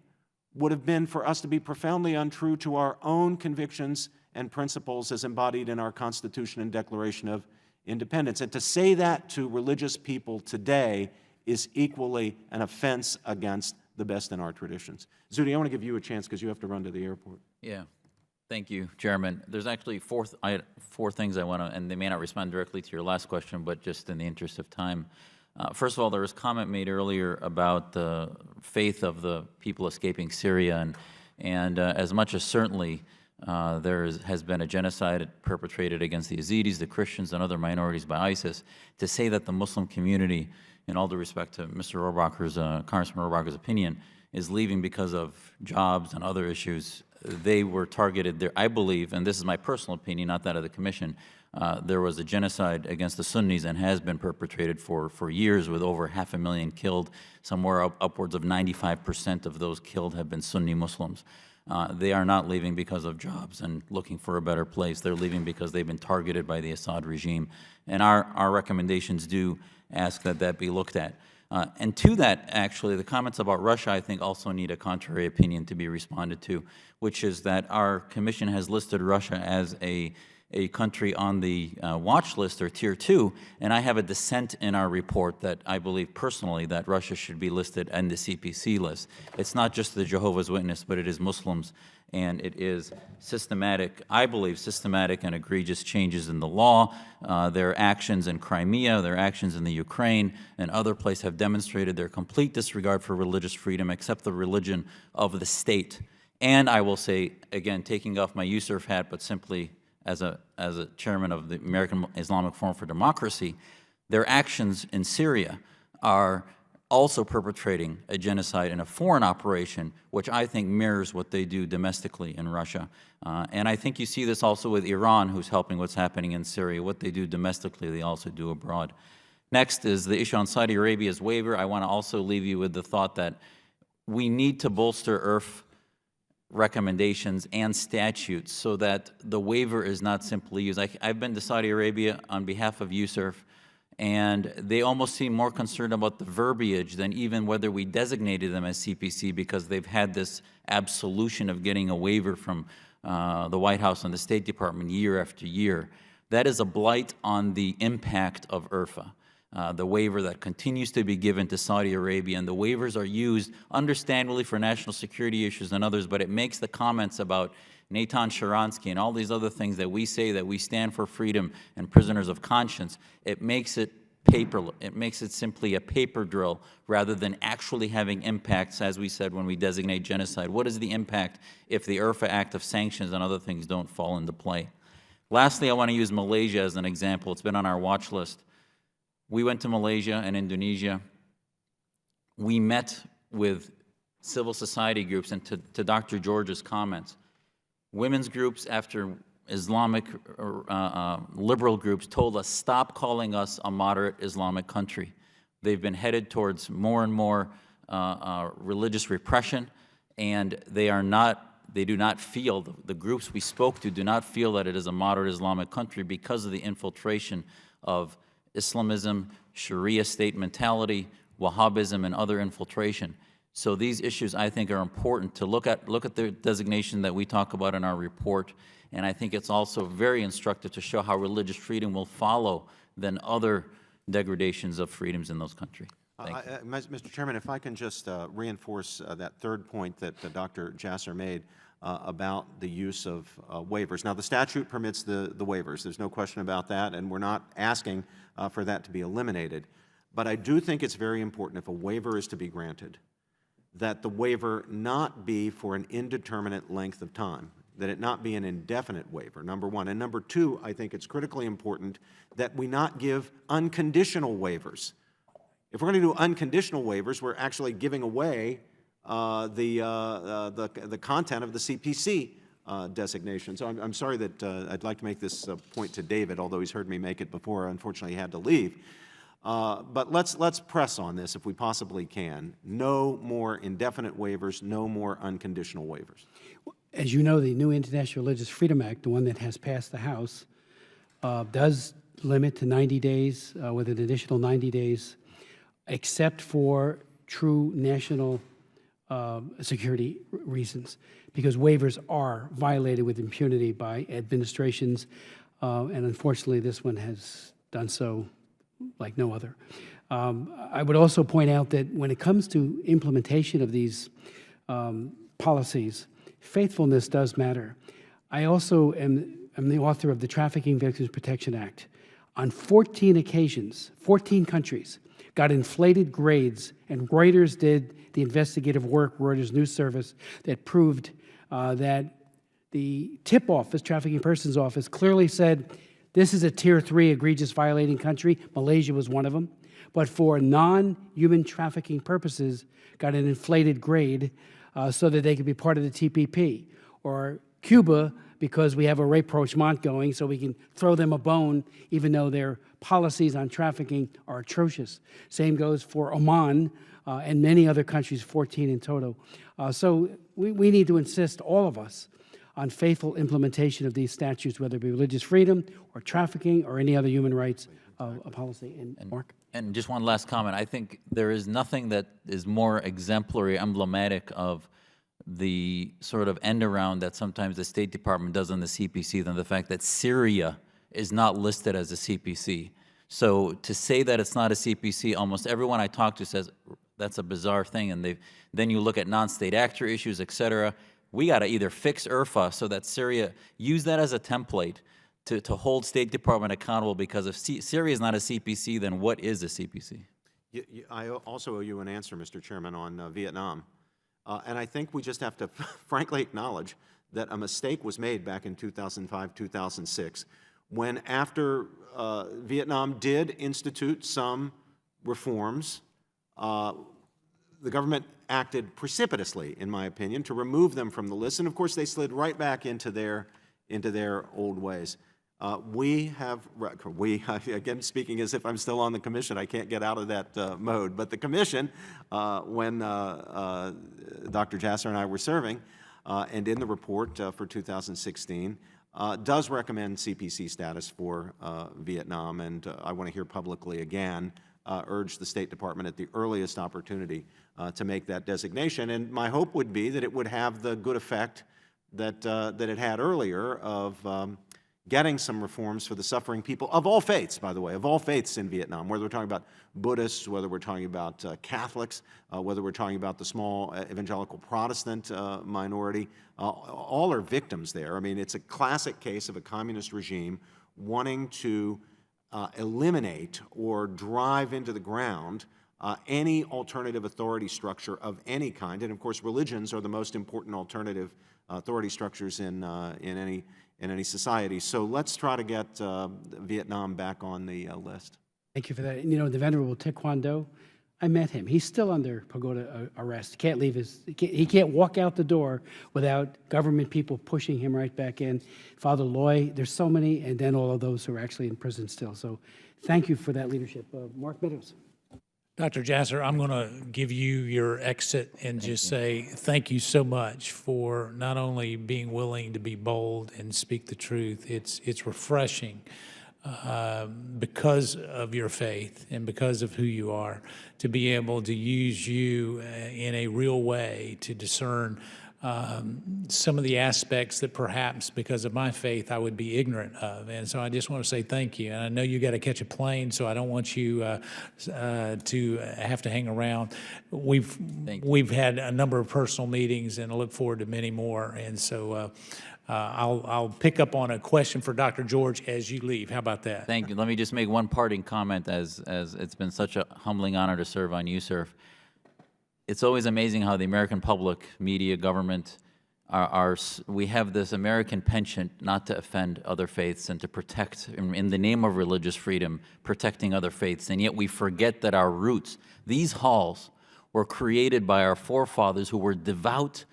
would have been for us to be profoundly untrue to our own convictions and principles as embodied in our Constitution and Declaration of Independence. And to say that to religious people today is equally an offense against the best in our traditions. Zuhdi, I want to give you a chance because you have to run to the airport. Yeah. Thank you, Chairman. There's actually four things I want to, and they may not respond directly to your last question, but just in the interest of time. First of all, there was comment made earlier about the faith of the people escaping Syria, and as much as certainly there has been a genocide perpetrated against the Yazidis, the Christians, and other minorities by ISIS, to say that the Muslim community, in all due respect to Mr. Rohrabacher's, Congressman Rohrabacher's opinion, is leaving because of jobs and other issues, they were targeted there. I believe, and this is my personal opinion, not that of the Commission, there was a genocide against the Sunnis and has been perpetrated for years with over 500,000 killed. Somewhere upwards of 95% of those killed have been Sunni Muslims. They are not leaving because of jobs and looking for a better place. They're leaving because they've been targeted by the Assad regime. And our recommendations do ask that that be looked at. And to that, actually, the comments about Russia, I think, also need a contrary opinion to be responded to, which is that our Commission has listed Russia as a country on the watch list, or Tier 2, and I have a dissent in our report that I believe personally that Russia should be listed in the CPC list. It's not just the Jehovah's Witness, but it is Muslims, and it is systematic, I believe, systematic and egregious changes in the law. Their actions in Crimea, their actions in the Ukraine, and other places have demonstrated their complete disregard for religious freedom except the religion of the state. And I will say, again, taking off my USERF hat, but simply as a chairman of the American Islamic Forum for Democracy, their actions in Syria are also perpetrating a genocide in a foreign operation, which I think mirrors what they do domestically in Russia. And I think you see this also with Iran, who's helping what's happening in Syria. What they do domestically, they also do abroad. Next is the issue on Saudi Arabia's waiver. I want to also leave you with the thought that we need to bolster IRF recommendations and statutes so that the waiver is not simply used. I've been to Saudi Arabia on behalf of USERF, And they almost seem more concerned about the verbiage than even whether we designated them as CPC, because they've had this absolution of getting a waiver from the White House and the State Department year after year. That is a blight on the impact of IRFA. The waiver that continues to be given to Saudi Arabia, and the waivers are used understandably for national security issues and others, but it makes the comments about Natan Sharansky and all these other things that we say that we stand for freedom and prisoners of conscience, it makes it simply a paper drill rather than actually having impacts, as we said when we designate genocide. What is the impact if the IRFA Act of sanctions and other things don't fall into play? Lastly, I want to use Malaysia as an example. It's been on our watch list. We went to Malaysia and Indonesia. We met with civil society groups, and to Dr. George's comments, women's groups after Islamic liberal groups told us, stop calling us a moderate Islamic country. They've been headed towards more and more religious repression, and they do not feel, the groups we spoke to do not feel that it is a moderate Islamic country because of the infiltration of Islamism, Sharia state mentality, Wahhabism, and other infiltration. So these issues, I think, are important to look at the designation that we talk about in our report, and I think it's also very instructive to show how religious freedom will follow than other degradations of freedoms in those countries. Thank you. Mr. Chairman, if I can just reinforce that third point that Dr. Jasser made about the use of waivers. Now, the statute permits the waivers. There's no question about that, and we're not asking for that to be eliminated. But I do think it's very important, if a waiver is to be granted, that the waiver not be for an indeterminate length of time, that it not be an indefinite waiver, number one. And number two, I think it's critically important that we not give unconditional waivers. If we're going to do unconditional waivers, we're actually giving away the content of the CPC designation. So I'm sorry that I'd like to make this point to David, although he's heard me make it before. Unfortunately, he had to leave. But let's press on this if we possibly can. No more indefinite waivers, no more unconditional waivers. As you know, the new International Religious Freedom Act, the one that has passed the House, does limit to 90 days with an additional 90 days, except for true national security reasons, because waivers are violated with impunity by administrations, and unfortunately this one has done so like no other. I would also point out that when it comes to implementation of these policies, faithfulness does matter. I also am the author of the Trafficking Victims Protection Act. On 14 occasions, 14 countries got inflated grades, and Reuters did the investigative work, Reuters News Service, that proved that the TIP office, Trafficking Persons Office, clearly said, this is a Tier 3 egregious violating country. Malaysia was one of them. But for non-human trafficking purposes, got an inflated grade so that they could be part of the TPP. Or Cuba, because we have a rapprochement going, so we can throw them a bone, even though their policies on trafficking are atrocious. Same goes for Oman and many other countries, 14 in total. So we need to insist, all of us, on faithful implementation of these statutes, whether it be religious freedom or trafficking or any other human rights policy. And Mark? And just one last comment. I think there is nothing that is more exemplary, emblematic of the sort of end around that sometimes the State Department does on the CPC than the fact that Syria is not listed as a CPC. So to say that it's not a CPC, almost everyone I talk to says that's a bizarre thing, and then you look at non-state actor issues, et cetera. We got to either fix IRFA so that Syria, use that as a template to hold State Department accountable, because if Syria is not a CPC, then what is a CPC? I also owe you an answer, Mr. Chairman, on Vietnam. And I think we just have to frankly acknowledge that a mistake was made back in 2005, 2006, when after Vietnam did institute some reforms, the government acted precipitously, in my opinion, to remove them from the list. And of course, they slid right back into their old ways. Again, speaking as if I'm still on the commission, I can't get out of that mode. But the commission, when Dr. Jasser and I were serving, and in the report for 2016, does recommend CPC status for Vietnam, and I want to hear publicly again urge the State Department at the earliest opportunity to make that designation. And my hope would be that it would have the good effect that, that it had earlier of getting some reforms for the suffering people of all faiths, by the way, of all faiths in Vietnam, whether we're talking about Buddhists, whether we're talking about Catholics, whether we're talking about the small evangelical Protestant minority. All are victims there. I mean, it's a classic case of a communist regime wanting to eliminate or drive into the ground any alternative authority structure of any kind. And of course, religions are the most important alternative authority structures in any society. So let's try to get Vietnam back on the list. Thank you for that. And, you know, the Venerable Taekwondo, I met him. He's still under pagoda arrest. Can't leave he can't walk out the door without government people pushing him right back in. Father Loy, there's so many, and then all of those who are actually in prison still. So thank you for that leadership. Mark Meadows. Dr. Jasser, I'm going to give you your exit and just say thank you so much for not only being willing to be bold and speak the truth. It's refreshing because of your faith and because of who you are to be able to use you in a real way to discern some of the aspects that perhaps because of my faith I would be ignorant of. And so I just want to say thank you. And I know you got to catch a plane, so I don't want you to have to hang around. We've had a number of personal meetings, and I look forward to many more. And so I'll pick up on a question for Dr. George as you leave. How about that? Thank you. Let me just make one parting comment, as it's been such a humbling honor to serve on USERF. It's always amazing how the American public, media, government, we have this American penchant not to offend other faiths and to protect, in the name of religious freedom, protecting other faiths. And yet we forget that our roots, these halls, were created by our forefathers who were devout,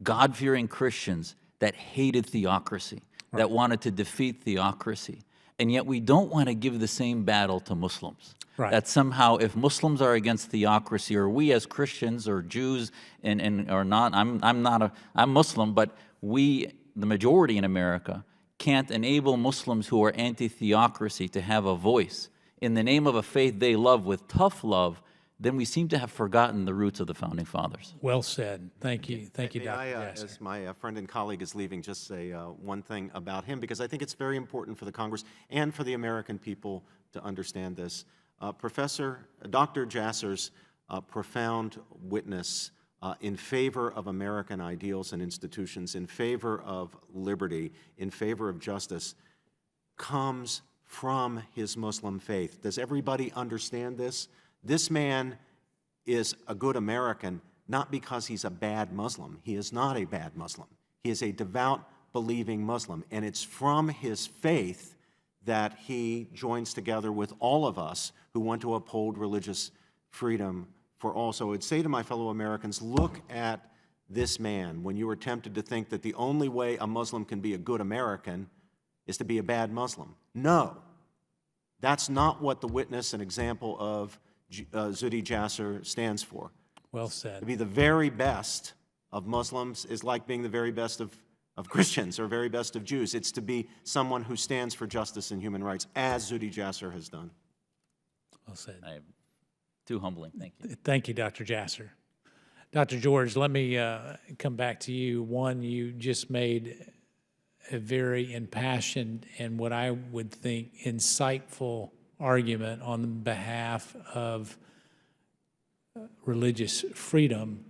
God-fearing Christians that hated theocracy, that wanted to defeat theocracy. And yet we don't want to give the same battle to Muslims. Right. That somehow if Muslims are against theocracy, or we as Christians or Jews or not, I'm Muslim, but we, the majority in America, can't enable Muslims who are anti-theocracy to have a voice in the name of a faith they love with tough love, then we seem to have forgotten the roots of the Founding Fathers. Well said. Thank you. Thank you, May Dr. I, Jasser. as my friend and colleague is leaving, just say one thing about him, because I think it's very important for the Congress and for the American people to understand this. Dr. Jasser's profound witness in favor of American ideals and institutions, in favor of liberty, in favor of justice, comes from his Muslim faith. Does everybody understand this? This man is a good American, not because he's a bad Muslim. He is not a bad Muslim. He is a devout, believing Muslim, and it's from his faith that he joins together with all of us who want to uphold religious freedom for all. So I would say to my fellow Americans, look at this man when you are tempted to think that the only way a Muslim can be a good American is to be a bad Muslim. No, that's not what the witness and example of Zuhdi Jasser stands for. Well said. To be the very best of Muslims is like being the very best of Christians or very best of Jews. It's to be someone who stands for justice and human rights, as Zuhdi Jasser has done. Well said. Too humbling. Thank you. Thank you, Dr. Jasser. Dr. George, let me come back to you. One, you just made a very impassioned and what I would think insightful argument on behalf of religious freedom,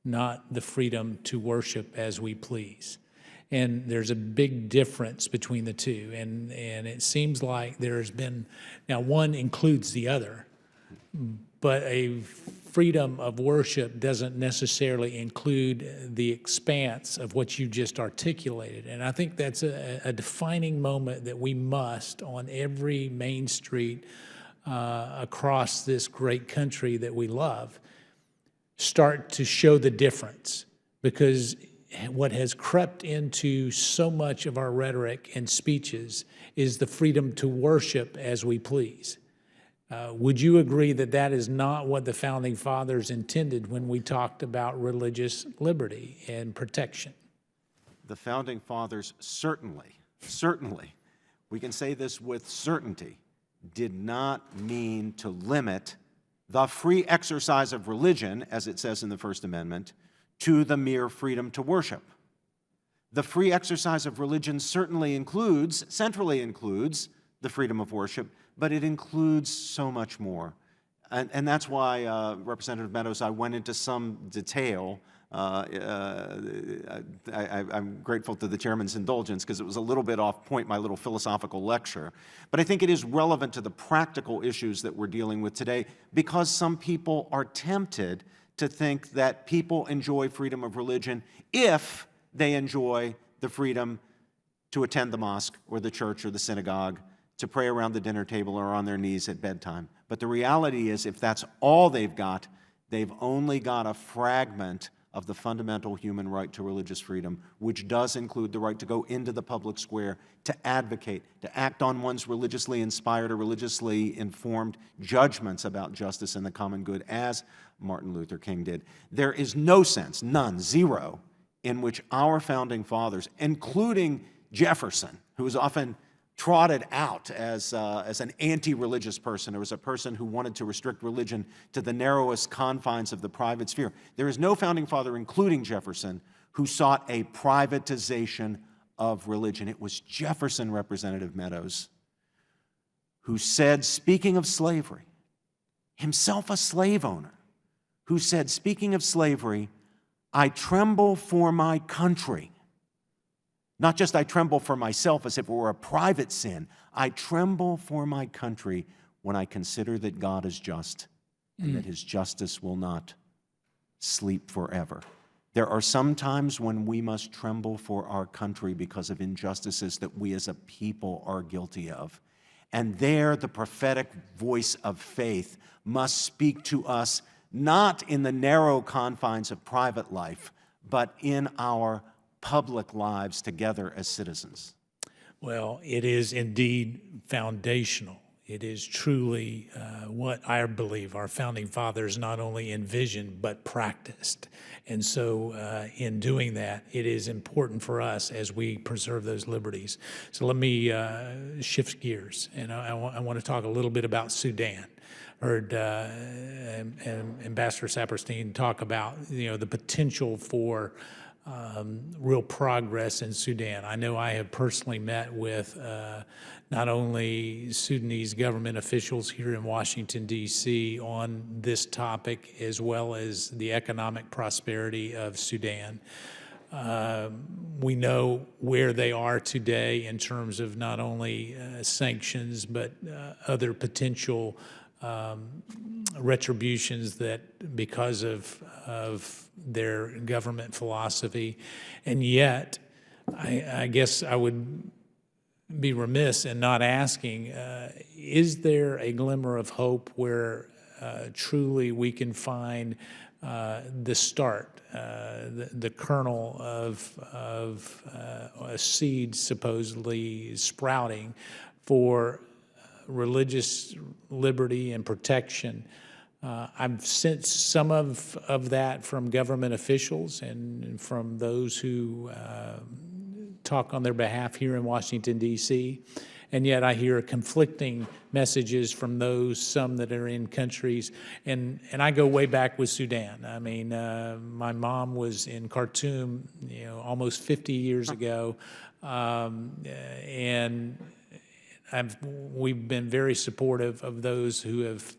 not the freedom to worship as we please. And there's a big difference between the two. And it seems like there's been, now one includes the other, but a freedom of worship doesn't necessarily include the expanse of what you just articulated. And I think that's a defining moment that we must, on every main street across this great country that we love, start to show the difference. Because what has crept into so much of our rhetoric and speeches is the freedom to worship as we please. Would you agree that that is not what the Founding Fathers intended when we talked about religious liberty and protection? The Founding Fathers certainly certainly, we can say this with certainty, did not mean to limit the free exercise of religion, as it says in the First Amendment, to the mere freedom to worship. The free exercise of religion certainly centrally includes the freedom of worship, but it includes so much more. And that's why, Representative Meadows, I went into some detail. I'm grateful to the chairman's indulgence because it was a little bit off point, my little philosophical lecture. But I think it is relevant to the practical issues that we're dealing with today, because some people are tempted to think that people enjoy freedom of religion if they enjoy the freedom to attend the mosque or the church or the synagogue, to pray around the dinner table or on their knees at bedtime. But the reality is, if that's all they've got, they've only got a fragment of the fundamental human right to religious freedom, which does include the right to go into the public square, to advocate, to act on one's religiously inspired or religiously informed judgments about justice and the common good, as Martin Luther King did. There is no sense, none, zero, in which our founding fathers, including Jefferson, who was often trotted out as an anti-religious person, or as a person who wanted to restrict religion to the narrowest confines of the private sphere. There is no founding father, including Jefferson, who sought a privatization of religion. It was Jefferson, Representative Meadows, who said, speaking of slavery, himself a slave owner, who said, speaking of slavery, I tremble for my country. Not just I tremble for myself as if it were a private sin. I tremble for my country when I consider that God is just and that his justice will not sleep forever. There are some times when we must tremble for our country because of injustices that we as a people are guilty of. And there, the prophetic voice of faith must speak to us, not in the narrow confines of private life, but in our public lives together as citizens. Well, it is indeed foundational. It is truly what I believe our founding fathers not only envisioned but practiced. And so in doing that, it is important for us as we preserve those liberties. So let me shift gears, and I want to talk a little bit about Sudan. Heard Ambassador Saperstein talk about the potential for real progress in Sudan. I know I have personally met with not only Sudanese government officials here in Washington, D.C. on this topic, as well as the economic prosperity of Sudan. We know where they are today in terms of not only sanctions, but other potential retributions that because of their government philosophy. And yet, I guess I would be remiss in not asking, is there a glimmer of hope where truly we can find the start, the kernel of a seed supposedly sprouting for religious liberty and protection? I've sensed some of that from government officials and from those who talk on their behalf here in Washington, D.C., and yet I hear conflicting messages from some that are in countries, and I go way back with Sudan. I mean, my mom was in Khartoum, almost 50 years ago, and we've been very supportive of those who have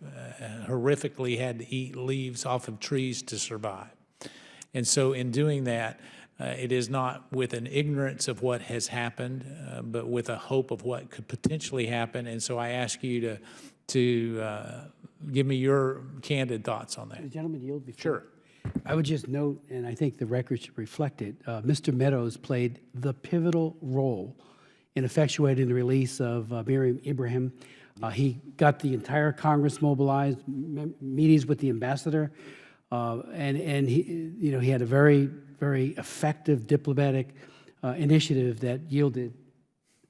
horrifically had to eat leaves off of trees to survive. And so in doing that, it is not with an ignorance of what has happened, but with a hope of what could potentially happen. And so I ask you to give me your candid thoughts on that. The gentleman yield before. Sure. I would just note, and I think the record should reflect it, Mr. Meadows played the pivotal role in effectuating the release of Miriam Ibrahim. He got the entire Congress mobilized, meetings with the ambassador, and he had a very, very effective diplomatic initiative that yielded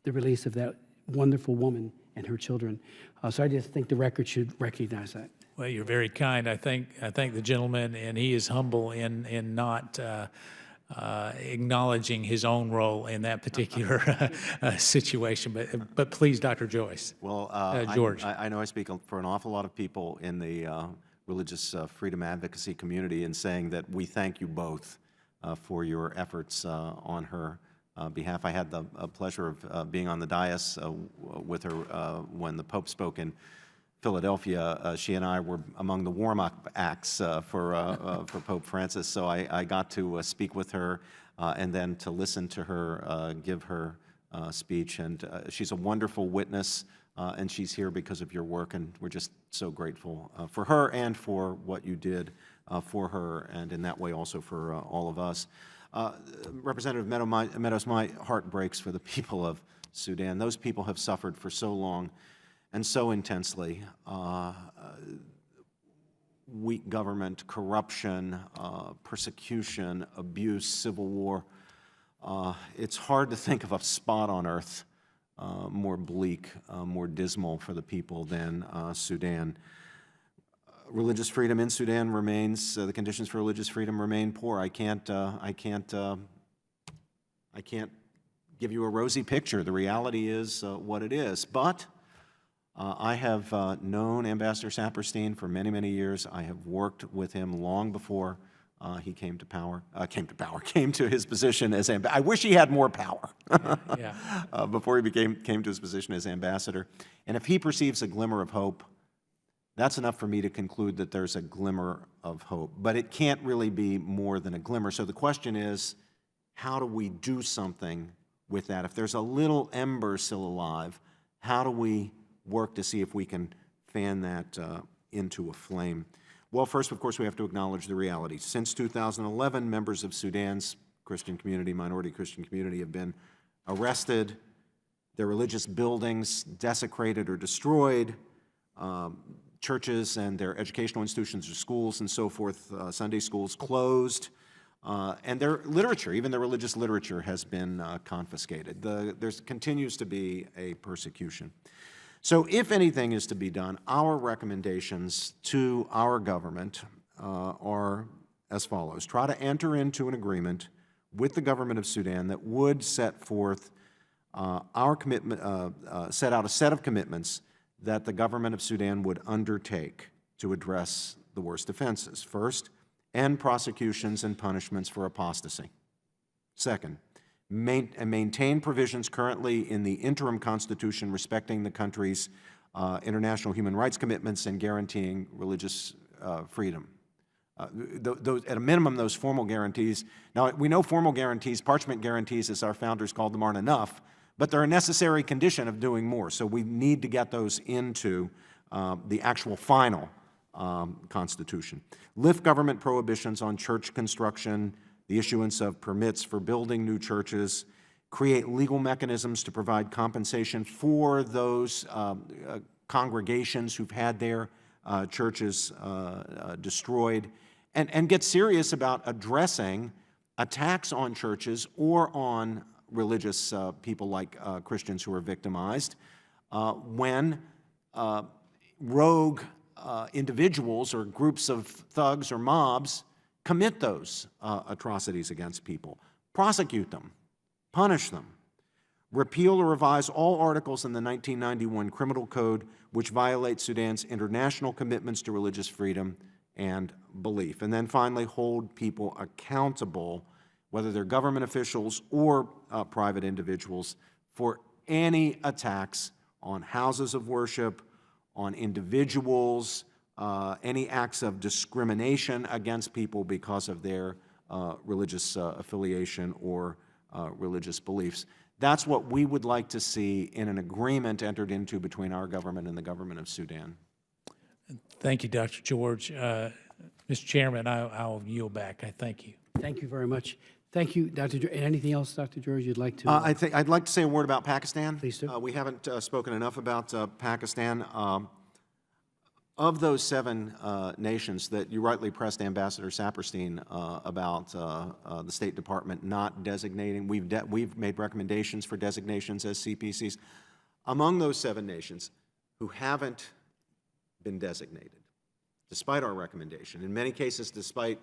the release of that wonderful woman and her children. So I just think the record should recognize that. Well, you're very kind. I thank the gentleman, and he is humble in not acknowledging his own role in that particular situation. But please, Dr. Joyce. Well, George. I know I speak for an awful lot of people in the religious freedom advocacy community in saying that we thank you both for your efforts on her behalf. I had the pleasure of being on the dais with her when the Pope spoke in Philadelphia. She and I were among the warm-up acts for Pope Francis, so I got to speak with her and then to listen to her give her speech. And she's a wonderful witness, and she's here because of your work, and we're just so grateful for her and for what you did for her, and in that way also for all of us. Representative Meadows, my heart breaks for the people of Sudan. Those people have suffered for so long and so intensely. Weak government, corruption, persecution, abuse, civil war. It's hard to think of a spot on earth more bleak, more dismal for the people than Sudan. Religious freedom in Sudan remains, the conditions for religious freedom remain poor. I can't give you a rosy picture. The reality is what it is. But I have known Ambassador Saperstein for many, many years. I have worked with him long before he came to his position as ambassador. I wish he had more power before he came to his position as ambassador. And if he perceives a glimmer of hope, that's enough for me to conclude that there's a glimmer of hope. But it can't really be more than a glimmer. So the question is, how do we do something with that? If there's a little ember still alive, how do we work to see if we can fan that into a flame? Well, first, of course, we have to acknowledge the reality. Since 2011, members of Sudan's Christian community, minority Christian community, have been arrested, their religious buildings desecrated or destroyed, churches and their educational institutions or schools and so forth, Sunday schools closed, and their literature, even their religious literature, has been confiscated. There continues to be a persecution. So if anything is to be done, our recommendations to our government are as follows. Try to enter into an agreement with the government of Sudan that would set forth our commitment, set out a set of commitments that the government of Sudan would undertake to address the worst offenses. First, end prosecutions and punishments for apostasy. Second, maintain provisions currently in the interim constitution respecting the country's international human rights commitments and guaranteeing religious freedom. At a minimum, those formal guarantees. Now, we know formal guarantees, parchment guarantees, as our founders called them, aren't enough, but they're a necessary condition of doing more. So we need to get those into the actual final constitution. Lift government prohibitions on church construction, the issuance of permits for building new churches, create legal mechanisms to provide compensation for those congregations who've had their churches destroyed, and get serious about addressing attacks on churches or on religious people like Christians who are victimized when rogue individuals or groups of thugs or mobs commit those atrocities against people. Prosecute them, punish them. Repeal or revise all articles in the 1991 Criminal Code which violate Sudan's international commitments to religious freedom and belief. And then finally, hold people accountable, whether they're government officials or private individuals, for any attacks on houses of worship, on individuals, any acts of discrimination against people because of their religious affiliation or religious beliefs. That's what we would like to see in an agreement entered into between our government and the government of Sudan. Thank you, Dr. George. Mr. Chairman, I'll yield back. I thank you. Thank you very much. Thank you, Dr. George. Anything else, Dr. George, you'd like to? I'd like to say a word about Pakistan. Please do. We haven't spoken enough about Pakistan. Of those 7 nations that you rightly pressed Ambassador Saperstein about the State Department not designating, we've made recommendations for designations as CPCs. Among those 7 nations who haven't been designated, despite our recommendation, in many cases despite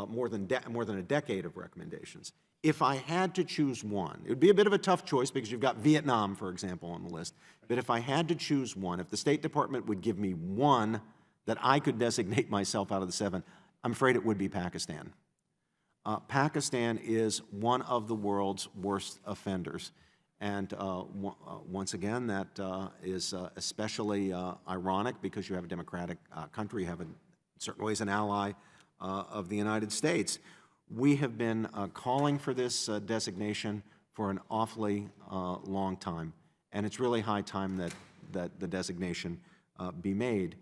more than a decade of recommendations. If I had to choose one, it would be a bit of a tough choice because you've got Vietnam, for example, on the list. But if I had to choose one, if the State Department would give me one that I could designate myself out of the 7, I'm afraid it would be Pakistan. Pakistan is one of the world's worst offenders. And once again, that is especially ironic because you have a democratic country, you have in certain ways an ally of the United States. We have been calling for this designation for an awfully long time, and it's really high time that the designation be made.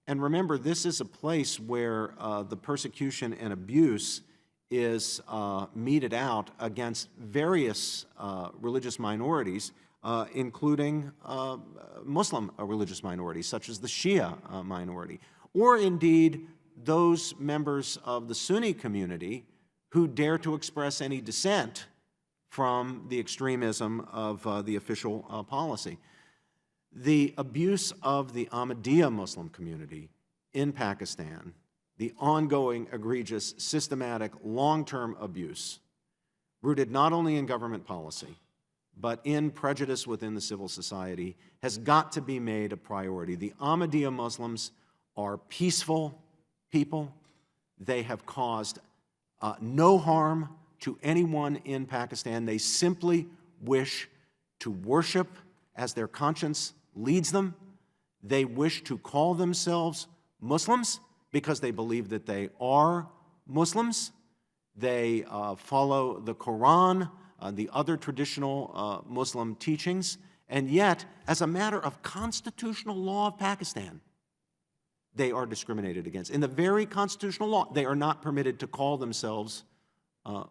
And remember, this is a place where the persecution and abuse is meted out against various religious minorities, including Muslim religious minorities, such as the Shia minority, or indeed those members of the Sunni community who dare to express any dissent from the extremism of the official policy. The abuse of the Ahmadiyya Muslim community in Pakistan, the ongoing, egregious, systematic, long-term abuse, rooted not only in government policy, but in prejudice within the civil society, has got to be made a priority. The Ahmadiyya Muslims are peaceful people. They have caused no harm to anyone in Pakistan. They simply wish to worship as their conscience leads them. They wish to call themselves Muslims because they believe that they are Muslims. They follow the Quran, the other traditional Muslim teachings, and yet, as a matter of constitutional law of Pakistan, they are discriminated against. In the very constitutional law, they are not permitted to call themselves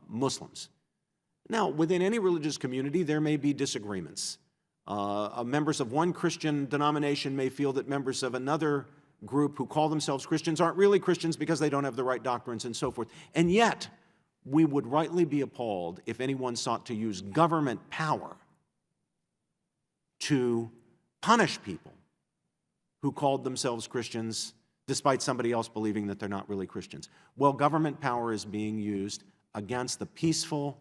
Muslims. Now, within any religious community, there may be disagreements. Members of one Christian denomination may feel that members of another group who call themselves Christians aren't really Christians because they don't have the right doctrines and so forth. And yet, we would rightly be appalled if anyone sought to use government power to punish people who called themselves Christians despite somebody else believing that they're not really Christians. Well, government power is being used against the peaceful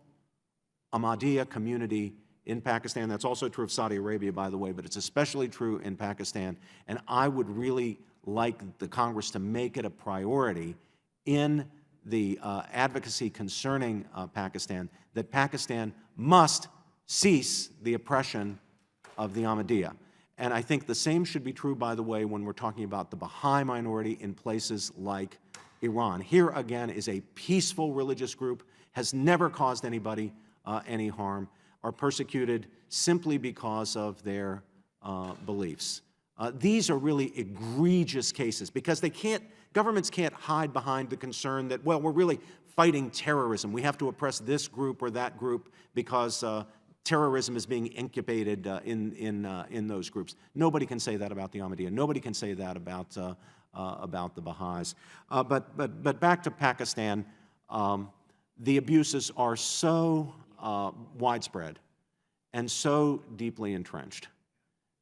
Ahmadiyya community in Pakistan. That's also true of Saudi Arabia, by the way, but it's especially true in Pakistan. And I would really like the Congress to make it a priority in the advocacy concerning Pakistan, that Pakistan must cease the oppression of the Ahmadiyya. And I think the same should be true, by the way, when we're talking about the Baha'i minority in places like Iran. Here, again, is a peaceful religious group, has never caused anybody any harm, are persecuted simply because of their beliefs. These are really egregious cases because governments can't hide behind the concern that, well, we're really fighting terrorism. We have to oppress this group or that group because terrorism is being incubated in those groups. Nobody can say that about the Ahmadiyya. Nobody can say that about the Baha'is. But back to Pakistan, the abuses are so widespread and so deeply entrenched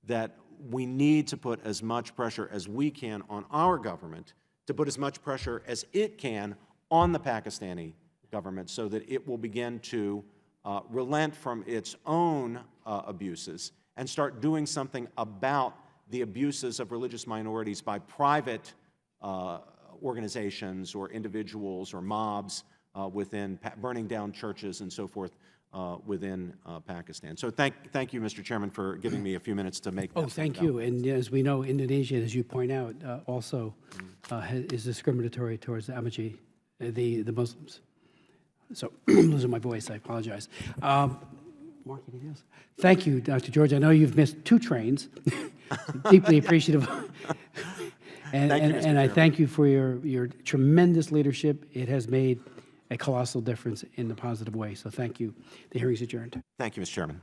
that we need to put as much pressure as we can on our government to put as much pressure as it can on the Pakistani government so that it will begin to relent from its own abuses and start doing something about the abuses of religious minorities by private organizations or individuals or mobs within burning down churches and so forth within Pakistan. So thank you, Mr. Chairman, for giving me a few minutes to make that. Oh, thank you. And as we know, Indonesia, as you point out, also is discriminatory towards the Ahmadiyya, the Muslims. So I'm losing my voice. I apologize. Mark, anything else? Thank you, Dr. George. I know you've missed 2 trains. Deeply appreciative. And I thank you for your tremendous leadership. It has made a colossal difference in a positive way. So thank you. The hearing is adjourned. Thank you, Mr. Chairman.